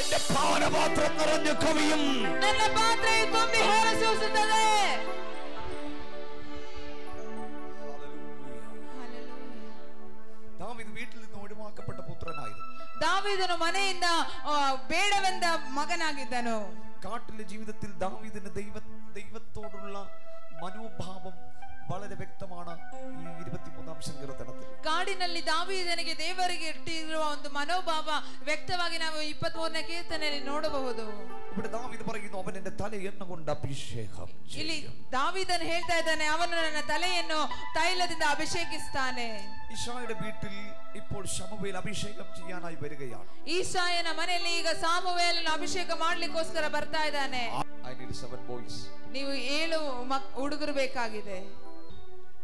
എന്റെ പാനപാത്രം നിറഞ്ഞു കവിയും. ನನ್ನ ಪಾತ್ರೆ ತುಂಬಿ ಹೊರಸೂಸುತ್ತದೆ. ദാവീദ് വീട്ടിൽ നിന്ന് ഒഴിവാക്കപ്പെട്ട പുത്രനായിരുന്നു. ദാവീദನು ಮನೆಯಿಂದ ಬೇಡವೆಂದ ಮಗನಾಗಿದ್ದನು. കാട്ടിലെ ജീവിതത്തിൽ ദാവീദിന് ദൈവത്തോടുള്ള മനോഭാവം വളരെ വ്യക്തമാണ്. ഈ 23ാം സങ്കീർത്തനത്തിൽ ಕಾಡಿನಲ್ಲಿ ದಾವೀದನಿಗೆ ದೇವರಿಗೆ ಇಟ್ಟಿರುವ ಒಂದು ಮನೋಭಾವ ವ್ಯಕ್ತವಾಗಿ ನಾವು 23ನೇ ಕೀರ್ತನೆಯಲ್ಲಿ ನೋಡಬಹುದು. ഇവിടെ ദാവീദ് പറയുന്നു, അവൻ എന്റെ തല എണ്ണ കൊണ്ട് അഭിഷേകം. ಇಲ್ಲಿ ದಾವೀದನು ಹೇಳ್ತಾ ಇದ್ದಾನೆ, ಅವನು ನನ್ನ ತಲೆಯನ್ನು ತೈಲದಿಂದ ಅಭಿಷೇಕಿಸ್ತಾನೆ. ഈശായുടെ വീട്ടിൽ ഇപ്പോൾ ശമൂവേൽ അഭിഷേകം ചെയ്യാനായി വരികയാണ്. ಈಸಾಯನ ಮನೆಯಲ್ಲಿ ಈಗ ಸಾಮುವೇಲನ ಅಭಿಷೇಕ ಮಾಡ್ಲಿಕ್ಕೋಸ್ಕರ ಬರ್ತಾ ಇದ್ದಾನೆ. I need 7 boys. ನೀವು 7 ಹುಡುಗರು ಬೇಕಾಗಿದೆ.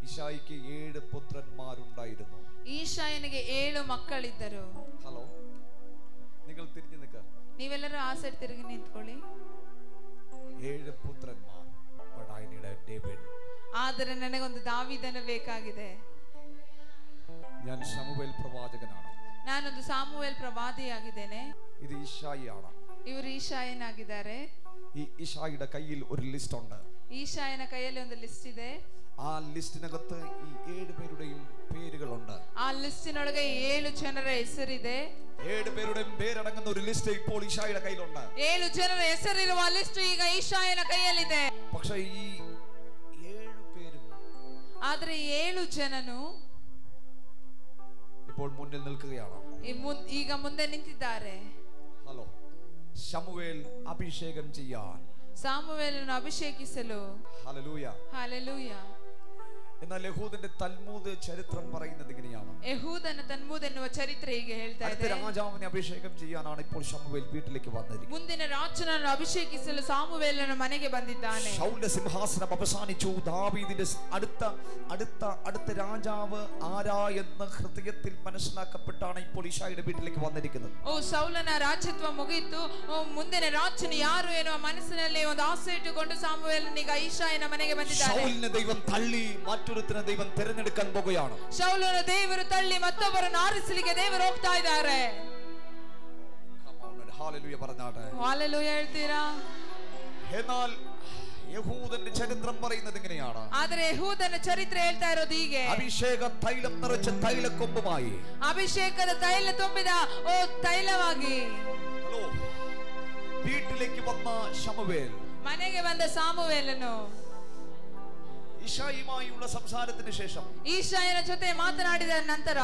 ഈശായിക്ക് 7 പുത്രന്മാരുണ്ടായിരുന്നു. ಈಸಾಯನಿಗೆ 7 ಮಕ್ಕಳಿದ್ದರು. ഹലോ, നിങ്ങൾ തിരിഞ്ഞു നിൽക്കുക. ನೀವೆಲ್ಲರೂ ಆ ಸೈಡ್ ತಿರುಗಿ ನಿಂತ್ಕೊಳ್ಳಿ. 7 പുത്രന്മാർ. But I need a David. ಆದರೆ ನನಗೊಂದು ದಾವೀದನು ಬೇಕಾಗಿದೆ. ഞാൻ ശമൂവേൽ പ്രവാചകനാണ്. ನಾನೊಂದು ಸಾಮುವೇಲ್ ಪ್ರವಾದಿಯಾಗಿದ್ದೇನೆ. ഇത് ഈശായിയാണ്. ಇವರು ಈಶಾಯನಾಗಿದ್ದಾರೆ. ഈ ഈശായിയുടെ കയ്യിൽ ഒരു ലിസ്റ്റ് ഉണ്ട്. ಈಶಾಯನ ಕೈಯಲ್ಲಿ ಒಂದು ಲಿಸ್ಟ್ ಇದೆ. ആ ലിസ്റ്റിനകത്ത് ഈ 7 പേരുടെയും പേരുകളുണ്ട്. ಆ ലിസ്റ്റിനೊಳಗೆ 7 ಜನರ ಹೆಸರಿದೆ. 7 പേരുടെയും പേരടങ്ങുന്ന ഒരു ലിസ്റ്റ് ഇപ്പോൾ ഈശായിയുടെ കയ്യിലുണ്ട്. 7 ಜನರ ಹೆಸರಿರುವ ಲಿಸ್ಟ್ ಈಗ ಈಶಾಯನ ಕೈಯಲ್ಲಿದೆ. പക്ഷേ ഈ 7 പേരും ಆದರೆ 7 ಜನನು ഇപ്പോൾ മുന്നിൽ നിൽക്കുകയാണ്. ಈಗ ಮುಂದೆ ನಿಂತಿದ್ದಾರೆ. ഹലോ, ശമൂവേൽ അഭിഷേകം ചെയ്യാൻ, ಸಾಮುವೇಲನು ಅಭಿಷೇಕಿಸಲು. ഹല്ലേലൂയ. ಹಲ್ಲೆಲೂಯ. എന്നാൽ യഹൂദന്റെ തൽമൂദ് ചരിത്രം പറയുന്നത് ഇങ്ങനെയാണ്. ಯೆಹೂದನ ತಲ್ಮೂದ್ ಎನ್ನುವ ಚರಿತ್ರೆ ಹೀಗೆ ಹೇಳ್ತಾ അടുത്ത ಇದೆ, രാജാവിനെ അഭിഷേകം ചെയ്യാനാണ് ഇപ്പോൾ ശമൂവേൽ വീട്ടിലേക്ക് വന്നിരിക്കുന്നത്. ಮುಂದಿನ ರಾಜನನ್ನು ಅಭಿಷೇಕಿಸಲು ಸಾಮುವೇಲನ ಮನೆಗೆ ಬಂದಿದ್ದಾನೆ. ശൗലിന്റെ സിംഹാസനം അവസാനിച്ചു. ദാവീദിന്റെ അടുത്ത രാജാവ് ആരാ എന്ന് ഹൃദയത്തിൽ മനസ്സിലാക്കപ്പെട്ടാണ് ഇപ്പോൾ ഈശായുടെ വീട്ടിലേക്ക് വന്നിരിക്കുന്നത്. ಓ ಸೌಲನ ರಾಜ್ಯತ್ವ ಮುಗಿಯಿತು. ಮುಂದಿನ ರಾಜನು ಯಾರು ಎನ್ನುವ ಮನಸ್ಸಿನಲ್ಲಿ ಒಂದು ಆಸೆ ಇಟ್ಟುಕೊಂಡು ಸಾಮುವೇಲನೀಗ ಈಶಾಯನ ಮನೆಗೆ ಬಂದಿದ್ದಾನೆ. ശൗലിനെ ദൈവം തള്ളി മറ്റൊരുത്തനെ ദൈവം തിരഞ്ഞെടുക്കാൻ പോകുകയാണ്. ಶೌಲನ ದೇವರು ತಳ್ಳಿ ಮತ್ತೊಬ್ಬರನ್ನು ಆರಿಸಲಿಕ್ಕೆ ದೇವರು ಹೋಗ್ತಾ ಇದ್ದಾರೆ. ഹല്ലേലൂയ പറഞ്ഞാട്ടെ. ಹಲ್ಲೆಲೂಯ ಹೇಳ್ತೀರಾ? എന്നാൽ യഹൂദന്റെ ചരിത്രം പറയുന്നത് ഇങ്ങനെയാണ്. ಆದರೆ ಯೆಹೂದನ ಚರಿತ್ರೆ ಹೇಳ್ತಾ ಇರೋದು ಹೀಗೆ, അഭിഷേക തൈലം നിറച്ച തൈലക്കൊമ്പുമായി, ಅಭಿಷೇಕದ ತೈಲ ತುಂಬಿದ ಓ ತೈಲವಾಗಿ. ഹലോ, വീട്ടിലേക്ക് വന്ന ശമൂവേൽ, ಮನೆಗೆ ಬಂದ ಸಾಮುವೇಲನು ഈശായുമായുള്ള സംസാരത്തിന് ശേഷം ಈಶಾಯನ ಜೊತೆ ಮಾತನಾಡಿದ ನಂತರ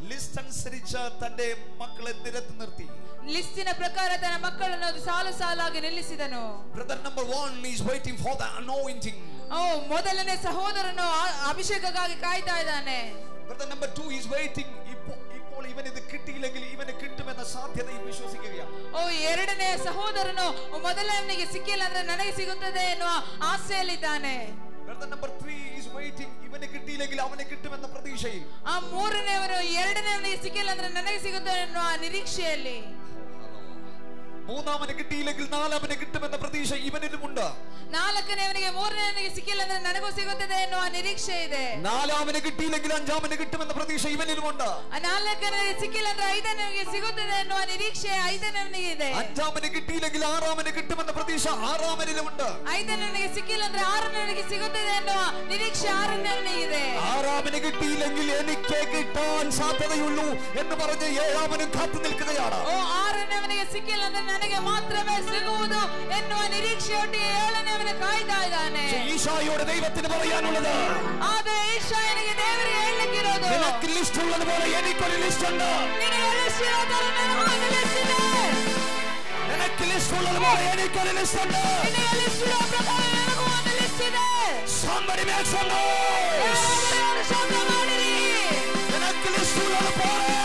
ലിസ്റ്റ് അനുസരിച്ച് തന്റെ മക്കളെ നിരത്തി നിർത്തി. ಲಿಸ್ಟಿನ ಪ್ರಕಾರ ತನ್ನ ಮಕ್ಕಳನ್ನು ಸಾಲು ಸಾಲಾಗಿ ನಿಲ್ಲಿಸಿದನು. Brother number 1 is waiting for the anointing. ಓ ಮೊದಲನೇ ಸಹೋದರನು ಅಭಿಷೇಕಕ್ಕಾಗಿ ಕಾಯ್ತಾ ಇದ್ದಾನೆ. Brother number 2 is waiting. ഇപ്പോൾ ഇവന് ഇത് കിട്ടിയില്ലെങ്കിൽ ഇവന് കിട്ടുമെന്ന സാധ്യതയും വിശ്വസിക്കുകയാണ്. ಓ ಎರಡನೇ ಸಹೋದರನು ಮೊದಲನಿಗೆ ಸಿಕ್ಕಿಲ್ಲ ಅಂದ್ರೆ ನನಗೆ ಸಿಗುತ್ತದೆ ಎನ್ನುವ ಆಸೆಯಲ್ಲಿದ್ದಾನೆ. Brother number 3 is waiting. ഇവന് കിട്ടിയില്ലെങ്കിൽ അവനെ കിട്ടുമെന്ന പ്രതീക്ഷയിൽ. ಆ ಮೂರನೇವನು ಎರಡನೇವನಿಗೆ ಸಿಕ್ಕಿಲ್ಲ ಅಂದ್ರೆ ನನಗೆ ಸಿಗುತ್ತದೆ ಎನ್ನುವ ನಿರೀಕ್ಷೆಯಲ್ಲಿ. മൂന്നാമനെ കിട്ടിയില്ലെങ്കിൽ നാലാമനെ കിട്ടുമെന്ന പ്രതീക്ഷ ഇവനിലുമുണ്ട്. ನಾಲ್ಕನೇವನಿಗೆ ಮೂರನೇವನಿಗೆ ಸಿಕ್ಕಿಲ್ಲ ಅಂದ್ರೆ ನನಗೂ ಸಿಗುತ್ತದೆ ಎನ್ನುವ ನಿರೀಕ್ಷೆ ಇದೆ. നാലാമനെ കിട്ടിയില്ലെങ്കിൽ അഞ്ചാമനെ കിട്ടുമെന്ന പ്രതീക്ഷ ഇവനിലുമുണ്ട്. ನಾಲ್ಕನೇವನಿಗೆ ಸಿಕ್ಕಿಲ್ಲ ಅಂದ್ರೆ ಐದನೇವನಿಗೆ ಸಿಗುತ್ತದೆ ಎನ್ನುವ ನಿರೀಕ್ಷೆ ಐದನೇವನಿಗೆ ಇದೆ. അഞ്ചാമനെ കിട്ടിയില്ലെങ്കിൽ ആറാമനെ കിട്ടുമെന്ന പ്രതീക്ഷ ആറാമനിലുമുണ്ട്. ಐದನೇವನಿಗೆ ಸಿಕ್ಕಿಲ್ಲ ಅಂದ್ರೆ ಆರನೇವನಿಗೆ ಸಿಗುತ್ತದೆ ಎನ್ನುವ ನಿರೀಕ್ಷೆ ಆರನೇವನಿಗೆ ಇದೆ. ആറാമന് കിട്ടിയില്ലെങ്കിൽ എനിക്ക് കിട്ടാൻ സാധ്യതയുള്ളൂ എന്ന് പറഞ്ഞ് ഏഴാമനും കാത്തു നിൽക്കുകയാണ്. ಓ ಆರನೇವನಿಗೆ ಸಿಕ್ಕಿಲ್ಲ ಅಂದ್ರೆ ನನಗೆ ಮಾತ್ರವೇ ಸಿಗುವುದು ಎನ್ನುವ ನಿರೀಕ್ಷೆಯೊಟ್ಟಿಗೆ ಏಳನೇವನು ಕಾಯ್ತಾ ಇದ್ದಾನೆ. ഈശായോട് ദൈവത്തിന് പറയാനുള്ളത്, ಆದರೆ ಈಶಾಯನಿಗೆ ದೇವರಿಗೆ ಹೇಳಲಿಕ್ಕಿರೋದು, നിനക്ക് ലിസ്റ്റ് ഉള്ളതുപോലെ എനിക്കൊരു ലിസ്റ്റ് ഉണ്ട്. ನಿನಗೆ ಲಿಸ್ಟ್ ಇರೋ ತರ ನನಗೂ ಒಂದು ಲಿಸ್ಟ್ ಇದೆ. നിനക്ക് ലിസ്റ്റ് ഉള്ളതുപോലെ എനിക്കൊരു ലിസ്റ്റ് ഉണ്ട്. ನಿನಗೆ ಲಿಸ್ಟ್ ಇರೋ ಪ್ರಕಾರ ನನಗೂ ಒಂದು ಲಿಸ್ಟ್ ಇದೆ. Somebody make some noise. ಶಬ್ದ ಮಾಡಿರಿ. നിനക്ക് ലിസ്റ്റ് ഉള്ളതുപോലെ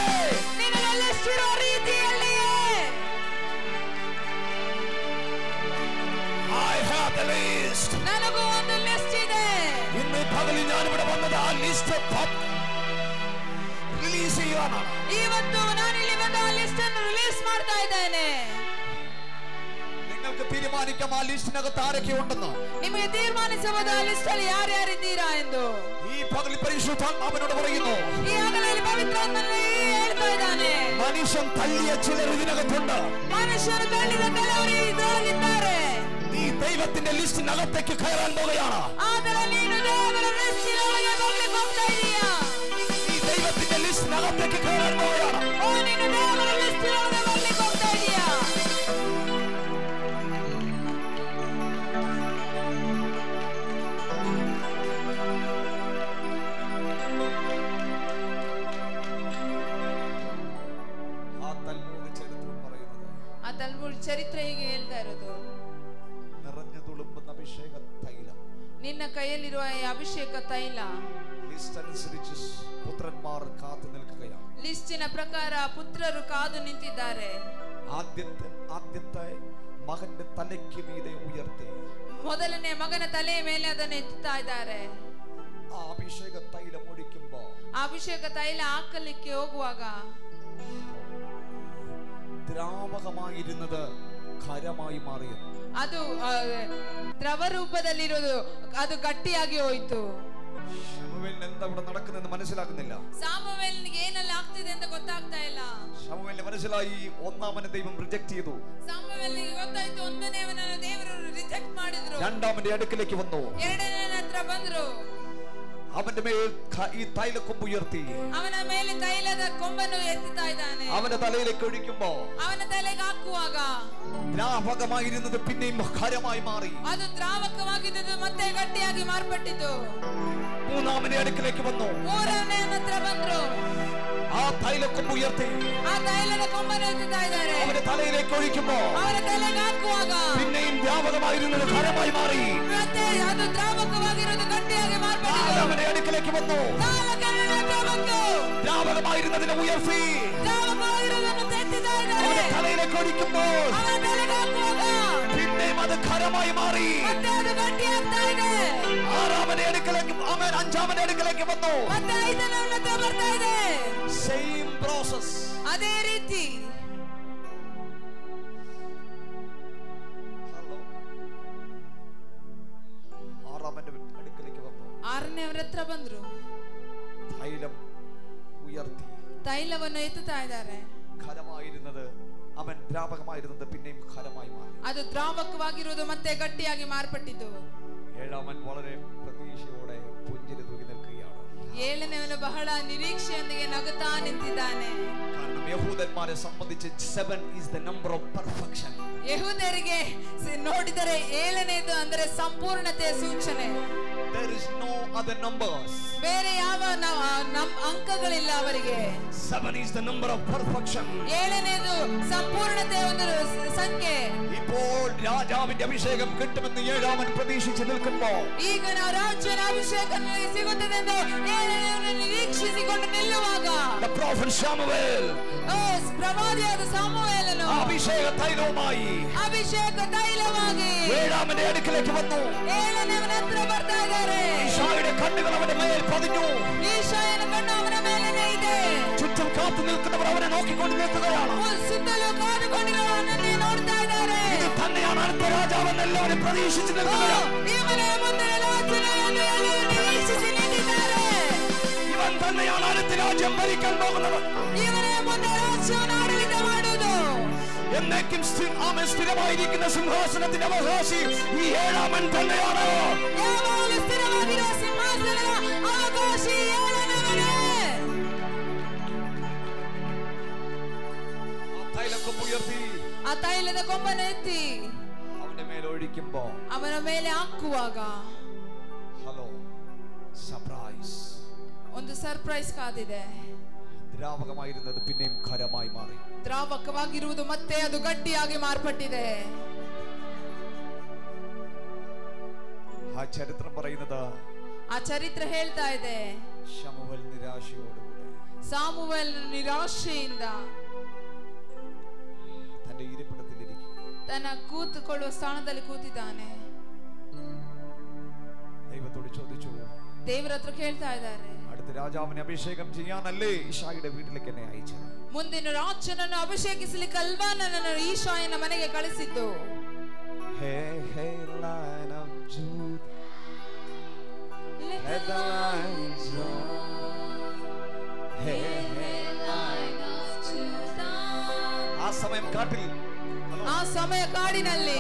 ನಿನಗೆ ಲಿಸ್ಟ್ ಇರೋ ರೀತಿಯಲ್ಲಿ I have the list. ನನಗೂ ಒಂದು ಲಿಸ್ಟ್ ಇದೆ. ഇന്ന് പകലിൽ ഞാൻ ഇവിടെ വന്നത് ആ ലിസ്റ്റ് റിലീസ് ചെയ്യാനാണ്. ಇವತ್ತು ನಾನು ಇಲ್ಲಿ ಬಂದು ಆ ಲಿಸ್ಟ್ ಅನ್ನು ರಿಲೀಸ್ ಮಾಡ್ತಾ ಇದ್ದೇನೆ. നിങ്ങൾക്ക് തീരുമാനിക്കാം ആ ലിസ്റ്റിനകത്ത് ആരൊക്കെ ഉണ്ടെന്ന്. ನಿಮಗೆ ತೀರ್ಮಾನಿಸಬಹುದು ಆ ಲಿಸ್ಟ್ ಅಲ್ಲಿ ಯಾರ್ಯಾರಿದ್ದೀರಾ ಎಂದು. ഈ പകലിൽ പരിശുദ്ധാത്മാവിനോട് പറയുന്നു, ಈ ಆಗಲೇ ಪವಿತ್ರಾತ್ಮನು ಹೇಳ್ತಾ ಇದ್ದಾನೆ, മനുഷ്യൻ തള്ളിയ ചിലർ ഇതിനകത്തുണ്ട്. ಮನುಷ್ಯರು ತಳ್ಳಿದ ಕೆಲವರು ಇದರಲ್ಲಿದ್ದಾರೆ. നീ ദൈവത്തിന്റെ ലിസ്റ്റിനകത്തേക്ക് കയറാൻ പോകുകയാണ്. ಆದರೆ ನೀನು ದೇವರ ಲಿಸ್ಟಿನೊಳಗೆ ಬರ್ಲಿಕ್ಕೆ ಹೋಗ್ತಾ ಇದೀಯಾ. നീ ദൈവത്തിന്റെ ലിസ്റ്റിനകത്തേക്ക് കയറാൻ പോകുകയാണ്. ಓ ನೀನು ದೇವರ ಲಿಸ್ಟಿನೊಳಗೆ ಬರ್ಲಿಕ್ಕೆ ಹೋಗ್ತಾ ಇದೀಯಾ. ಆ ತಲ್ಮುಡ್ ಚರಿತ್ರೆ ಹೀಗೆ ಹೇಳ್ತಾ ಇರೋದು, നിറഞ്ഞു തുളുമ്പുന്ന അഭിഷേക തൈലം. ನಿನ್ನ ಕೈಯಲ್ಲಿರುವ ಈ ಅಭಿಷೇಕ ತೈಲ ലിസ്റ്റ് അനുസരിച്ച് പുത്രന്മാർ കാത്തു നിൽക്കുകയാണ്. ಲಿಸ್ಟಿನ ಪ್ರಕಾರ ಪುತ್ರರು ಕಾದು ನಿಂತಿದ್ದಾರೆ. ആദ്യത്തെ മകന്റെ തലയ്ക്ക് മീതെ ഉയർത്തി ಮೊದಲನೇ ಮಗನ ತಲೆಯ ಮೇಲೆ ಅದನ್ನು ಎತ್ತುತ್ತಾ ಇದ್ದಾರೆ. ആ അഭിഷേക തൈലം ഒഴിക്കുമ്പോ ಆ ಅಭಿಷೇಕ ತೈಲ ಹಾಕಲಿಕ್ಕೆ ಹೋಗುವಾಗ ദ്രാവകമായിരുന്നത് ഖരമായി മാറിയത്. ಅದು ದ್ರವ ರೂಪದಲ್ಲಿರೋದು ಅದು ಗಟ್ಟಿಯಾಗಿ ಹೋಯಿತು. ശമൂവേലിന് എന്താ ഇവിടെ നടക്കുന്നതെന്ന് മനസ്സിലാക്കുന്നില്ല. ಸಾಮುವೇಲನಿಗೆ ಏನೆಲ್ಲ ಆಗ್ತಿದೆ ಅಂತ ಗೊತ್ತಾಗ್ತಾ ಇಲ್ಲ. ശമൂവേലിന് മനസ്സിലായി ഒന്നാമനെ ദൈവം റിജക്ട് ചെയ്തു. ಸಾಮುವೇಲನಿಗೆ ಗೊತ್ತಾಯ್ತು ಒಂದನೇವನನ್ನು ದೇವರು ರಿಜೆಕ್ಟ್ ಮಾಡಿದ್ರು. രണ്ടാമന്റെ അടുക്കിലേക്ക് വന്നു. ಎರಡನೇ ಹತ್ರ ಬಂದ್ರು. അവന്റെ മേൽ ഈ തൈലക്കൊമ്പ് ഉയർത്തി ಅವನ ಮೇಲೆ ತೈಲದ ಕೊಂಬನ್ನು ಎತ್ತುತ್ತಾ ಇದ್ದಾನೆ. അവന്റെ തലയിലേക്ക് ഒഴിക്കുമ്പോ ಅವನ ತಲೆಗೆ ಹಾಕುವಾಗ ദ്രാവകമായിരുന്നത് പിന്നെയും ഖരമായി മാറി. ಅದು ದ್ರಾವಕವಾಗಿದ್ದು ಮತ್ತೆ ಗಟ್ಟಿಯಾಗಿ ಮಾರ್ಪಟ್ಟಿತು. മൂന്നാമന്റെ അടുക്കിലേക്ക് വന്നു. ಮೂರನೇ ಹತ್ರ ಬಂದ್ರು. ആ തൈലക്കൊമ്പ് ഉയർത്തി ಆ ತೈಲದ ಕೊಂಬನ್ನು ಎತ್ತುತ್ತಾ ಇದ್ದಾರೆ. അവന്റെ തലയിലേക്ക് ഒഴിക്കുമ്പോ ಅವನ ತಲೆಗೆ ಹಾಕುವಾಗ പിന്നെയും ദ്രാവകമായിരുന്നത് ഖരമായി മാറി. ಮತ್ತೆ ಅದು ದ್ರಾವಕವಾಗಿರೋದು ಗಟ್ಟಿಯಾಗಿ ಮಾರ್ಪಟ್ಟಿತು. അവന്റെ അടുക്കിലേക്ക് വന്നു. ನಾಲ್ಕನೇ ಹತ್ರ ಬಂದು ദ്രാവകമായിരുന്നതിനെ ഉയർത്തി ദ്ರಾವಕವಾಗಿರೋದನ್ನು ಎತ್ತುತ್ತಾ ಇದ್ದಾರೆ. അവന്റെ തലയിലേക്ക് ഒഴിക്കുമ്പോൾ ಅವನ ತಲೆಗೆ ಹಾಕುವಾಗ പിന്നെയും അത് ഖരമായി മാറി. ಮತ್ತೆ ಅದು ಗಟ್ಟಿಯಾಗ್ತಾ ಇದೆ. ആറാമന്റെ അടുക്കിലേക്ക് അവൻ അഞ്ചാമന്റെ അടുക്കിലേക്ക് വന്നു. ಮತ್ತೆ ಐದನೇ ಹತ್ರ ಬರ್ತಾ ಇದೆ. Same process. ಅದೇ ರೀತಿ ആറാമന്റെ അടുക്കിലേക്ക് വന്നു. ಆರನೇವರ ಹತ್ರ ಬಂದ್ರು. തൈലം ഉയർത്തി ತೈಲವನ್ನು ಎತ್ತುತ್ತಾ ಇದ್ದಾರೆ. ഖരമായിരുന്നത് അവൻ ദ്രാവകമായിരുന്നത് പിന്നെയും ഖരമായി മാറി. ಅದು ದ್ರಾವಕವಾಗಿರುವುದು ಮತ್ತೆ ಗಟ್ಟಿಯಾಗಿ ಮಾರ್ಪಟ್ಟಿತು. ഏഴാമൻ വളരെ പ്രതീക്ഷയോടെ പുഞ്ചിരി തൂക്കി നിൽക്കുകയാണ്. ಏಳನೇವನು ಬಹಳ ನಿರೀಕ್ಷೆಯೊಂದಿಗೆ ನಗುತ್ತಾ ನಿಂತಿದ್ದಾನೆ. കാരണം യഹൂദന്മാരെ സംബന്ധിച്ച് 7 is the number of perfection. ಯಹೂದ್ಯರಿಗೆ ನೋಡಿದರೆ ಏಳನೇದು ಅಂದರೆ ಸಂಪೂರ್ಣತೆಯ ಸೂಚನೆ. There is no other numbers. ಬೇರೆ ಯಾವ ಅಂಕಗಳಿಲ್ಲ ಅವರಿಗೆ. 7 is the number of perfection. ಏಳನೇದು ಸಂಪೂರ್ಣತೆಯ ಒಂದು ಸಂಖ್ಯೆ. ഇപ്പോൾ രാജാവിന്റെ അഭിഷേകം കിട്ടുമെന്ന് ഏഴാമൻ പ്രതീക്ഷിച്ചു നിൽക്കുമ്പോൾ ಈಗ ನಾವು ರಾಜ್ಯನ ಅಭಿಷೇಕ ಸಿಗುತ್ತದೆ ಎಂದು ಏಳನೇವನು ನಿರೀಕ್ಷಿಸಿಕೊಂಡು ನಿಲ್ಲುವಾಗ the prophet Samuel ಪ್ರವಾದಿಯಾದ ಸಾಮುವೇಲನು അഭിഷേക തൈലവുമായി ಅಭಿಷೇಕ ತೈಲವಾಗಿ ഏഴാമന്റെ അടുക്കിലേക്ക് വന്നു. ಏಳನೇವನ ಹತ್ರ ಬರ್ತಾ ಇದ್ದಾರೆ. ഈശോയുടെ കണ്ണുകൾ അവന്റെ മേൽ പതിഞ്ഞു. ಈಶಾಯನ ಕಣ್ಣು ಅವನ ಮೇಲೇನೆ ಇದೆ. ചുറ്റും കാത്തു നിൽക്കുന്നവർ അവനെ നോക്കിക്കൊണ്ട് നിൽക്കുകയാണ്. ಸುತ್ತಲೂ ಕಾದುಕೊಂಡಿರುವವನನ್ನೇ ನೋಡ್ತಾ ಇದ್ದಾರೆ. ഇത് തന്നെയാണ് അടുത്ത രാജാവെന്ന് എല്ലാവരും പ്രതീക്ഷിച്ചു നിൽക്കുകയാണ്. ಇವನೇ ಮುಂದೆ ರಾಜನಾಗಿ ನಿರೀಕ್ಷಿಸಿ ನಿಂತಿದ್ದಾರೆ. ഇവൻ തന്നെയാണ് അടുത്ത രാജ്യം ഭരിക്കാൻ പോകുന്നത്. ಇವನೇ ಮುಂದೆ ರಾಜ್ಯವನ್ನು ಆಡಳಿತ ಮಾಡುವುದು. എന്നേക്കും സ്ഥിരമായിരിക്കുന്ന സിംഹാസനത്തിന്റെ അവകാശി ഈ ഏഴാമൻ തന്നെയാണ്. ಯಾವಾಗಲೂ ಸ್ಥಿರವಾಗಿರುವ ಸಿಂಹಾಸನದ ಅವಕಾಶಿ ಏಳನೇವನೇ. തൈലക്കൊമ്പ് ഉയർത്തി ಆ ತೈಲದ ಕೊಂಬನ್ನು ಎತ್ತಿ അവന്റെ മേൽ ഒഴിക്കുമ്പോ ಅವನ ಮೇಲೆ ಹಾಕುವಾಗ ഹലോ സർപ്രൈസ് ಒಂದು ಒಂದು ಸರ್ಪ್ರೈಸ್ ಕಾದಿದೆ. ദ്രാവകമായിരുന്നത് പിന്നെയും ഖരമായി മാറി. ದ್ರಾವಕವಾಗಿರುವುದು ಮತ್ತೆ ಅದು ಗಟ್ಟಿಯಾಗಿ ಮಾರ್ಪಟ್ಟಿದೆ. ആ ചരിത്രം പറയുന്നത്, ಆ ಚರಿತ್ರೆ ಹೇಳ್ತಾ ಇದೆ, ശമൂവേൽ നിരാശയോടുകൂടെ ಸಾಮುವೇಲ್ ನಿರಾಶೆಯಿಂದ തന്റെ ഇരിപ്പിടത്തിലിരിക്കും. ತನ್ನ ಕೂತುಕೊಳ್ಳುವ ಸ್ಥಾನದಲ್ಲಿ ಕೂತಿದ್ದಾನೆ. ദൈവത്തോട് ചോദിച്ചു, ದೇವರ ಹತ್ರ ಕೇಳ್ತಾ ಇದ್ದಾರೆ, അടുത്ത രാജാവിനെ അഭിഷേകം ചെയ്യാനല്ലേ ഈശായുടെ വീട്ടിലേക്ക് എന്നെ അയച്ചത്? ಮುಂದಿನ ರಾಜನನ್ನು ಅಭಿಷೇಕಿಸಲಿಕ್ಕೆ ಅಲ್ವಾ ನನ್ನನ್ನು ಈಶಾಯನ ಮನೆಗೆ ಕಳಿಸಿದ್ದು? Hey, hey, Lion of Judah, let the lions roar. Hey, hey, Lion of Judah. ആ സമയം കാട്ടിൽ, ಆ ಸಮಯ ಕಾಡಿನಲ್ಲಿ,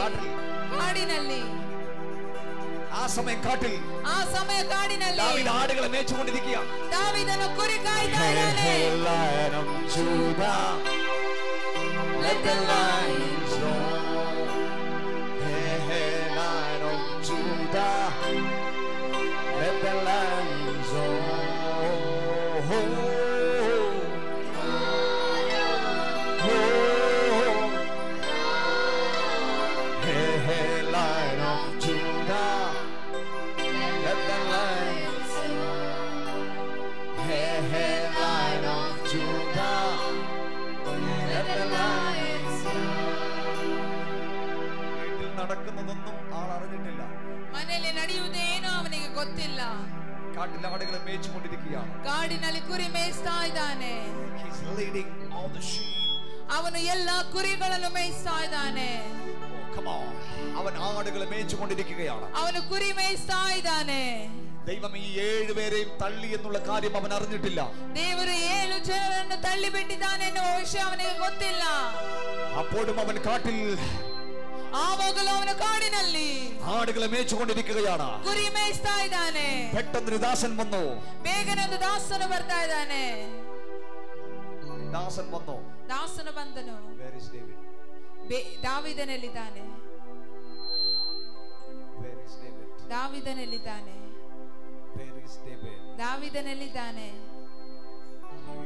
ആ സമയം കാട്ടിൽ, ಆ ಸಮಯ ಕಾಡಿನಲ್ಲಿ ദാവീദ് ആടുകളെ മേച്ചുകൊണ്ടിരിക്കുക. ದಾವೀದನು ಕುರಿ ಕಾಯ್ತಾ ಇದ್ದಾನೆ. Hey, Lion of Judah, let the lions roar. Hey, hey, Lion of Judah, let the lions roar. Hey, hey, Lion of Judah, let the lions roar. Hey, hey, Lion of Judah, let the lions roar. വീട്ടിൽ നടക്കുന്നതൊന്നും ആൾ അറിഞ്ഞിട്ടില്ല. ಮನೆಯಲ್ಲಿ ನಡೆಯುವುದೇನೋ ಅವನಿಗೆ ಗೊತ್ತಿಲ್ಲ. കാട്ടിൽ ആടുകളെ മേച്ചുകൊണ്ടിരിക്കുകയാണ്. ಕಾಡಿನಲ್ಲಿ ಕುರಿ ಮೇಯಿಸ್ತಾ ಇದ್ದಾನೆ. He's leading all the sheep. ಅವನು ಎಲ್ಲಾ ಕುರಿಗಳನ್ನು ಮೇಯಿಸ್ತಾ ಇದ್ದಾನೆ. Come on. അവൻ ആടുകളെ മേച്ചുകൊണ്ടിരിക്കുകയാണ്. ಅವನು ಕುರಿ ಮೇಯಿಸ್ತಾ ಇದ್ದಾನೆ. ദൈവം ഈ 7 പേരെയും തള്ളി എന്നുള്ള കാര്യം അവൻ അറിഞ്ഞിട്ടില്ല. ದೇವರು 7 ಜನರನ್ನು ತಳ್ಳಿ ಬಿಟ್ಟಿದ್ದಾನೆ ಎನ್ನುವ ವಿಷಯ ಅವನಿಗೆ ಗೊತ್ತಿಲ್ಲ. അപ്പോഴും അവൻ കാട്ടിൽ, ಆವಾಗಲೂ ಅವನು ಕಾಡಿನಲ್ಲಿ ആടുകളെ മേച്ചുകൊണ്ടിരിക്കുകയാണ്. ಕುರಿ ಮೇಯಿಸ್ತಾ ಇದ್ದಾನೆ. പെട്ടെന്ന് ദാസൻ വന്നു. ಬೇಗನೆ ಒಂದು ದಾಸನು ಬರ್ತಾ ಇದ್ದಾನೆ. ദാസൻ വന്നു. ದಾಸನು ಬಂದನು. Where is David? ದಾವೀದನೆಲ್ಲಿದ್ದಾನೆ? Where is David? ದಾವೀದನೆಲ್ಲಿದ್ದಾನೆ? Where is David? ದಾವೀದನೆಲ್ಲಿದ್ದಾನೆ?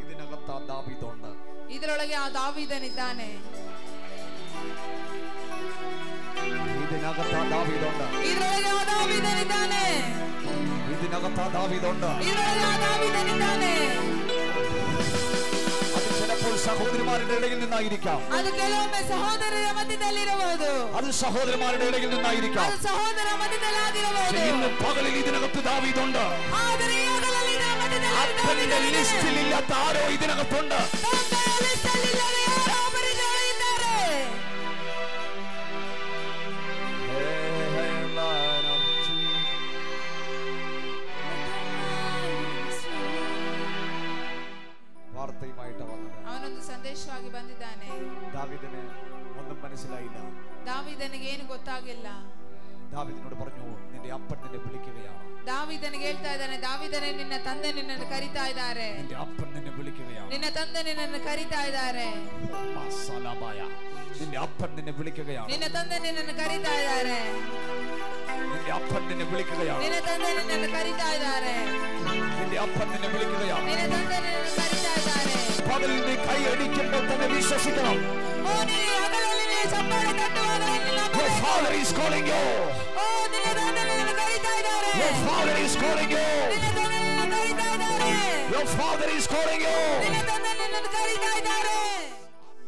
ഇതിനകത്ത് ആ ദാവീദുണ്ട്. ಇದರೊಳಗೆ ಆ ದಾವೀದನಿದ್ದಾನೆ. ഇതിനകത്ത് ആ ദാവീദുണ്ട്. ಇದರೊಳಗೆ ಆ ದಾವೀದನಿದ್ದಾನೆ. ഇതിനകത്ത് ആ ദാവീദുണ്ട്. ಇದರೊಳಗೆ ಆ ದಾವೀದನಿದ್ದಾನೆ. അത് ചിലപ്പോൾ സഹോദരിമാരുടെ ഇടയിൽ നിന്നായിരിക്കാം. ಅದು ಕೆಲವೊಮ್ಮೆ ಸಹೋದರರ ಮಧ್ಯದಲ್ಲಿರಬಹುದು. അത് സഹോദരന്മാരുടെ ഇടയിൽ നിന്നായിരിക്കാം. ಅದು ಸಹೋದರ ಮಧ್ಯದಲ್ಲಾಗಿರಬಹುದು. ഇന്ന് പകലിൽ ഇതിനകത്ത് ദാവീദുണ്ട്. ಆದರೆ ಈ ಹಗಲಲ್ಲಿ ಇದರ ಮಧ್ಯದಲ್ಲಿ അപ്പന്റെ ലിസ്റ്റിൽ ഇല്ലാത്ത ആരോ ഇതിനകത്തുണ്ട്. ತಂದೆಯ ಲಿಸ್ಟಲ್ಲಿಲ್ಲದೆ ಯಾರೋ ಒಬ್ಬರು ಇದ್ದಾರೆ. വാർത്തയുമായിട്ട് വന്നത്. അവനൊരു ಸಂದೇಶವಾಗಿ ಬಂದಿದ್ದಾನೆ. ദാവീദിന് ഒന്നും മനസ്സിലായില്ല. ದಾವೀದನಿಗೆ ಏನು ಗೊತ್ತಾಗಿಲ್ಲ. ദാവീദിനോട് പറഞ്ഞു, നിന്റെ അപ്പൻ നിന്നെ വിളിക്കുകയാണ്. ದಾವೀದನಿಗೆ ಹೇಳ್ತಾ ಇದ್ದಾನೆ, ದಾವೀದನೇ ನಿನ್ನ ತಂದೆ ನಿನ್ನನ್ನು ಕರೀತಾ ಇದ್ದಾರೆ. നിന്റെ അപ്പൻ നിന്നെ വിളിക്കുകയാണ്. ನಿನ್ನ ತಂದೆ ನಿನ್ನನ್ನು ಕರೀತಾ ಇದ್ದಾರೆ. നിന്റെ അപ്പൻ നിന്നെ വിളിക്കുകയാണ്. ನಿನ್ನ ತಂದೆ ನಿನ್ನನ್ನು ಕರೀತಾ ಇದ್ದಾರೆ. നിന്റെ അപ്പൻ നിന്നെ വിളിക്കുകയാണ്. ನಿನ್ನ ತಂದೆ ನಿನ್ನನ್ನು ಕರೀತಾ ಇದ್ದಾರೆ. നിന്റെ അപ്പൻ നിന്നെ വിളിക്കുകയാണ്. ನಿನ್ನ ತಂದೆ ನಿನ್ನನ್ನು ಕರೀತಾ ಇದ್ದಾರೆ. പകലിൽ നീ കൈ അടിക്കുമ്പോൾ തന്നെ വിശ്വസിക്കണം. ಓ ನೀನು ಹಗಲಲ್ಲಿ ನೀನು ಚಪ್ಪಾಳೆ ತಟ್ಟುವಾಗ Your father is calling you. ಓ ನಿನ್ನ ತಂದೆ ನಿನ್ನನ್ನು ಕರೀತಾ ಇದ್ದಾರೆ. Your father is calling you. ನಿನ್ನ ತಂದೆ ನಿನ್ನನ್ನು ಕರೀತಾ ಇದ್ದಾರೆ. Your father is calling you. ನಿನ್ನ ತಂದೆ ನಿನ್ನನ್ನು ಕರೀತಾ ಇದ್ದಾರೆ.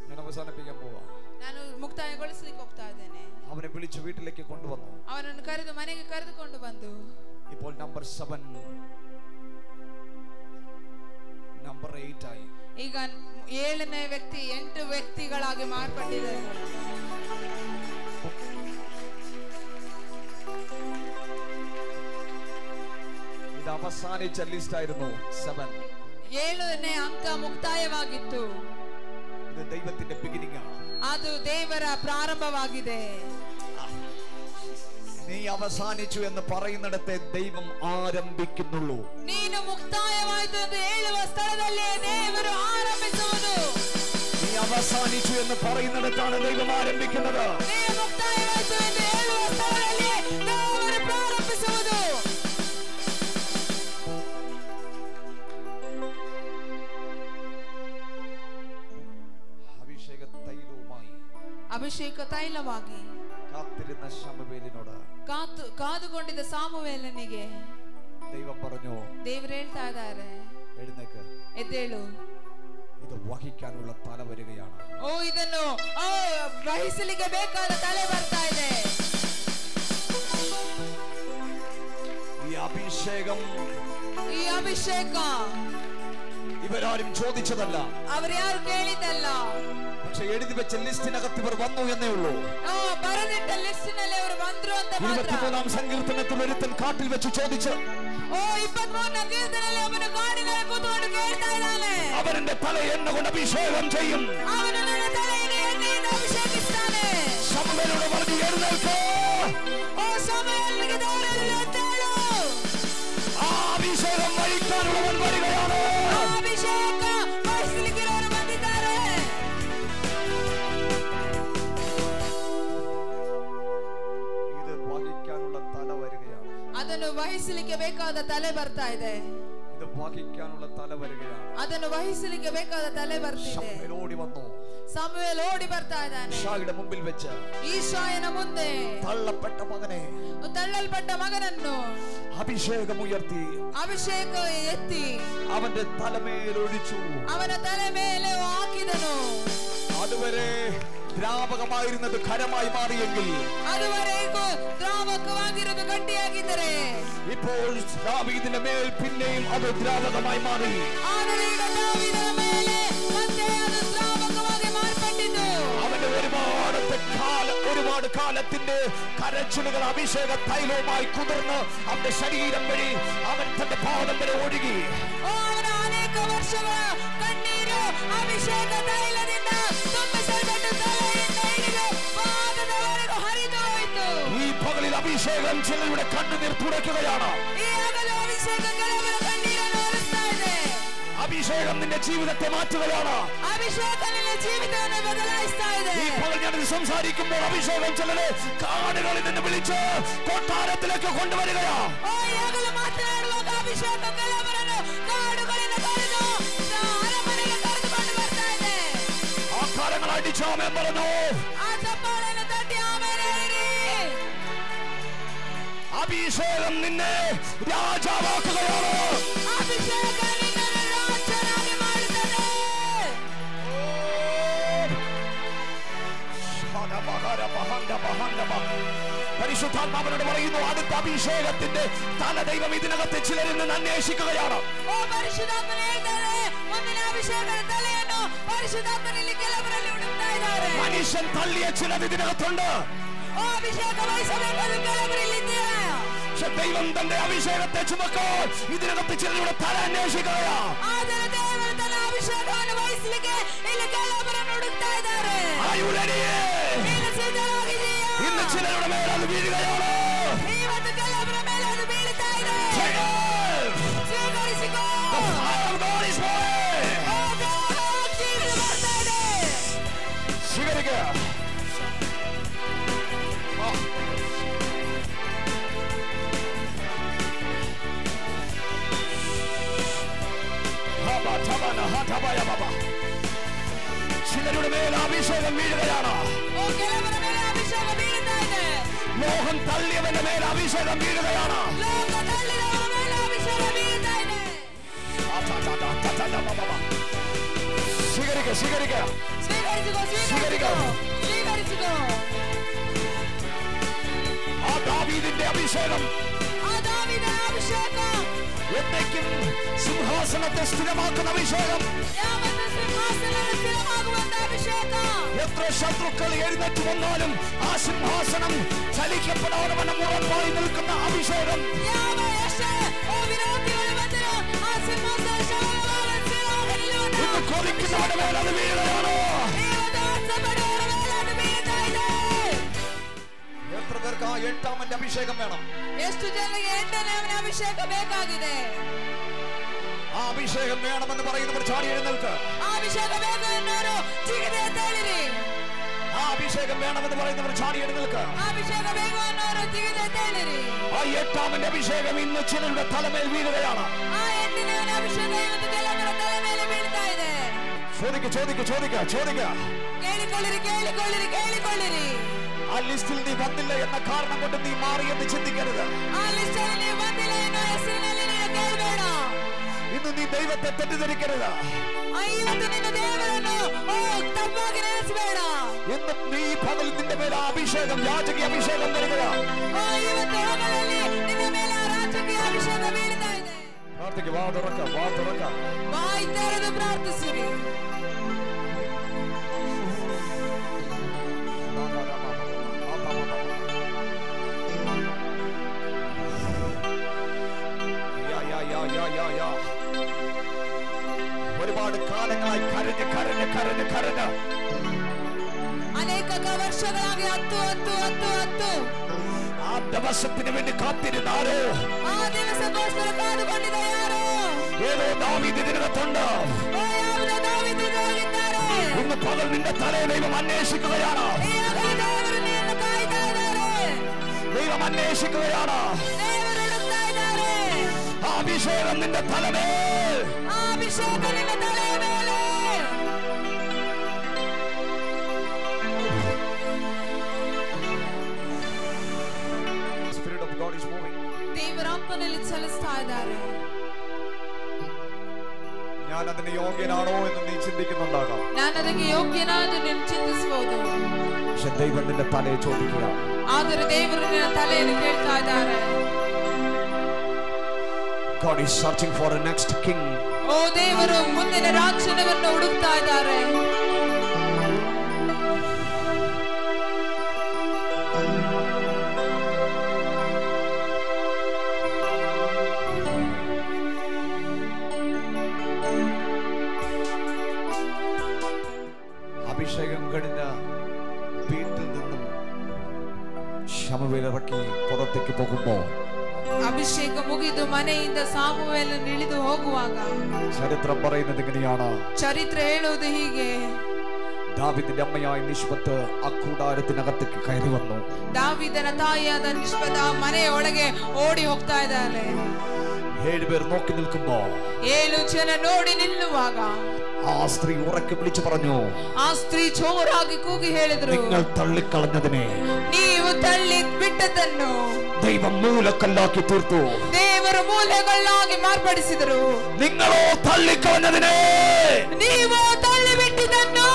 ഞാൻ അവസാനിപ്പിക്കാൻ പോവാ. ನಾನು ಮುಕ್ತಾಯಗೊಳಿಸಲಿಕ್ಕೆ ಹೋಗ್ತಾ ಇದ್ದೇನೆ. അവനെ വിളിച്ചു വീട്ടിലേക്ക് കൊണ്ടുവന്നു. ಅವನನ್ನು ಕರೆದು ಮನೆಗೆ ಕರೆದುಕೊಂಡು ಬಂದು ഇപ്പോൾ നമ്പർ 7 നമ്പർ 8 ആയി. ಈಗ 7ನೇ ವ್ಯಕ್ತಿ 8 ವ್ಯಕ್ತಿಗಳಾಗಿ ಮಾರ್ಪಟ್ಟಿದ್ದಾರೆ. ഇത് അവസാനിച്ച ലിസ്റ്റ് ആയിരുന്നു 7. 7ನೇ ಅಂಕ ಮುಕ್ತಾಯವಾಗಿತ್ತು. ഇത് ദൈവത്തിന്റെ ബിഗിനിംഗ് ആണ്. ಅದು ದೇವರ ಪ್ರಾರಂಭವಾಗಿದೆ. നീ അവസാനിച്ചു എന്ന് പറയുന്നിടത്തെ ദൈവം ആരംഭിക്കുന്നുള്ളൂ. ನೀನು ಮುಕ್ತಾಯವಾಯಿತು ಎಂದು ಹೇಳುವ ಸ್ಥಳದಲ್ಲೇ ದೇವರು ಆರಂಭಿಸುವುದು. നീ അവസാനിച്ചു എന്ന് പറയുന്നിടത്താണ് ദൈവം ആരംഭിക്കുന്നത്. ನೀನು ಮುಕ್ತಾಯವಾಯಿತು ಎಂದು ಹೇಳುವ ಸ್ಥಳದಲ್ಲೇ ದೇವರು ಪ್ರಾರಂಭಿಸುವುದು. ಅಭಿಷೇಕ ತೈಲವಾಗಿ കാത്തിരുന്ന ശമൂവേലിനോട് ಕಾದುಕೊಂಡಿದ್ದ ಸಾಮುವೇಲನಿಗೆ ദൈവം പറഞ്ഞു, ದೇವರು ಹೇಳ್ತಾ ಇದ್ದಾರೆ, എഴുന്നേക്ക്, ಎದ್ದೇಳು, ഇത് വഹിക്കാനുള്ള തല വരികയാണ്. ಇದನ್ನು ವಹಿಸಲಿಕ್ಕೆ ಬೇಕಾದ ತಲೆ ಬರ್ತಾ ಇದೆ. ഈ അഭിഷേകം ഇവരാരും ചോദിച്ചതല്ല, അവരാരും കേಳಿದಲ್ಲ. പക്ഷെ എഴുതി വെച്ച ലിസ്റ്റിനകത്ത് ഇവർ വന്നു എന്നേ ഉള്ളൂ. ಬರೆದಿಟ್ಟ ಲಿಸ್ಟಿನಲ್ಲಿ ಅವರು ಬಂದ್ರು ಅಂತ ಮಾತ್ರ. 23ാം സങ്കീർത്തനത്തിൽ ഒരുത്തൻ കാട്ടിൽ വെച്ച് ചോദിച്ചു, 23ാം കീർത്തനದಲ್ಲಿ ಅವನು ಕಾಡಿನಲ್ಲಿ ಕೂತ್ಕೊಂಡು ಕೇಳ್ತಾ ಇದ್ದಾನೆ, അവന്റെ തല എണ്ണ കൊണ്ട് അഭിഷേകം ചെയ്യും. ಅವನು ನನ್ನ ತಲೆಗೆ ಎಣ್ಣೆಯಿಂದ ಅಭಿಷೇಕಿಸ್ತಾನೆ. ശമൂവേലിനോട് പറഞ്ഞു, എഴുന്നേൽക്ക്, ಸಮುವೇಲನಿಗೆ ದೇವರು ಎದ್ದೇಳು, ആ അഭിഷേകം വഹിക്കാനുള്ളവൻ വരികയാണ്. ಅಭಿಷೇಕ ವಹಿಸಲಿಕ್ಕೆ ಇರೋರು ಬಂದಿದ್ದಾರೆ. ഇത് വഹിക്കാനുള്ള തല വരികയാണ്. ಅದನ್ನು ವಹಿಸಲಿಕ್ಕೆ ಬೇಕಾದ ತಲೆ ಬರ್ತಾ ಇದೆ. ഇത് വഹിക്കാനുള്ള തല വരികയാണ്. ಅದನ್ನು ವಹಿಸಲಿಕ್ಕೆ ಬೇಕಾದ ತಲೆ ಬರ್ತಿದೆ. ശമൂവേൽ ഓടി വന്നു, ಸಮುವೇಲ್ ಓಡಿ ಬರ್ತಾ ಇದ್ದಾನೆ. ഈശായുടെ മുമ്പിൽ വെച്ച്, ಈಶಾಯನ ಮುಂದೆ തള്ളപ്പെട്ട മകനെ, ತಳ್ಳಲ್ಪಟ್ಟ ಮಗನನ್ನು അഭിഷേകം ഉയർത്തി ಅಭಿಷೇಕ ಎತ್ತಿ അവന്റെ തലമേലൊഴിച്ചു. ಅವನ ತಲೆ ಮೇಲೆ ಹಾಕಿದನು. അതുവരെ ദ്രാവകമായിരുന്നത് ഖരമായി മാറിയെങ്കിൽ, ಅದುವರೆಗೂ ದ್ರಾವಕವಾಗಿರೋದು ಗಟ್ಟಿಯಾಗಿದ್ದರೆ, ഇപ്പോൾ ദാവീദിന്റെ മേൽ പിന്നെയും അത് ദ്രാവകമായി മാറി. ಆದರೆ ಈಗ ದಾವೀದನ ಮೇಲೆ ಮತ್ತೆ ಅದು ದ್ರಾವಕವಾಗಿ ಮಾರ್ಪಟ್ಟಿತು. അവന്റെ ഒരുപാട് കാലത്തിന്റെ കരച്ചിലുകൾ അഭിഷേക തൈലവുമായി കുതിർന്ന് അവന്റെ ശരീരം വഴി അവൻ തന്റെ പാദം വരെ ഒഴുകി. ಅವನ ಅನೇಕ ವರ್ಷಗಳ ಕಣ್ಣೀರು ಅಭಿಷೇಕ ತೈಲದಿಂದ ತುಂಬಿಸಲ್ಪಟ್ಟು ತಲೆಯಿಂದ ಹಿಡಿದು ಪಾದದವರೆಗೂ ಹರಿದು ಹೋಯಿತು. ഈ പകലിൽ അഭിഷേകം ചിലരുടെ കണ്ണുനീർ തുടയ്ക്കുകയാണ്. ಈ ಹಗಲು ಅಭಿಷೇಕ ಕೆಲವರ ಕಣ್ಣೀರನ್ನು ಒರೆಸ್ತಾ ಇದೆ. അഭിഷേകം നിന്റെ ജീവിതത്തെ മാറ്റുകയാണ്. ಅಭಿಷೇಕ ನಿನ್ನ ಜೀವಿತವನ್ನು ಬದಲಾಯಿಸ್ತಾ ಇದೆ. ഈ പകൽ ഞാനിത് സംസാരിക്കുമ്പോൾ അഭിഷേകം ചിലരെ കാടുകളിൽ നിന്ന് വിളിച്ച് കൊട്ടാരത്തിലേക്ക് കൊണ്ടുവരികയാ. ಈ ಹಗಲು ಮಾತನಾಡುವಾಗ ಅಭಿಷೇಕ ಕೆಲವರನ್ನು ಕಾಡುಗಳಿಂದ ಕರೆದು ಅರಮನೆಗೆ ಕರೆದುಕೊಂಡು ಬರ್ತಾ ಇದೆ. ആ കാലങ്ങൾ അടിച്ചാമേ പറഞ്ഞു, ಆ ಚಪ್ಪಾಳೆಯನ್ನು ತಟ್ಟಿ ಆಮೇಲೆ ಇರಿ. അഭിഷേകം നിന്നെ രാജാവാക്കുകയാണ്. ಅಭಿಷೇಕ ನಿನ್ನನ್ನು ರಾಜನಾಗಿ ಮಾಡುತ್ತದೆ. പരിശുദ്ധാത്മാവിനോട് പറയുന്നു, അടുത്ത അഭിഷേകത്തിന്റെ തല ദൈവം ഇതിനകത്ത് ചിലരിൽ നിന്ന് അന്വേഷിക്കുകയാണ്. ಪರಿಶುದ್ಧಾತ್ಮನು ಹೇಳ್ತಾರೆ, ಮುಂದಿನ ಅಭಿಷೇಕದ ತಲೆಯನ್ನು ಪರಿಶುದ್ಧಾತ್ಮನಲ್ಲಿ ಕೆಲವರಲ್ಲಿ ಹುಡುಕ್ತಾ ಇದ್ದಾರೆ. മനുഷ്യൻ തള്ളിയ ചിലത് ഇതിനകത്തുണ്ട്. ಅಭಿಷೇಕ ವಹಿಸಬೇಕಾದ ಕೆಲವರಿಲ್ಲಿದ್ದೀರಾ. പക്ഷെ ദൈവം തന്റെ അഭിഷേകത്തെ ചുമക്കാൻ ഇതിനകത്ത് ചിലരുടെ തല അന്വേഷിക്കുകയാ. ಆದರೆ ದೇವರು ತನ್ನ ಅಭಿಷೇಕವನ್ನು ವಹಿಸಲಿಕ್ಕೆ ಇಲ್ಲಿ ಕೆಲವರನ್ನು ಹುಡುಕ್ತಾ ಇದ್ದಾರೆ. ನೀನು ಸಿದ್ಧವಾಗಿದೆಯಾ? ഇന്ന് ചിലരുടെ മേൽ അത് വീഴുകയാണ്. ಇವತ್ತು ಕೆಲವರ ಮೇಲೆ ಅದು ಬೀಳ್ತಾ ಇದೆ. ಸ್ವೀಕರಿಸಿಕೋ. ಬರ್ತಾ ಇದೆ. സ്വീകരിക്കുക. ചിലരുടെ മേൽ അഭിഷേകം വീഴുകയാണ്. ಕೆಲವರ ಮೇಲೆ ಅಭಿಷೇಕ ಬೀಳ್ತಾ ಇದೆ. ലോകം തള്ളിയവന്റെ മേൽ അഭിഷേകം വീഴുകയാണ്. ಲೋಕ ತಳ್ಳಿದವರ ಮೇಲೆ ಅಭಿಷೇಕ ಬೀಳ್ತಾ ಇದೆ. സ്വീകരിക്കുക, സ്വീകരിക്കുക, ಸ್ವೀಕರಿಸಿಕೋ, ಸ್ವೀಕರಿಸಿಕೋ, ಸ್ವೀಕರಿಸಿಕೋ. ആ ദാവീദിന്റെ അഭിഷേകം, ಆ ದಾವೀದನ ಅಭಿಷೇಕ, എന്നേക്കും സിംഹാസനത്തെ സ്ഥിരമാക്കുന്ന അഭിഷേകം, ಯಾವತ್ತೂ ಸಿಂಹಾಸನದಲ್ಲಿ ಸ್ಥಿರವಾಗುವಂತ ಅಭಿಷೇಕ. എത്ര ശത്രുക്കൾ എഴുന്നേറ്റ് വന്നാലും ആ സിംഹാസനം ചലിക്കപ്പെടാതെ ഉറപ്പായി നിൽക്കുന്ന അഭിഷേകം, ಯಾವ ಎಷ್ಟೇ ವಿರೋಧಿಗಳು ಬಂದರೂ ಆ ಸಿಂಹಾಸನ ಶವವಾಗಿ ಸ್ಥಿರವಾಗಿ ನಿಲ್ಲುವಂತ ഇന്ന് കൊതിക്കുന്നവരുടെ മേൽ അത് വീഴുകയാണോ? ಇವತ್ತು ಆಸೆಪಡುವವರ ಮೇಲೆ ಅದು ಬೀಳ್ತಾ ಇದೆ. എത്ര പേർക്ക് ആ എട്ടാമന്റെ അഭിഷേകം വേണം? ಎಷ್ಟು ಜನರಿಗೆ 8ನೇ ಅಭಿಷೇಕ ಬೇಕಾಗಿದೆ? ആ അഭിഷേകം വേണമെന്ന് പറയുന്നവർ ചാടി എഴുന്നേൽക്ക്. ಆ ಅಭಿಷೇಕ ಬೇಕು ಎನ್ನುವರು ಜಿಗಿದು ಎದ್ದೇಳಿರಿ. ആ അഭിഷേകം വേണമെന്ന് പറയുന്നവർ ചാടി എഴുന്നേൽക്ക്. ಆ ಅಭಿಷೇಕ ಬೇಕು ಎನ್ನುವರು ಜಿಗಿದು ಎದ್ದೇಳಿರಿ. ആ എട്ടാമന്റെ അഭിഷേകം ഇന്ന് ചിലരുടെ തലമേൽ വീഴുകയാണ്. ಆ 8ನೇ ಅಭಿಷೇಕ ಇವತ್ತು ಕೆಲವರ ತಲೆ ಮೇಲೆ ಬೀಳ್ತಾ ಇದೆ. ചോദിക്ക, ചോദിക്ക, ചോദിക്ക, ചോദിക്ക. ಹೇಳಿಕೊಳ್ಳಿರಿ ಕೇಳಿಕೊಳ್ಳಿರಿ ಕೇಳಿಕೊಳ್ಳಿರಿ. ആ ലിസ്റ്റിൽ നീ വന്നില്ല എന്ന കാരണം കൊണ്ട് നീ മാറിയെന്ന് ചിന്തിക്കരുത്. ആ ലിസ്റ്റിൽ നീ വന്നില്ല എന്ന ಹೆಸರಿನಲ್ಲಿ ನೀನು ಕೇಳಬೇಡ. ഇന്ന് നീ ദൈവത്തെ തെറ്റിദ്ധരിക്കരുത്. ಇವತ್ತು ನಿನ್ನ ದೇವರನ್ನು ತಪ್ಪಾಗಿ ನೆನೆಸಬೇಡ. ഇന്ന് നീ പകൽ നിന്റെ മേലെ അഭിഷേകം യാചകീയ അഭിഷേകം വരിക. ಇವತ್ತು ಹಗಲಲ್ಲಿ ನಿನ್ನ ಮೇಲೆ ರಾಜಕೀಯ ಅಭಿಷೇಕ ಬೀಳ್ತಾ ಇದೆ. പ്രാർത്ഥിക്കുക. വാ തുറക്ക. ಬಾಯಿ ತೆರೆದು ಪ್ರಾರ್ಥಿಸಿರಿ. ഒരുപാട് കാലങ്ങളായി കരഞ്ഞ് ಅನೇಕ ವರ್ಷಗಳಾಗಿ ಹತ್ತು ആ ദിവസത്തിന് വേണ്ടി കാത്തിരുന്നാരോ, ಆ ದಿವಸಕ್ಕೋಸ್ಕರ ಕಾದುಕೊಂಡಿದ್ದ ಯಾರು? ഏതോ ദാവീദ് ഇതിനകത്തുണ്ട്. ಯಾವುದೋ ದಾವೀದನಿದ್ದಾರೆ. ഇന്ന് പകൽ നിന്റെ തലയെ ദൈവം അന്വേഷിക്കുകയാണ്. ದೇವರು ನಿನ್ನನ್ನು ಕಾಯ್ತಾ ಇದ್ದಾರೆ. ദൈവം അന്വേഷിക്കുകയാണ്. ದೇವರು ಹುಡುಕ್ತಾ ಇದ್ದಾರೆ. ആ അഭിഷേകം നിന്റെ തലമേൽ, ಆ ಅಭಿಷೇಕ ನಿನ್ನ ತಲೆಯ ಮೇಲೆ. Spirit of God is moving. ದೇವರ ಆತ್ಮನಲ್ಲಿ ಚಲಿಸ್ತಾ ಇದ್ದಾರೆ. ഞാൻ അതിന് യോഗ്യനാണോ എന്ന് നീ ചിന്തിക്കുന്നുണ്ടാകാം. ನಾನು ಅದಕ್ಕೆ ಯೋಗ್ಯನಾದ ನೀನು ಚಿಂತಿಸಬಹುದು. പക്ഷെ ദൈവം നിന്റെ തലയെ ചോദിക്കുക. ಆದರೆ ದೇವರು ನಿನ್ನ ತಲೆಯನ್ನು ಕೇಳ್ತಾ ಇದ್ದಾರೆ. God is searching for a next king. ಓ ದೇವರು ಮುಂದಿನ ರಾಜ್ಯವನ್ನು ಹುಡುಕ್ತಾ ಇದ್ದಾರೆ. അഭിഷേകം കഴിഞ്ഞ വീട്ടിൽ നിന്നും ശമൂവേൽ ഇറക്കി പുറത്തേക്ക് പോകുമ്പോൾ ಅಭಿಷೇಕ ಮುಗಿದು ಮನೆಯಿಂದ ಸಾಮುವೇಲನು ಇಳಿದು ಹೋಗುವಾಗ ചരിത്രം പറയുന്നത് ഇങ്ങനെയാണ്. ಚರಿತ್ರೆ ಹೇಳುವುದು ಹೀಗೆ. ദാവീദിന്റെ അമ്മയായ നിശ്ബത്ത് ആ കൂടാരത്തിനകത്തേക്ക് കയറി വന്നു. ದಾವೀದನ ತಾಯಿಯಾದ ನಿಷ್ಪದ ಮನೆಯ ಒಳಗೆ ಓಡಿ ಹೋಗ್ತಾ ಇದ್ದಾಳೆ. 7 പേർ നോക്കി നിൽക്കുമ്പോ 7 ಜನ ನೋಡಿ ನಿಲ್ಲುವಾಗ ആ സ്ത്രീ ഉറക്കെ വിളിച്ചു പറഞ്ഞു, ಆ ಸ್ತ್ರೀ ಜೋರಾಗಿ ಕೂಗಿ ಹೇಳಿದ್ರು, നിങ്ങൾ തള്ളിക്കളഞ്ഞതിനെ ನೀವು ತಳ್ಳಿ ಬಿಟ್ಟದನ್ನು ദൈവം മൂലക്കല്ലാക്കി തീർത്തു. ದೇವರು ಮೂಲೆಗಳಾಗಿ ಮಾರ್ಪಡಿಸಿದರು. നിങ്ങളോ തള്ളിക്കളഞ്ഞതിനെ ನೀವು ತಳ್ಳಿ ಬಿಟ್ಟಿದ್ದನ್ನು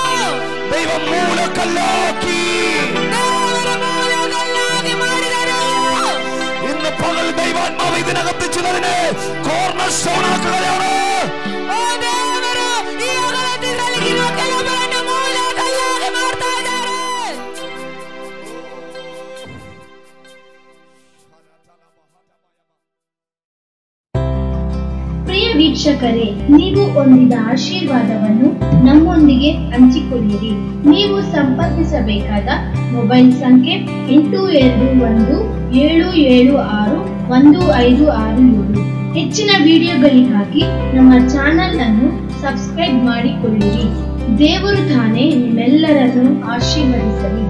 ദൈവം മൂലക്കല്ലാക്കി ಮೂಲೆಗಳಾಗಿ ಮಾಡಿದರು. ഇന്ന് പകൽ ദൈവാത്മാവ് ഇതിനകത്ത് ചിലതിനെ കോർണർ സ്റ്റോൺ ആക്കുകയാണ്. ಓ ದೇವರು ಈ ಅಗಲದಿರಲಿರುವ ಕೆಲವರನ್ನು ಮೂಲೆಗಳಾಗಿ ಮಾಡ್ತಾ ಇದ್ದಾರೆ. ಪ್ರಿಯ ವೀಕ್ಷಕರೇ, ನೀವು ಹೊಂದಿದ ಆಶೀರ್ವಾದವನ್ನು ನಮ್ಮೊಂದಿಗೆ ಹಂಚಿಕೊಳ್ಳಿರಿ. ನೀವು ಸಂಪರ್ಕಿಸಬೇಕಾದ ಮೊಬೈಲ್ ಸಂಖ್ಯೆ 8217761567. ಹೆಚ್ಚಿನ ವಿಡಿಯೋಗಳಿಗಾಗಿ ನಮ್ಮ ಚಾನೆಲ್ ಅನ್ನು ಸಬ್ಸ್ಕ್ರೈಬ್ ಮಾಡಿಕೊಳ್ಳಿರಿ. ದೇವರು ತಾನೇ ನಿಮ್ಮೆಲ್ಲರನ್ನು ಆಶೀರ್ವದಿಸಲಿ.